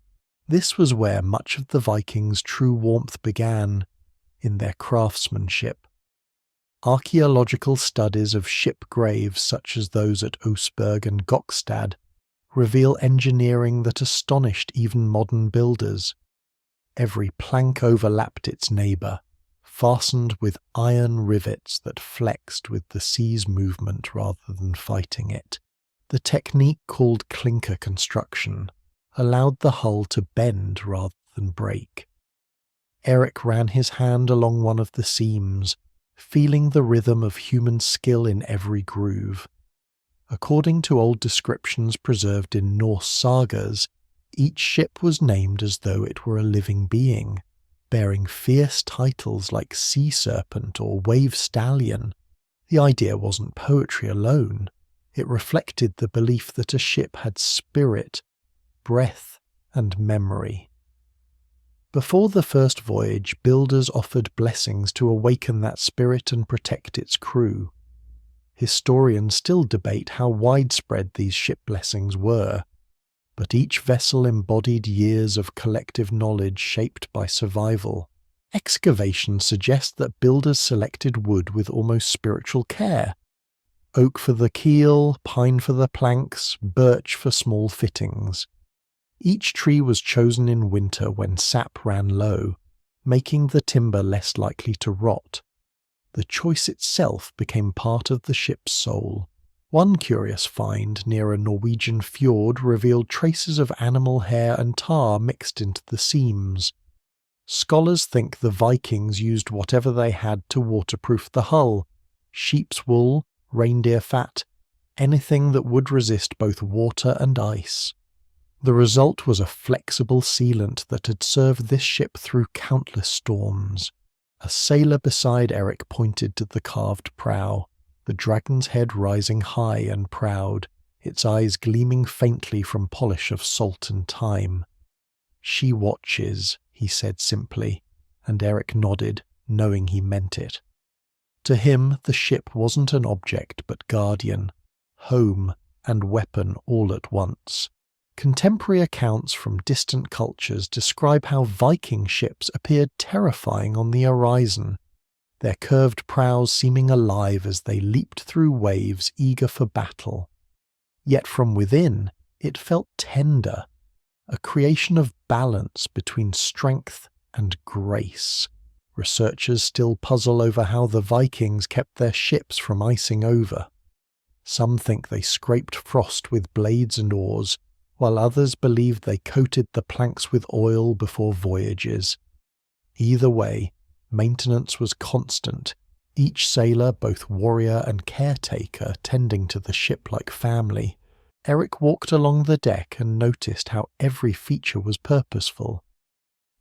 This was where much of the Vikings' true warmth began, in their craftsmanship. Archaeological studies of ship graves such as those at Oseberg and Gokstad reveal engineering that astonished even modern builders. Every plank overlapped its neighbour, fastened with iron rivets that flexed with the sea's movement rather than fighting it. The technique called clinker construction allowed the hull to bend rather than break. Eric ran his hand along one of the seams, feeling the rhythm of human skill in every groove. According to old descriptions preserved in Norse sagas, each ship was named as though it were a living being, bearing fierce titles like Sea Serpent or Wave Stallion. The idea wasn't poetry alone. It reflected the belief that a ship had spirit, breath, and memory. Before the first voyage, builders offered blessings to awaken that spirit and protect its crew. Historians still debate how widespread these ship blessings were, but each vessel embodied years of collective knowledge shaped by survival. Excavations suggest that builders selected wood with almost spiritual care. Oak for the keel, pine for the planks, birch for small fittings. Each tree was chosen in winter when sap ran low, making the timber less likely to rot. The choice itself became part of the ship's soul. One curious find near a Norwegian fjord revealed traces of animal hair and tar mixed into the seams. Scholars think the Vikings used whatever they had to waterproof the hull: sheep's wool, reindeer fat, anything that would resist both water and ice. The result was a flexible sealant that had served this ship through countless storms. A sailor beside Eric pointed to the carved prow, the dragon's head rising high and proud, its eyes gleaming faintly from polish of salt and time. "She watches," he said simply, and Eric nodded, knowing he meant it. To him, the ship wasn't an object but guardian, home and weapon all at once. Contemporary accounts from distant cultures describe how Viking ships appeared terrifying on the horizon, their curved prows seeming alive as they leaped through waves eager for battle. Yet from within, it felt tender, a creation of balance between strength and grace. Researchers still puzzle over how the Vikings kept their ships from icing over. Some think they scraped frost with blades and oars, while others believed they coated the planks with oil before voyages. Either way, maintenance was constant, each sailor both warrior and caretaker tending to the ship like family. Eric walked along the deck and noticed how every feature was purposeful.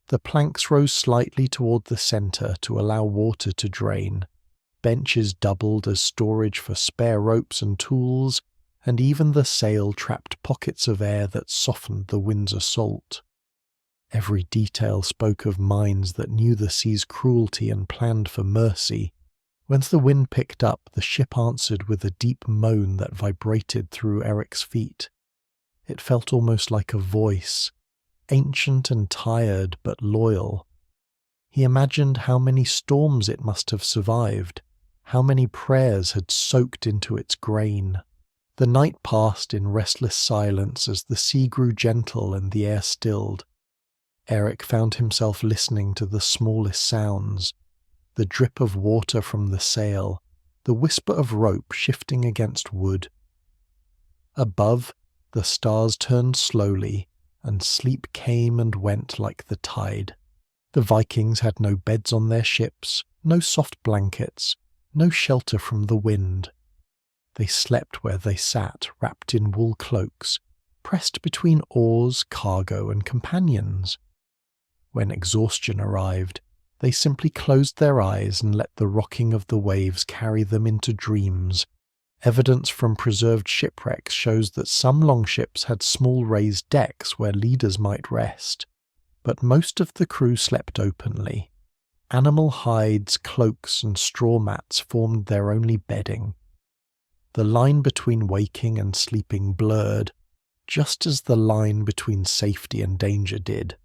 The planks rose slightly toward the center to allow water to drain. Benches doubled as storage for spare ropes and tools, and even the sail trapped pockets of air that softened the wind's assault. Every detail spoke of minds that knew the sea's cruelty and planned for mercy. When the wind picked up, the ship answered with a deep moan that vibrated through Eric's feet. It felt almost like a voice, ancient and tired but loyal. He imagined how many storms it must have survived, how many prayers had soaked into its grain. The night passed in restless silence as the sea grew gentle and the air stilled. Eric found himself listening to the smallest sounds, the drip of water from the sail, the whisper of rope shifting against wood. Above, the stars turned slowly, and sleep came and went like the tide. The Vikings had no beds on their ships, no soft blankets, no shelter from the wind. They slept where they sat, wrapped in wool cloaks, pressed between oars, cargo, and companions. When exhaustion arrived, they simply closed their eyes and let the rocking of the waves carry them into dreams. Evidence from preserved shipwrecks shows that some longships had small raised decks where leaders might rest, but most of the crew slept openly. Animal hides, cloaks, and straw mats formed their only bedding. The line between waking and sleeping blurred, just as the line between safety and danger did.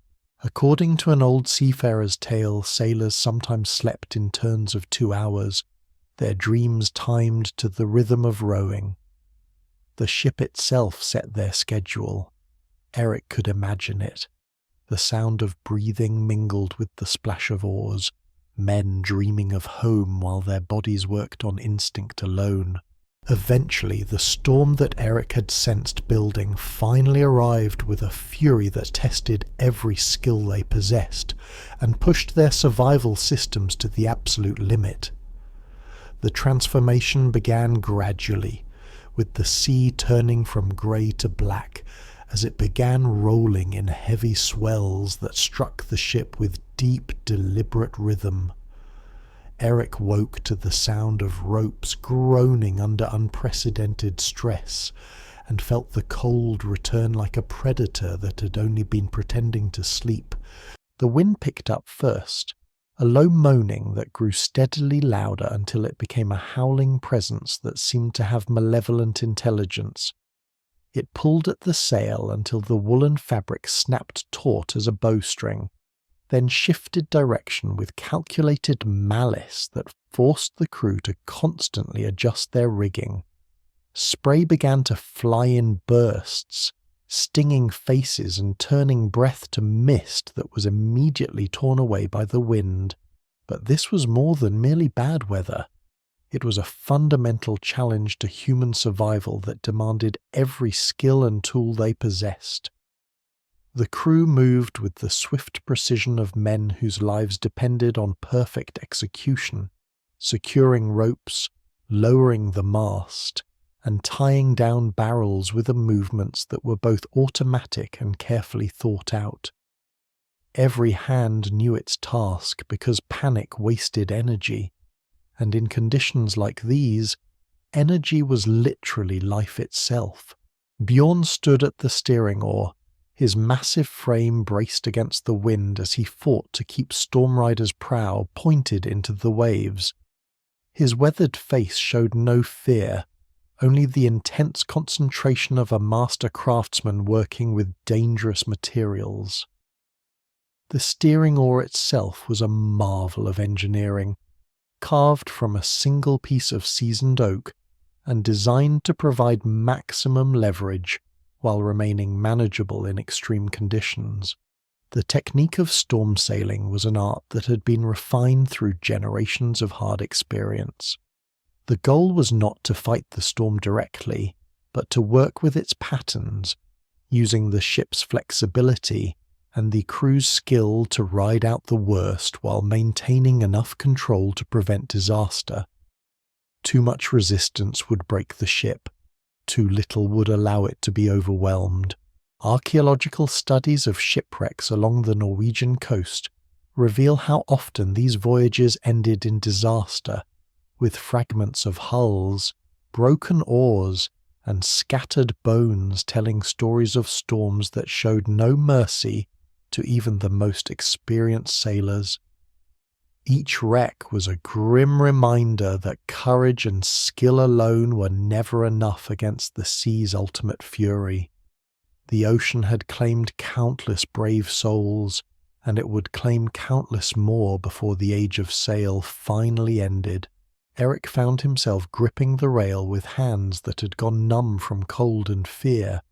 According to an old seafarer's tale, sailors sometimes slept in turns of 2 hours, their dreams timed to the rhythm of rowing. The ship itself set their schedule. Eric could imagine it. The sound of breathing mingled with the splash of oars, men dreaming of home while their bodies worked on instinct alone. Eventually, the storm that Eric had sensed building finally arrived with a fury that tested every skill they possessed and pushed their survival systems to the absolute limit. The transformation began gradually, with the sea turning from grey to black as it began rolling in heavy swells that struck the ship with deep, deliberate rhythm. Eric woke to the sound of ropes groaning under unprecedented stress and felt the cold return like a predator that had only been pretending to sleep. The wind picked up first, a low moaning that grew steadily louder until it became a howling presence that seemed to have malevolent intelligence. It pulled at the sail until the woolen fabric snapped taut as a bowstring, then shifted direction with calculated malice that forced the crew to constantly adjust their rigging. Spray began to fly in bursts, stinging faces and turning breath to mist that was immediately torn away by the wind. But this was more than merely bad weather. It was a fundamental challenge to human survival that demanded every skill and tool they possessed. The crew moved with the swift precision of men whose lives depended on perfect execution, securing ropes, lowering the mast, and tying down barrels with movements that were both automatic and carefully thought out. Every hand knew its task because panic wasted energy, and in conditions like these, energy was literally life itself. Bjorn stood at the steering oar, his massive frame braced against the wind as he fought to keep Stormrider's prow pointed into the waves. His weathered face showed no fear, only the intense concentration of a master craftsman working with dangerous materials. The steering oar itself was a marvel of engineering, carved from a single piece of seasoned oak and designed to provide maximum leverage while remaining manageable in extreme conditions. The technique of storm sailing was an art that had been refined through generations of hard experience. The goal was not to fight the storm directly, but to work with its patterns, using the ship's flexibility and the crew's skill to ride out the worst while maintaining enough control to prevent disaster. Too much resistance would break the ship, Too little would allow it to be overwhelmed. Archaeological studies of shipwrecks along the Norwegian coast reveal how often these voyages ended in disaster, with fragments of hulls, broken oars, and scattered bones telling stories of storms that showed no mercy to even the most experienced sailors. Each wreck was a grim reminder that courage and skill alone were never enough against the sea's ultimate fury. The ocean had claimed countless brave souls, and it would claim countless more before the age of sail finally ended. Eric found himself gripping the rail with hands that had gone numb from cold and fear,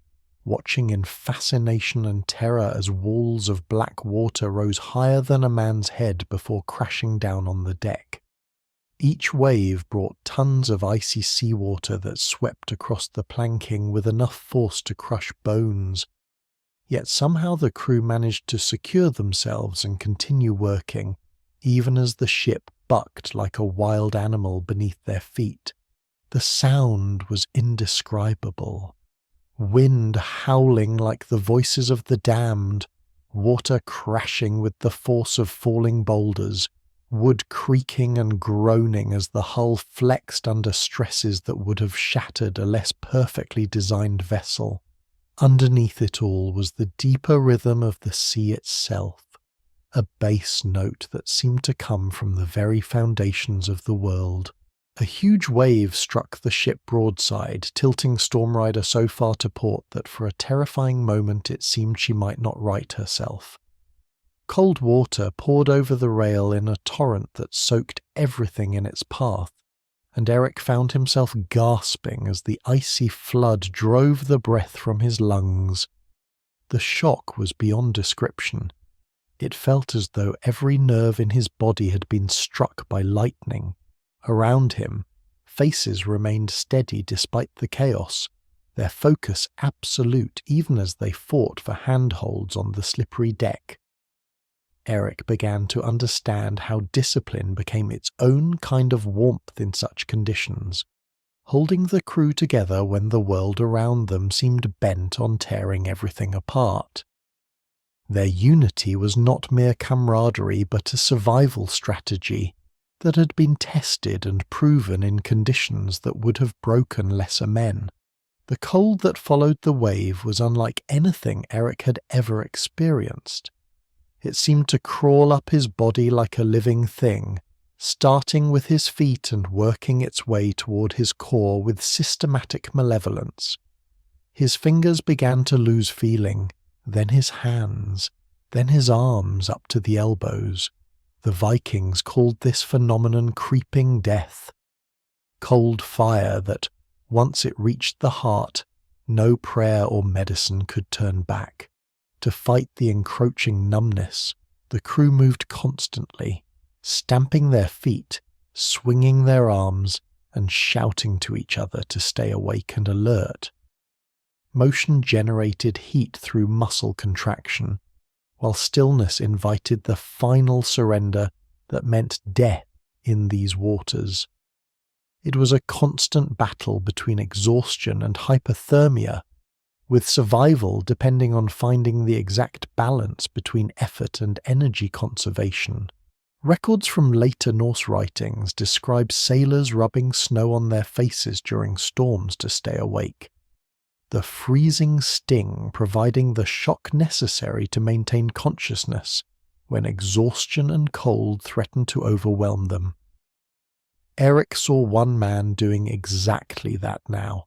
watching in fascination and terror as walls of black water rose higher than a man's head before crashing down on the deck. Each wave brought tons of icy seawater that swept across the planking with enough force to crush bones. Yet somehow the crew managed to secure themselves and continue working, even as the ship bucked like a wild animal beneath their feet. The sound was indescribable. Wind howling like the voices of the damned, water crashing with the force of falling boulders, wood creaking and groaning as the hull flexed under stresses that would have shattered a less perfectly designed vessel. Underneath it all was the deeper rhythm of the sea itself, a bass note that seemed to come from the very foundations of the world. A huge wave struck the ship broadside, tilting Stormrider so far to port that for a terrifying moment it seemed she might not right herself. Cold water poured over the rail in a torrent that soaked everything in its path, and Eric found himself gasping as the icy flood drove the breath from his lungs. The shock was beyond description. It felt as though every nerve in his body had been struck by lightning. Around him, faces remained steady despite the chaos, their focus absolute even as they fought for handholds on the slippery deck. Eric began to understand how discipline became its own kind of warmth in such conditions, holding the crew together when the world around them seemed bent on tearing everything apart. Their unity was not mere camaraderie but a survival strategy that had been tested and proven in conditions that would have broken lesser men. The cold that followed the wave was unlike anything Eric had ever experienced. It seemed to crawl up his body like a living thing, starting with his feet and working its way toward his core with systematic malevolence. His fingers began to lose feeling, then his hands, then his arms up to the elbows. The Vikings called this phenomenon creeping death. Cold fire that, once it reached the heart, no prayer or medicine could turn back. To fight the encroaching numbness, the crew moved constantly, stamping their feet, swinging their arms, and shouting to each other to stay awake and alert. Motion generated heat through muscle contraction, while stillness invited the final surrender that meant death in these waters. It was a constant battle between exhaustion and hypothermia, with survival depending on finding the exact balance between effort and energy conservation. Records from later Norse writings describe sailors rubbing snow on their faces during storms to stay awake, the freezing sting providing the shock necessary to maintain consciousness when exhaustion and cold threatened to overwhelm them. Eric saw one man doing exactly that now,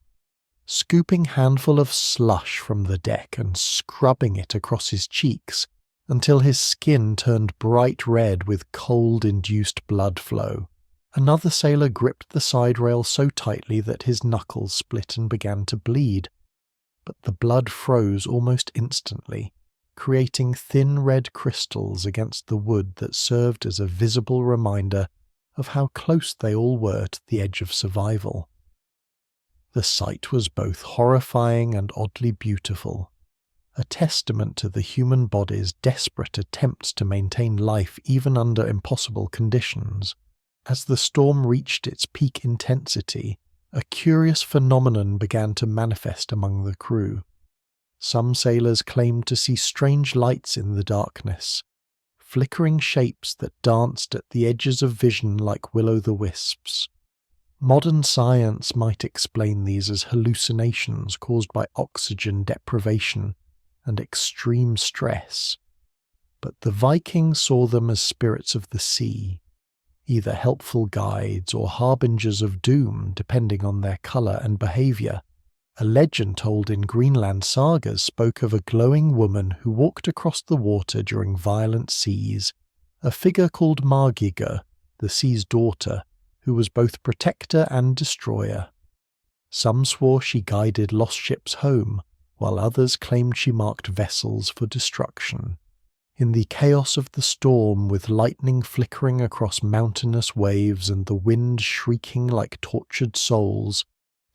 scooping handful of slush from the deck and scrubbing it across his cheeks until his skin turned bright red with cold-induced blood flow. Another sailor gripped the side rail so tightly that his knuckles split and began to bleed, but the blood froze almost instantly, creating thin red crystals against the wood that served as a visible reminder of how close they all were to the edge of survival. The sight was both horrifying and oddly beautiful, a testament to the human body's desperate attempts to maintain life even under impossible conditions. As the storm reached its peak intensity, a curious phenomenon began to manifest among the crew. Some sailors claimed to see strange lights in the darkness, flickering shapes that danced at the edges of vision like will-o'-the-wisps. Modern science might explain these as hallucinations caused by oxygen deprivation and extreme stress, but the Vikings saw them as spirits of the sea, either helpful guides or harbingers of doom depending on their colour and behaviour. A legend told in Greenland sagas spoke of a glowing woman who walked across the water during violent seas, a figure called Margiga, the sea's daughter, who was both protector and destroyer. Some swore she guided lost ships home, while others claimed she marked vessels for destruction. In the chaos of the storm, with lightning flickering across mountainous waves and the wind shrieking like tortured souls,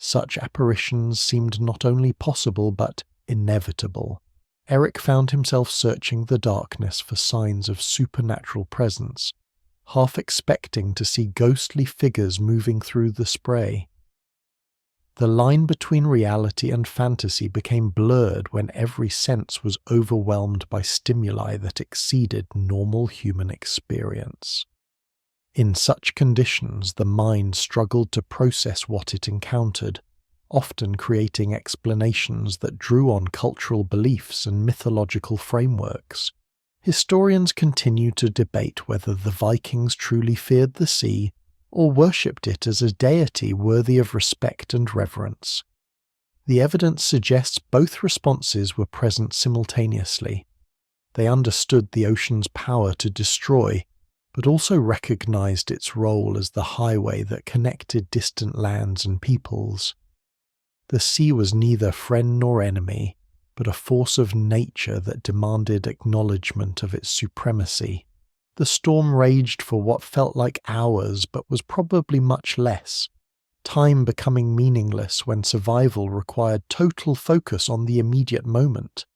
such apparitions seemed not only possible but inevitable. Eric found himself searching the darkness for signs of supernatural presence, half expecting to see ghostly figures moving through the spray. The line between reality and fantasy became blurred when every sense was overwhelmed by stimuli that exceeded normal human experience. In such conditions, the mind struggled to process what it encountered, often creating explanations that drew on cultural beliefs and mythological frameworks. Historians continue to debate whether the Vikings truly feared the sea or worshipped it as a deity worthy of respect and reverence. The evidence suggests both responses were present simultaneously. They understood the ocean's power to destroy, but also recognized its role as the highway that connected distant lands and peoples. The sea was neither friend nor enemy, but a force of nature that demanded acknowledgement of its supremacy. The storm raged for what felt like hours, but was probably much less, time becoming meaningless when survival required total focus on the immediate moment.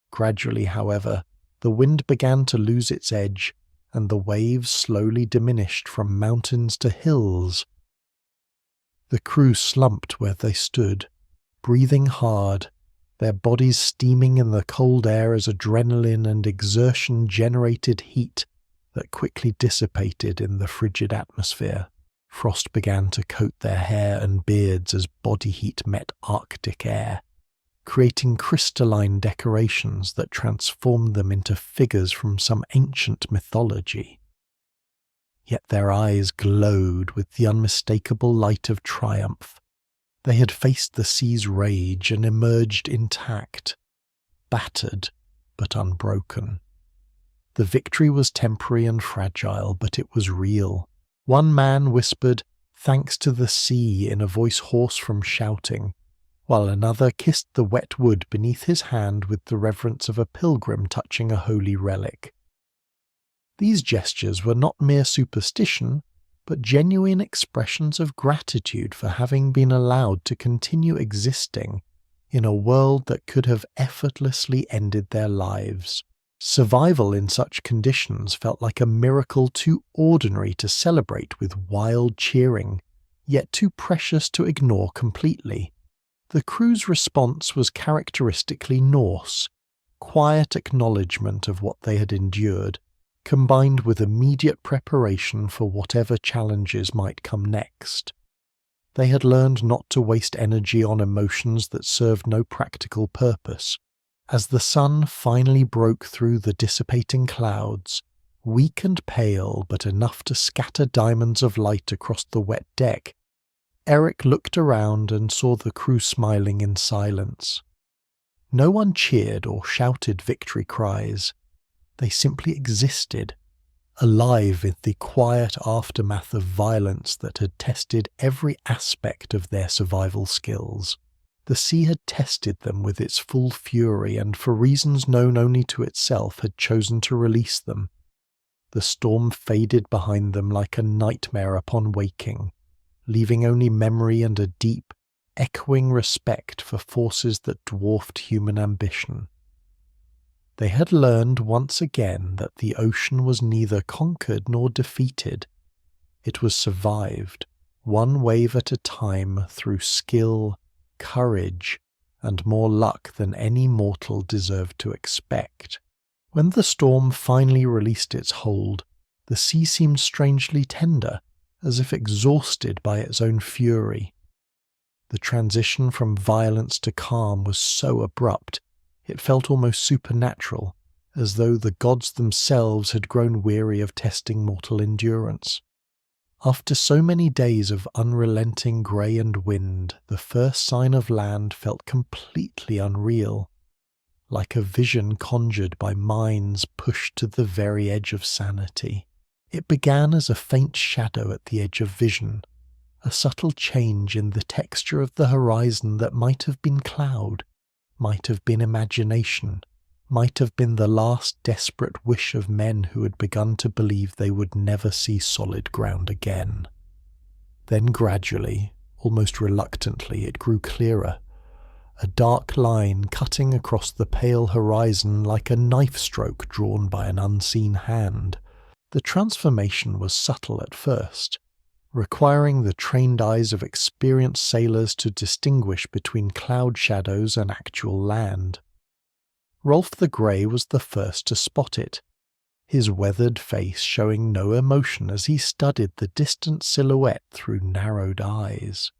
Gradually, however, the wind began to lose its edge, and the waves slowly diminished from mountains to hills. The crew slumped where they stood, breathing hard, their bodies steaming in the cold air as adrenaline and exertion generated heat that quickly dissipated in the frigid atmosphere. Frost began to coat their hair and beards as body heat met Arctic air, creating crystalline decorations that transformed them into figures from some ancient mythology. Yet their eyes glowed with the unmistakable light of triumph. They had faced the sea's rage and emerged intact, battered but unbroken. The victory was temporary and fragile, but it was real. One man whispered, "Thanks to the sea," in a voice hoarse from shouting, while another kissed the wet wood beneath his hand with the reverence of a pilgrim touching a holy relic. These gestures were not mere superstition, but genuine expressions of gratitude for having been allowed to continue existing in a world that could have effortlessly ended their lives. Survival in such conditions felt like a miracle too ordinary to celebrate with wild cheering, yet too precious to ignore completely. The crew's response was characteristically Norse, quiet acknowledgement of what they had endured, combined with immediate preparation for whatever challenges might come next. They had learned not to waste energy on emotions that served no practical purpose. As the sun finally broke through the dissipating clouds, weak and pale but enough to scatter diamonds of light across the wet deck, Eric looked around and saw the crew smiling in silence. No one cheered or shouted victory cries. They simply existed, alive in the quiet aftermath of violence that had tested every aspect of their survival skills. The sea had tested them with its full fury and, for reasons known only to itself, had chosen to release them. The storm faded behind them like a nightmare upon waking, leaving only memory and a deep, echoing respect for forces that dwarfed human ambition. They had learned once again that the ocean was neither conquered nor defeated. It was survived, one wave at a time through skill, courage, and more luck than any mortal deserved to expect. When the storm finally released its hold, the sea seemed strangely tender, as if exhausted by its own fury. The transition from violence to calm was so abrupt, it felt almost supernatural, as though the gods themselves had grown weary of testing mortal endurance. After so many days of unrelenting grey and wind, the first sign of land felt completely unreal, like a vision conjured by minds pushed to the very edge of sanity. It began as a faint shadow at the edge of vision, a subtle change in the texture of the horizon that might have been cloud, might have been imagination, might have been the last desperate wish of men who had begun to believe they would never see solid ground again. Then gradually, almost reluctantly, it grew clearer, a dark line cutting across the pale horizon like a knife stroke drawn by an unseen hand. The transformation was subtle at first, requiring the trained eyes of experienced sailors to distinguish between cloud shadows and actual land. Rolf the Grey was the first to spot it, his weathered face showing no emotion as he studied the distant silhouette through narrowed eyes.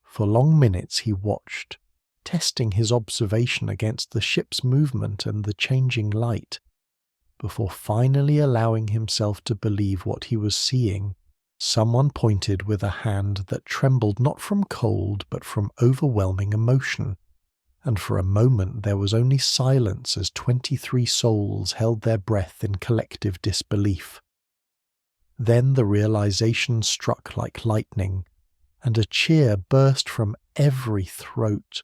For long minutes he watched, testing his observation against the ship's movement and the changing light, before finally allowing himself to believe what he was seeing. Someone pointed with a hand that trembled not from cold but from overwhelming emotion, and for a moment there was only silence as 23 souls held their breath in collective disbelief. Then the realization struck like lightning, and a cheer burst from every throat,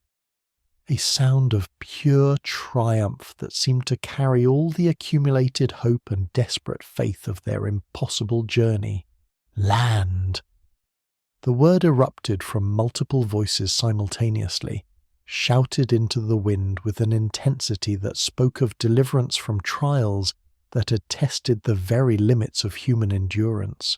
a sound of pure triumph that seemed to carry all the accumulated hope and desperate faith of their impossible journey. Land! The word erupted from multiple voices simultaneously, shouted into the wind with an intensity that spoke of deliverance from trials that had tested the very limits of human endurance.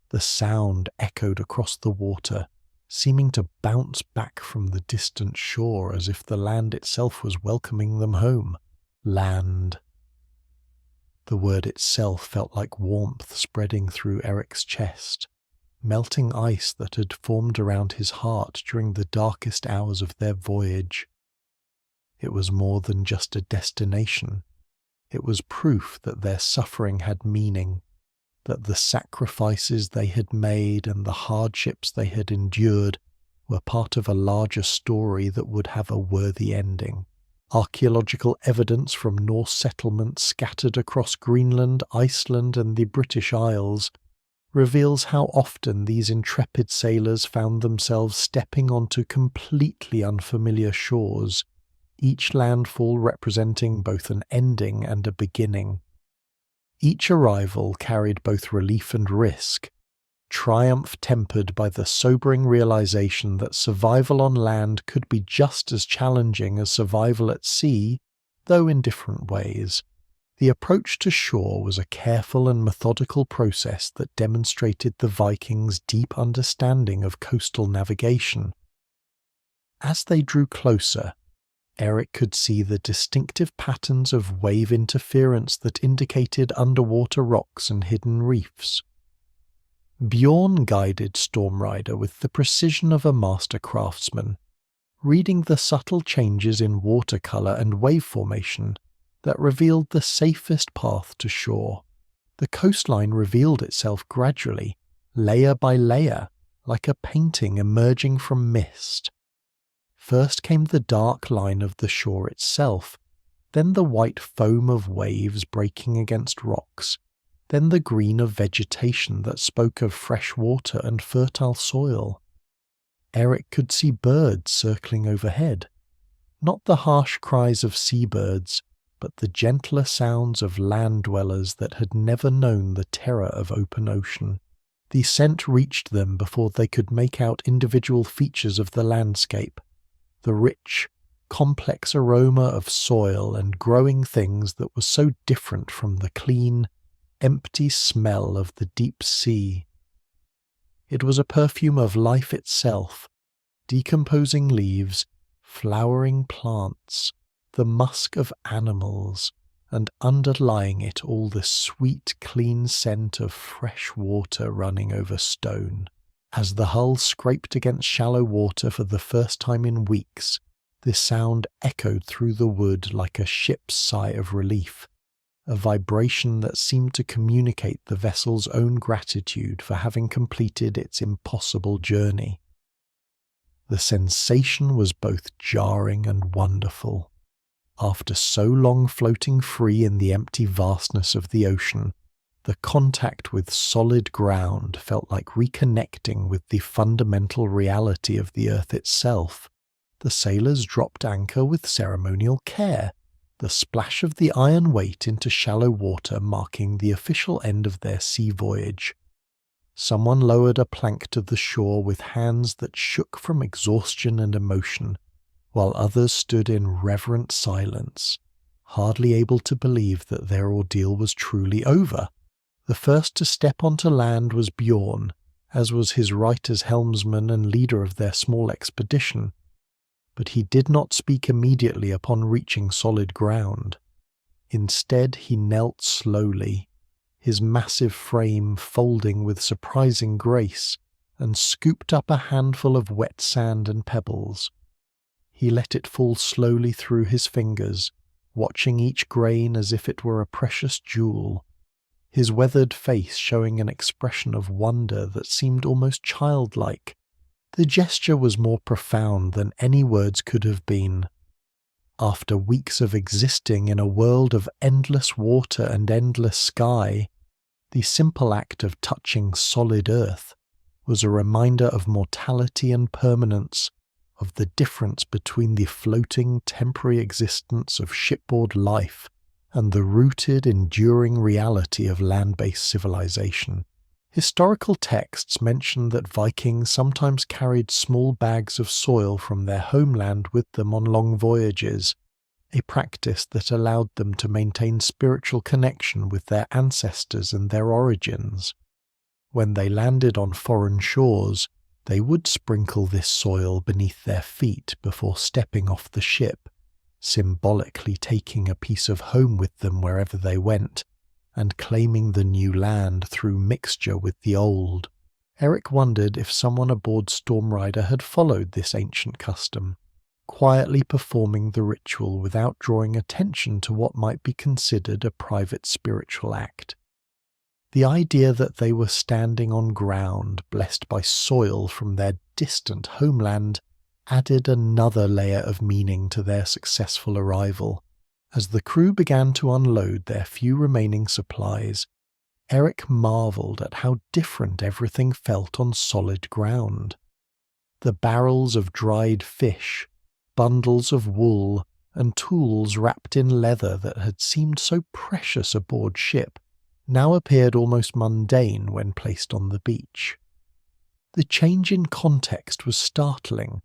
The sound echoed across the water, seeming to bounce back from the distant shore as if the land itself was welcoming them home. Land. The word itself felt like warmth spreading through Eric's chest, melting ice that had formed around his heart during the darkest hours of their voyage. It was more than just a destination. It was proof that their suffering had meaning, that the sacrifices they had made and the hardships they had endured were part of a larger story that would have a worthy ending. Archaeological evidence from Norse settlements scattered across Greenland, Iceland, and the British Isles reveals how often these intrepid sailors found themselves stepping onto completely unfamiliar shores, each landfall representing both an ending and a beginning. Each arrival carried both relief and risk, triumph tempered by the sobering realization that survival on land could be just as challenging as survival at sea, though in different ways. The approach to shore was a careful and methodical process that demonstrated the Vikings' deep understanding of coastal navigation. As they drew closer, Eric could see the distinctive patterns of wave interference that indicated underwater rocks and hidden reefs. Bjorn guided Stormrider with the precision of a master craftsman, reading the subtle changes in watercolor and wave formation that revealed the safest path to shore. The coastline revealed itself gradually, layer by layer, like a painting emerging from mist. First came the dark line of the shore itself, then the white foam of waves breaking against rocks, then the green of vegetation that spoke of fresh water and fertile soil. Eric could see birds circling overhead, not the harsh cries of seabirds, but the gentler sounds of land dwellers that had never known the terror of open ocean. The scent reached them before they could make out individual features of the landscape, the rich, complex aroma of soil and growing things that was so different from the clean, empty smell of the deep sea. It was a perfume of life itself, decomposing leaves, flowering plants, the musk of animals, and underlying it all the sweet, clean scent of fresh water running over stone. As the hull scraped against shallow water for the first time in weeks, this sound echoed through the wood like a ship's sigh of relief, a vibration that seemed to communicate the vessel's own gratitude for having completed its impossible journey. The sensation was both jarring and wonderful. After so long floating free in the empty vastness of the ocean, the contact with solid ground felt like reconnecting with the fundamental reality of the earth itself. The sailors dropped anchor with ceremonial care, the splash of the iron weight into shallow water marking the official end of their sea voyage. Someone lowered a plank to the shore with hands that shook from exhaustion and emotion, while others stood in reverent silence, hardly able to believe that their ordeal was truly over. The first to step onto land was Bjorn, as was his right as helmsman and leader of their small expedition. But he did not speak immediately upon reaching solid ground. Instead, he knelt slowly, his massive frame folding with surprising grace, and scooped up a handful of wet sand and pebbles. He let it fall slowly through his fingers, watching each grain as if it were a precious jewel, his weathered face showing an expression of wonder that seemed almost childlike. The gesture was more profound than any words could have been. After weeks of existing in a world of endless water and endless sky, the simple act of touching solid earth was a reminder of mortality and permanence, of the difference between the floating, temporary existence of shipboard life and the rooted, enduring reality of land-based civilization. Historical texts mention that Vikings sometimes carried small bags of soil from their homeland with them on long voyages, a practice that allowed them to maintain spiritual connection with their ancestors and their origins. When they landed on foreign shores, they would sprinkle this soil beneath their feet before stepping off the ship, symbolically taking a piece of home with them wherever they went, and claiming the new land through mixture with the old. Eric wondered if someone aboard Storm Rider had followed this ancient custom, quietly performing the ritual without drawing attention to what might be considered a private spiritual act. The idea that they were standing on ground blessed by soil from their distant homeland added another layer of meaning to their successful arrival. As the crew began to unload their few remaining supplies, Eric marveled at how different everything felt on solid ground. The barrels of dried fish, bundles of wool, and tools wrapped in leather that had seemed so precious aboard ship now appeared almost mundane when placed on the beach. The change in context was startling.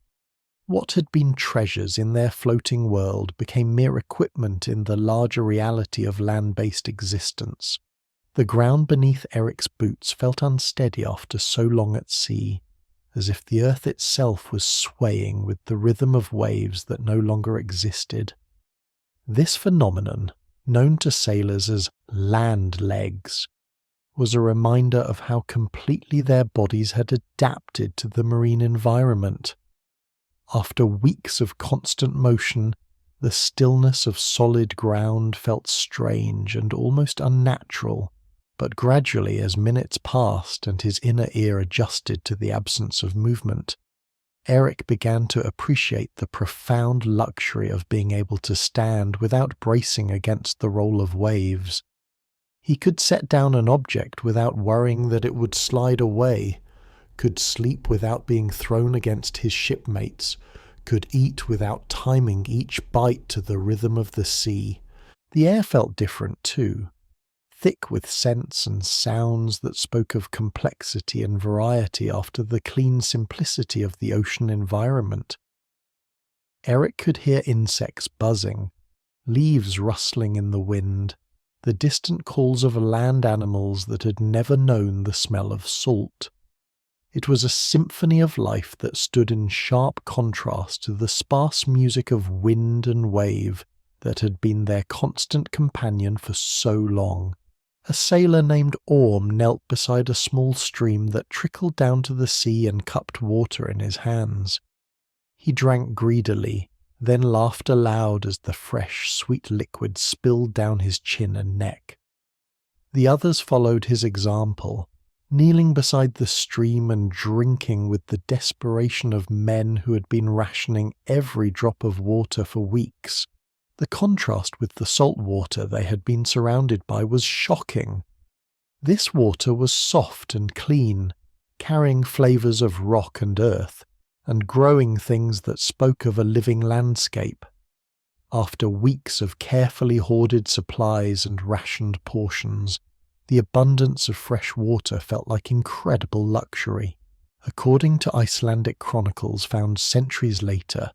What had been treasures in their floating world became mere equipment in the larger reality of land-based existence. The ground beneath Eric's boots felt unsteady after so long at sea, as if the earth itself was swaying with the rhythm of waves that no longer existed. This phenomenon, known to sailors as land legs, was a reminder of how completely their bodies had adapted to the marine environment. After weeks of constant motion, the stillness of solid ground felt strange and almost unnatural, but gradually as minutes passed and his inner ear adjusted to the absence of movement, Eric began to appreciate the profound luxury of being able to stand without bracing against the roll of waves. He could set down an object without worrying that it would slide away, could sleep without being thrown against his shipmates, could eat without timing each bite to the rhythm of the sea. The air felt different too, thick with scents and sounds that spoke of complexity and variety after the clean simplicity of the ocean environment. Eric could hear insects buzzing, leaves rustling in the wind, the distant calls of land animals that had never known the smell of salt. It was a symphony of life that stood in sharp contrast to the sparse music of wind and wave that had been their constant companion for so long. A sailor named Orm knelt beside a small stream that trickled down to the sea and cupped water in his hands. He drank greedily, then laughed aloud as the fresh, sweet liquid spilled down his chin and neck. The others followed his example, kneeling beside the stream and drinking with the desperation of men who had been rationing every drop of water for weeks. The contrast with the salt water they had been surrounded by was shocking. This water was soft and clean, carrying flavours of rock and earth, and growing things that spoke of a living landscape. After weeks of carefully hoarded supplies and rationed portions, the abundance of fresh water felt like incredible luxury. According to Icelandic chronicles found centuries later,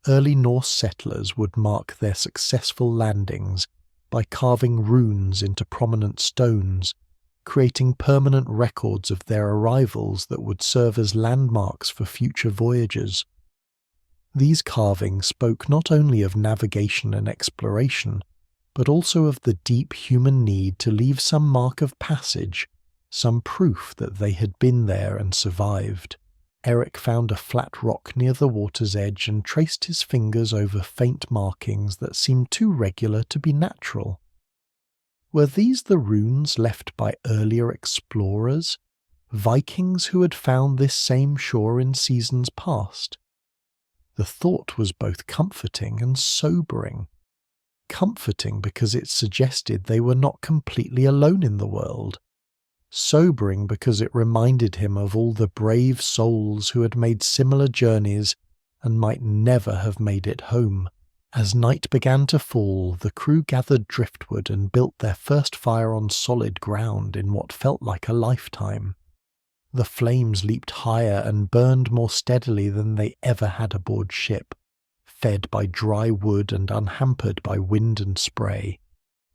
early Norse settlers would mark their successful landings by carving runes into prominent stones, creating permanent records of their arrivals that would serve as landmarks for future voyages. These carvings spoke not only of navigation and exploration, but also of the deep human need to leave some mark of passage, some proof that they had been there and survived. Eric found a flat rock near the water's edge and traced his fingers over faint markings that seemed too regular to be natural. Were these the runes left by earlier explorers, Vikings who had found this same shore in seasons past? The thought was both comforting and sobering. Comforting because it suggested they were not completely alone in the world. Sobering because it reminded him of all the brave souls who had made similar journeys and might never have made it home. As night began to fall, the crew gathered driftwood and built their first fire on solid ground in what felt like a lifetime. The flames leaped higher and burned more steadily than they ever had aboard ship, fed by dry wood and unhampered by wind and spray.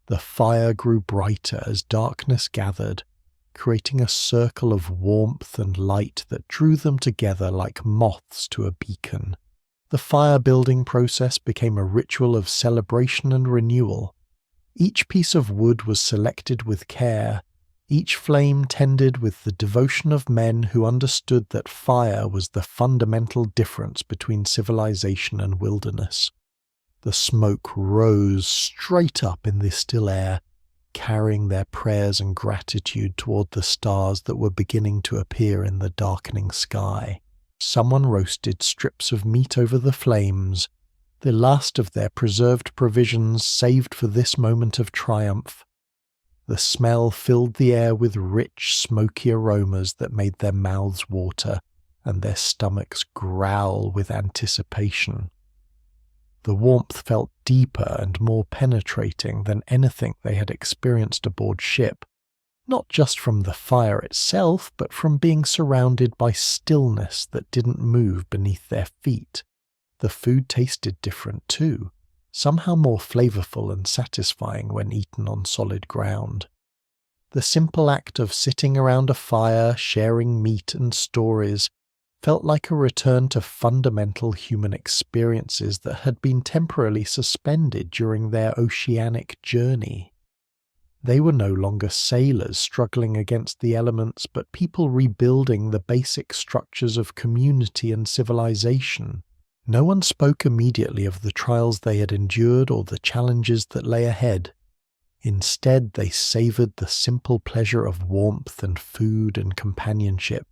The fire grew brighter as darkness gathered, creating a circle of warmth and light that drew them together like moths to a beacon. The fire-building process became a ritual of celebration and renewal. Each piece of wood was selected with care, each flame tended with the devotion of men who understood that fire was the fundamental difference between civilization and wilderness. The smoke rose straight up in the still air, carrying their prayers and gratitude toward the stars that were beginning to appear in the darkening sky. Someone roasted strips of meat over the flames, the last of their preserved provisions saved for this moment of triumph. The smell filled the air with rich, smoky aromas that made their mouths water and their stomachs growl with anticipation. The warmth felt deeper and more penetrating than anything they had experienced aboard ship, not just from the fire itself, but from being surrounded by stillness that didn't move beneath their feet. The food tasted different too, somehow more flavorful and satisfying when eaten on solid ground. The simple act of sitting around a fire, sharing meat and stories, felt like a return to fundamental human experiences that had been temporarily suspended during their oceanic journey. They were no longer sailors struggling against the elements, but people rebuilding the basic structures of community and civilization. No one spoke immediately of the trials they had endured or the challenges that lay ahead. Instead, they savoured the simple pleasure of warmth and food and companionship,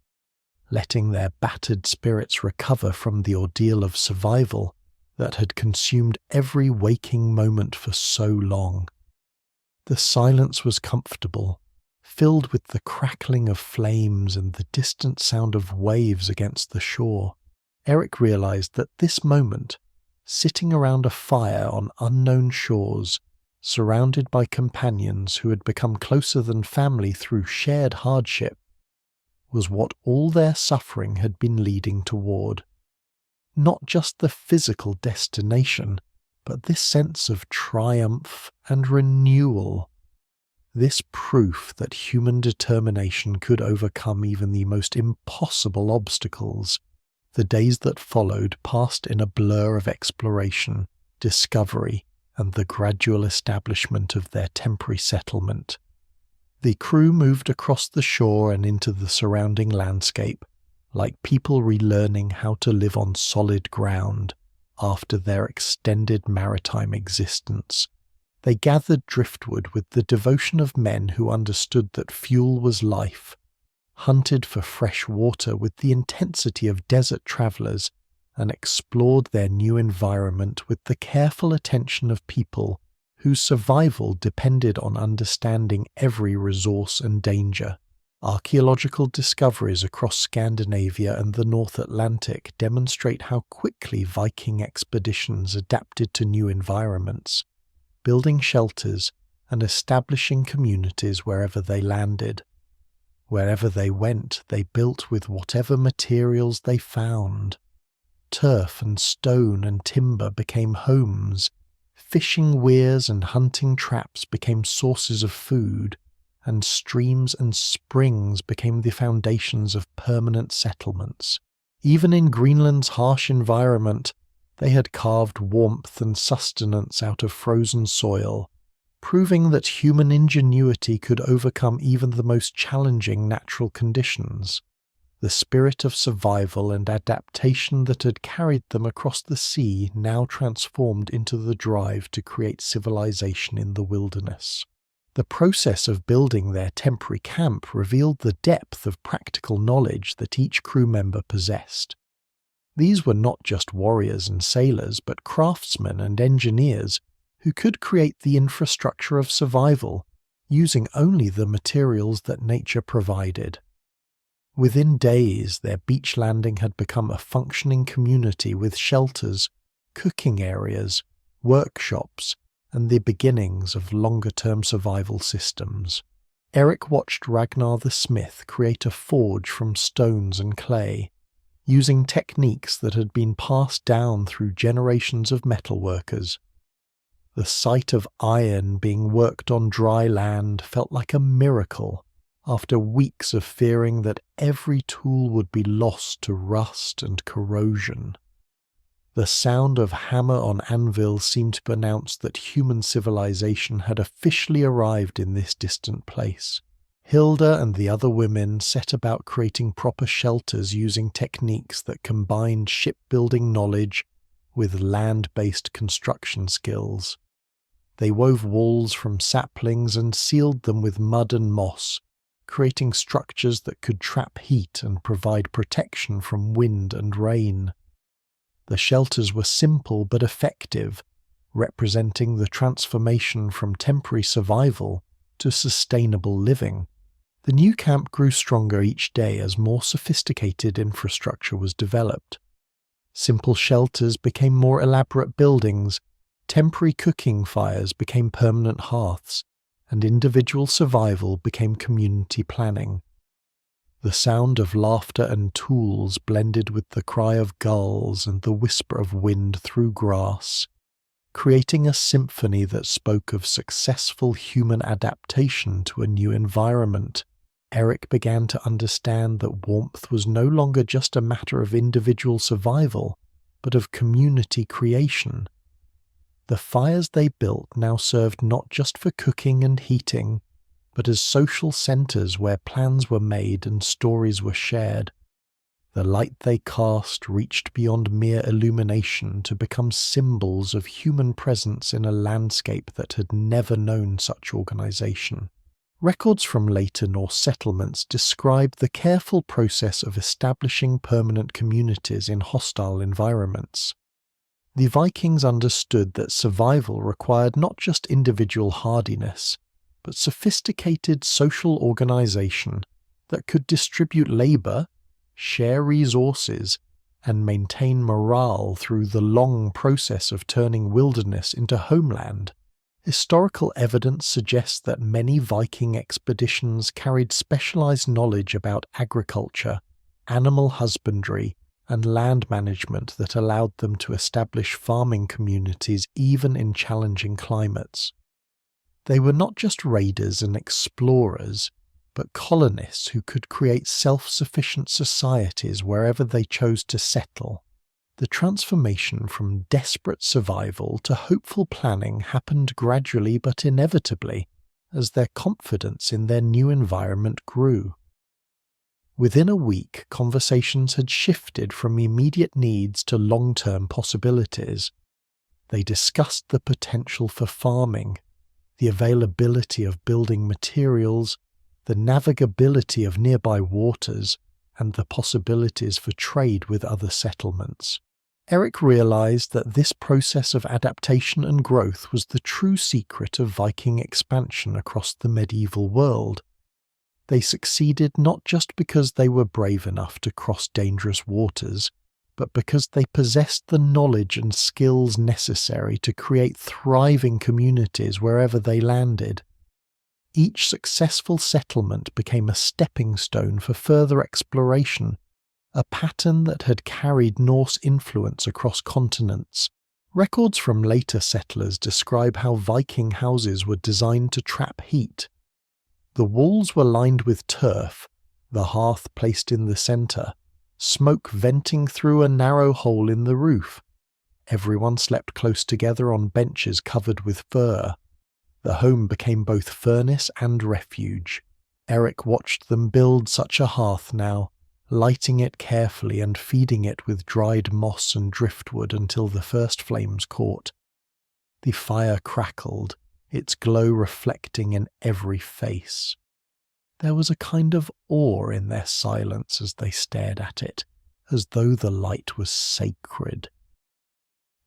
letting their battered spirits recover from the ordeal of survival that had consumed every waking moment for so long. The silence was comfortable, filled with the crackling of flames and the distant sound of waves against the shore. Eric realized that this moment, sitting around a fire on unknown shores, surrounded by companions who had become closer than family through shared hardship, was what all their suffering had been leading toward. Not just the physical destination, but this sense of triumph and renewal. This proof that human determination could overcome even the most impossible obstacles. The days that followed passed in a blur of exploration, discovery, and the gradual establishment of their temporary settlement. The crew moved across the shore and into the surrounding landscape, like people relearning how to live on solid ground after their extended maritime existence. They gathered driftwood with the devotion of men who understood that fuel was life, hunted for fresh water with the intensity of desert travelers, and explored their new environment with the careful attention of people whose survival depended on understanding every resource and danger. Archaeological discoveries across Scandinavia and the North Atlantic demonstrate how quickly Viking expeditions adapted to new environments, building shelters and establishing communities wherever they landed. Wherever they went, they built with whatever materials they found. Turf and stone and timber became homes, fishing weirs and hunting traps became sources of food, and streams and springs became the foundations of permanent settlements. Even in Greenland's harsh environment, they had carved warmth and sustenance out of frozen soil, proving that human ingenuity could overcome even the most challenging natural conditions. The spirit of survival and adaptation that had carried them across the sea now transformed into the drive to create civilization in the wilderness. The process of building their temporary camp revealed the depth of practical knowledge that each crew member possessed. These were not just warriors and sailors, but craftsmen and engineers who could create the infrastructure of survival, using only the materials that nature provided. Within days, their beach landing had become a functioning community with shelters, cooking areas, workshops, and the beginnings of longer-term survival systems. Eric watched Ragnar the Smith create a forge from stones and clay, using techniques that had been passed down through generations of metalworkers. The sight of iron being worked on dry land felt like a miracle after weeks of fearing that every tool would be lost to rust and corrosion. The sound of hammer on anvil seemed to announce that human civilization had officially arrived in this distant place. Hilda and the other women set about creating proper shelters using techniques that combined shipbuilding knowledge with land-based construction skills. They wove walls from saplings and sealed them with mud and moss, creating structures that could trap heat and provide protection from wind and rain. The shelters were simple but effective, representing the transformation from temporary survival to sustainable living. The new camp grew stronger each day as more sophisticated infrastructure was developed. Simple shelters became more elaborate buildings, temporary cooking fires became permanent hearths, and individual survival became community planning. The sound of laughter and tools blended with the cry of gulls and the whisper of wind through grass, creating a symphony that spoke of successful human adaptation to a new environment. Eric began to understand that warmth was no longer just a matter of individual survival, but of community creation. The fires they built now served not just for cooking and heating, but as social centers where plans were made and stories were shared. The light they cast reached beyond mere illumination to become symbols of human presence in a landscape that had never known such organization. Records from later Norse settlements describe the careful process of establishing permanent communities in hostile environments. The Vikings understood that survival required not just individual hardiness, but sophisticated social organization that could distribute labor, share resources, and maintain morale through the long process of turning wilderness into homeland. Historical evidence suggests that many Viking expeditions carried specialized knowledge about agriculture, animal husbandry, and land management that allowed them to establish farming communities even in challenging climates. They were not just raiders and explorers, but colonists who could create self-sufficient societies wherever they chose to settle. The transformation from desperate survival to hopeful planning happened gradually but inevitably as their confidence in their new environment grew. Within a week, conversations had shifted from immediate needs to long-term possibilities. They discussed the potential for farming, the availability of building materials, the navigability of nearby waters, and the possibilities for trade with other settlements. Eric realized that this process of adaptation and growth was the true secret of Viking expansion across the medieval world. They succeeded not just because they were brave enough to cross dangerous waters, but because they possessed the knowledge and skills necessary to create thriving communities wherever they landed. Each successful settlement became a stepping stone for further exploration, a pattern that had carried Norse influence across continents. Records from later settlers describe how Viking houses were designed to trap heat. The walls were lined with turf, the hearth placed in the centre, smoke venting through a narrow hole in the roof. Everyone slept close together on benches covered with fur. The home became both furnace and refuge. Eric watched them build such a hearth now, lighting it carefully and feeding it with dried moss and driftwood until the first flames caught. The fire crackled, its glow reflecting in every face. There was a kind of awe in their silence as they stared at it, as though the light was sacred.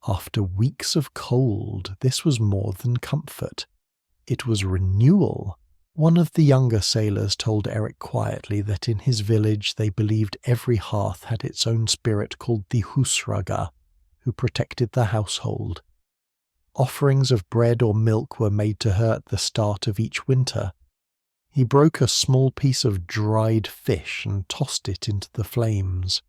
After weeks of cold, this was more than comfort. It was renewal. One of the younger sailors told Eric quietly that in his village they believed every hearth had its own spirit called the husraga, who protected the household. Offerings of bread or milk were made to her at the start of each winter. He broke a small piece of dried fish and tossed it into the flames.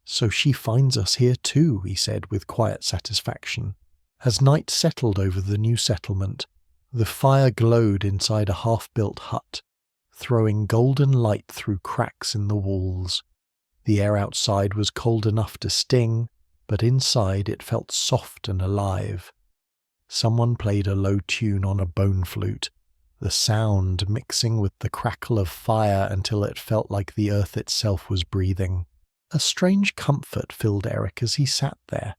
"So she finds us here too," he said with quiet satisfaction. As night settled over the new settlement, the fire glowed inside a half-built hut, throwing golden light through cracks in the walls. The air outside was cold enough to sting, but inside it felt soft and alive. Someone played a low tune on a bone flute, the sound mixing with the crackle of fire until it felt like the earth itself was breathing. A strange comfort filled Eric as he sat there.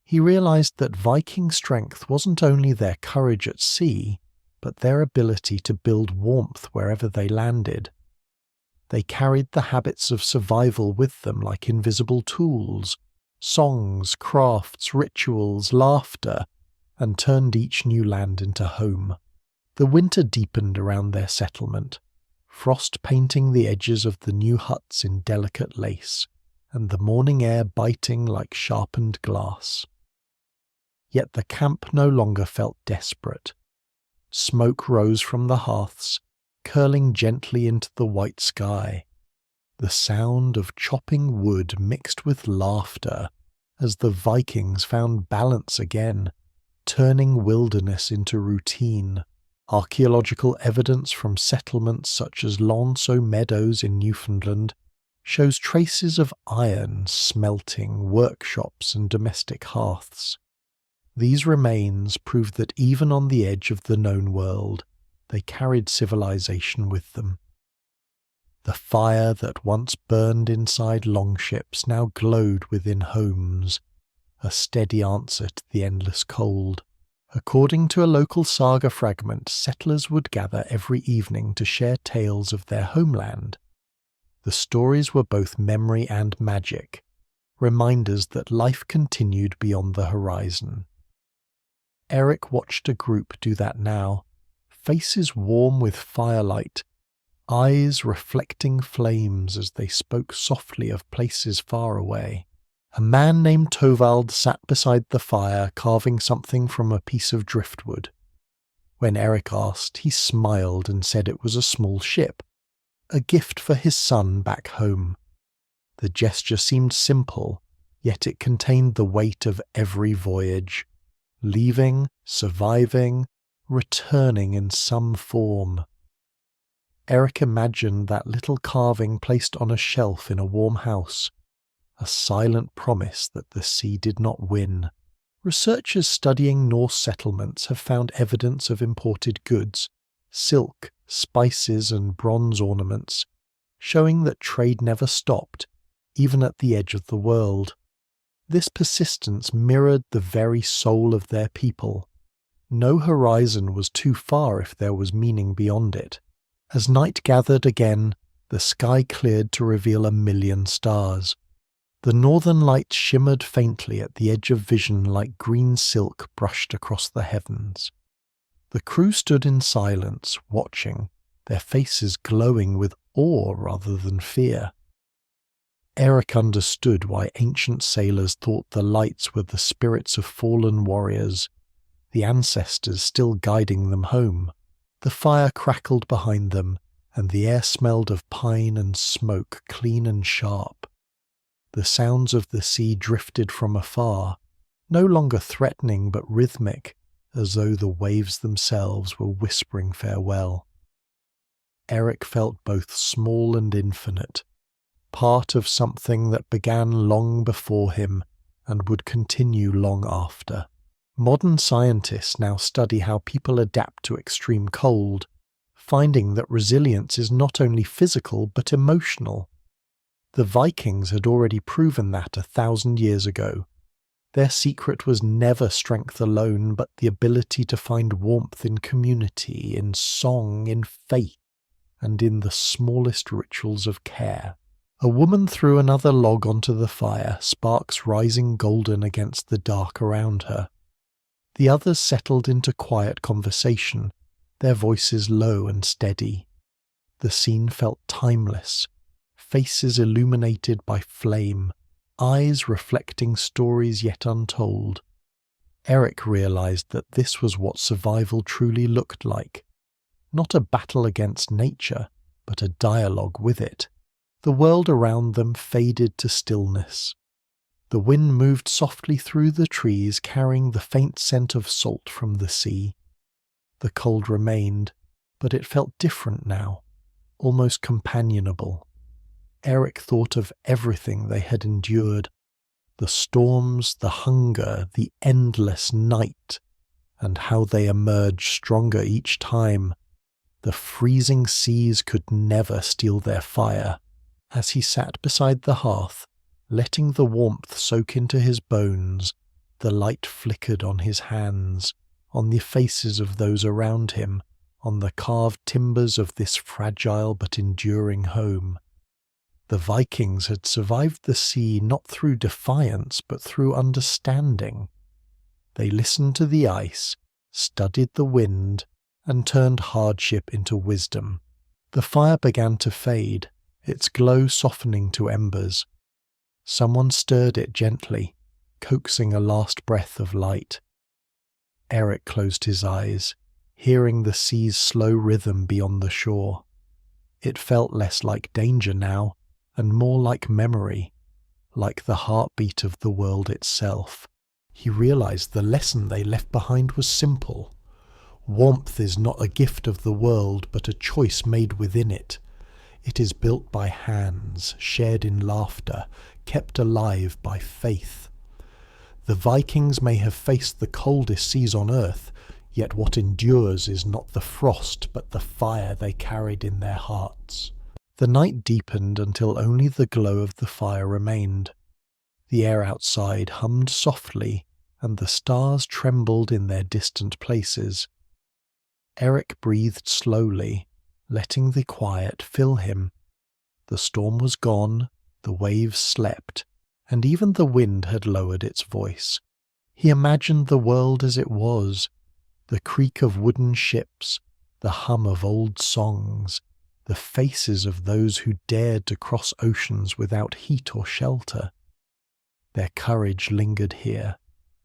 He realized that Viking strength wasn't only their courage at sea, but their ability to build warmth wherever they landed. They carried the habits of survival with them like invisible tools, songs, crafts, rituals, laughter, and turned each new land into home. The winter deepened around their settlement, frost painting the edges of the new huts in delicate lace, and the morning air biting like sharpened glass. Yet the camp no longer felt desperate. Smoke rose from the hearths, curling gently into the white sky. The sound of chopping wood mixed with laughter as the Vikings found balance again, turning wilderness into routine. Archaeological evidence from settlements such as Lonceau Meadows in Newfoundland shows traces of iron, smelting, workshops and domestic hearths. These remains prove that even on the edge of the known world, they carried civilization with them. The fire that once burned inside longships now glowed within homes, a steady answer to the endless cold. According to a local saga fragment, settlers would gather every evening to share tales of their homeland. The stories were both memory and magic, reminders that life continued beyond the horizon. Eric watched a group do that now, faces warm with firelight, eyes reflecting flames as they spoke softly of places far away. A man named Tovald sat beside the fire carving something from a piece of driftwood. When Eric asked, he smiled and said it was a small ship, a gift for his son back home. The gesture seemed simple, yet it contained the weight of every voyage. Leaving, surviving, returning in some form. Eric imagined that little carving placed on a shelf in a warm house, a silent promise that the sea did not win. Researchers studying Norse settlements have found evidence of imported goods, silk, spices and bronze ornaments, showing that trade never stopped, even at the edge of the world. This persistence mirrored the very soul of their people. No horizon was too far if there was meaning beyond it. As night gathered again, the sky cleared to reveal 1,000,000 stars. The northern lights shimmered faintly at the edge of vision like green silk brushed across the heavens. The crew stood in silence, watching, their faces glowing with awe rather than fear. Eric understood why ancient sailors thought the lights were the spirits of fallen warriors, the ancestors still guiding them home. The fire crackled behind them, and the air smelled of pine and smoke, clean and sharp. The sounds of the sea drifted from afar, no longer threatening but rhythmic, as though the waves themselves were whispering farewell. Eric felt both small and infinite, part of something that began long before him and would continue long after. Modern scientists now study how people adapt to extreme cold, finding that resilience is not only physical but emotional. The Vikings had already proven that 1,000 years ago. Their secret was never strength alone, but the ability to find warmth in community, in song, in faith, and in the smallest rituals of care. A woman threw another log onto the fire, sparks rising golden against the dark around her. The others settled into quiet conversation, their voices low and steady. The scene felt timeless, faces illuminated by flame, eyes reflecting stories yet untold. Eric realized that this was what survival truly looked like. Not a battle against nature, but a dialogue with it. The world around them faded to stillness. The wind moved softly through the trees, carrying the faint scent of salt from the sea. The cold remained, but it felt different now, almost companionable. Eric thought of everything they had endured, the storms, the hunger, the endless night, and how they emerged stronger each time. The freezing seas could never steal their fire. As he sat beside the hearth, letting the warmth soak into his bones, the light flickered on his hands, on the faces of those around him, on the carved timbers of this fragile but enduring home. The Vikings had survived the sea not through defiance but through understanding. They listened to the ice, studied the wind, and turned hardship into wisdom. The fire began to fade, its glow softening to embers. Someone stirred it gently, coaxing a last breath of light. Eric closed his eyes, hearing the sea's slow rhythm beyond the shore. It felt less like danger now, and more like memory, like the heartbeat of the world itself. He realized the lesson they left behind was simple. Warmth is not a gift of the world, but a choice made within it. It is built by hands, shared in laughter, kept alive by faith. The Vikings may have faced the coldest seas on earth, yet what endures is not the frost, but the fire they carried in their hearts. The night deepened until only the glow of the fire remained. The air outside hummed softly, and the stars trembled in their distant places. Eric breathed slowly, letting the quiet fill him. The storm was gone, the waves slept, and even the wind had lowered its voice. He imagined the world as it was, the creak of wooden ships, the hum of old songs, the faces of those who dared to cross oceans without heat or shelter. Their courage lingered here,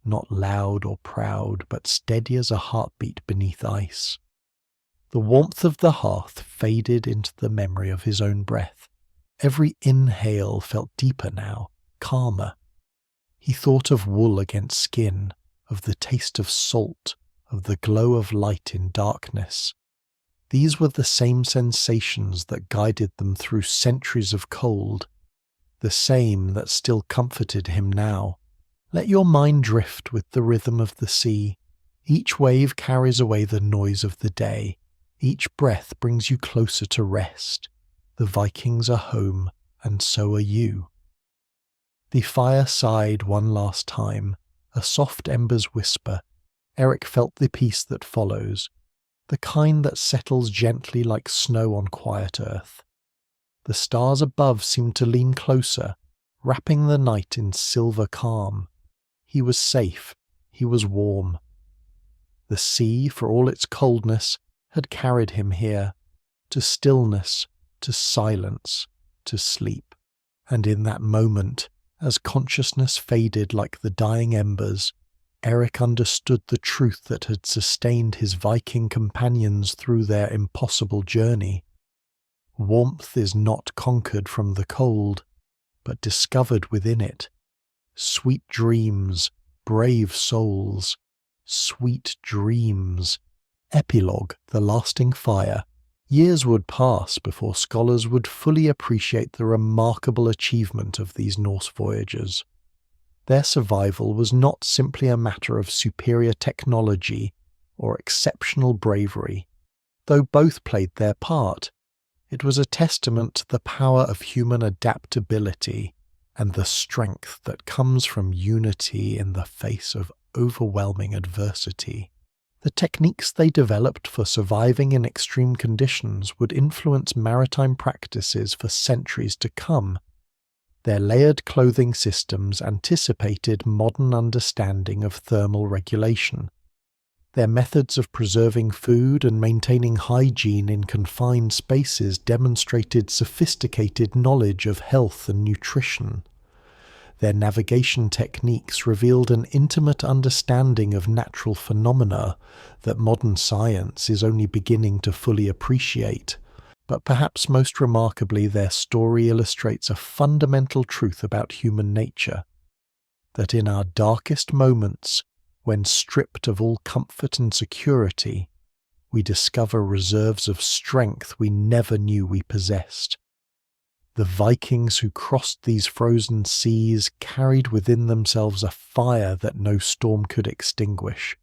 not loud or proud, but steady as a heartbeat beneath ice. The warmth of the hearth faded into the memory of his own breath. Every inhale felt deeper now, calmer. He thought of wool against skin, of the taste of salt, of the glow of light in darkness. These were the same sensations that guided them through centuries of cold, the same that still comforted him now. Let your mind drift with the rhythm of the sea. Each wave carries away the noise of the day. Each breath brings you closer to rest. The Vikings are home, and so are you. The fire sighed one last time, a soft embers whisper. Eric felt the peace that follows, the kind that settles gently like snow on quiet earth. The stars above seemed to lean closer, wrapping the night in silver calm. He was safe, he was warm. The sea, for all its coldness, had carried him here, to stillness, to silence, to sleep. And in that moment, as consciousness faded like the dying embers, Eric understood the truth that had sustained his Viking companions through their impossible journey. Warmth is not conquered from the cold, but discovered within it. Sweet dreams, brave souls, sweet dreams. Epilogue, The Lasting Fire. Years would pass before scholars would fully appreciate the remarkable achievement of these Norse voyagers. Their survival was not simply a matter of superior technology or exceptional bravery. Though both played their part, it was a testament to the power of human adaptability and the strength that comes from unity in the face of overwhelming adversity. The techniques they developed for surviving in extreme conditions would influence maritime practices for centuries to come. Their layered clothing systems anticipated modern understanding of thermal regulation. Their methods of preserving food and maintaining hygiene in confined spaces demonstrated sophisticated knowledge of health and nutrition. Their navigation techniques revealed an intimate understanding of natural phenomena that modern science is only beginning to fully appreciate. But perhaps most remarkably, their story illustrates a fundamental truth about human nature, that in our darkest moments, when stripped of all comfort and security, we discover reserves of strength we never knew we possessed. The Vikings who crossed these frozen seas carried within themselves a fire that no storm could extinguish,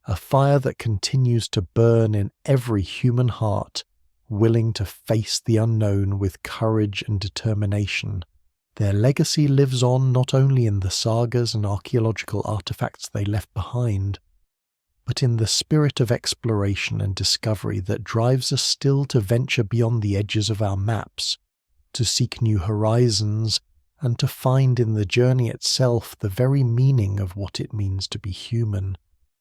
a fire that continues to burn in every human heart, willing to face the unknown with courage and determination. Their legacy lives on not only in the sagas and archaeological artifacts they left behind, but in the spirit of exploration and discovery that drives us still to venture beyond the edges of our maps, to seek new horizons, and to find in the journey itself the very meaning of what it means to be human.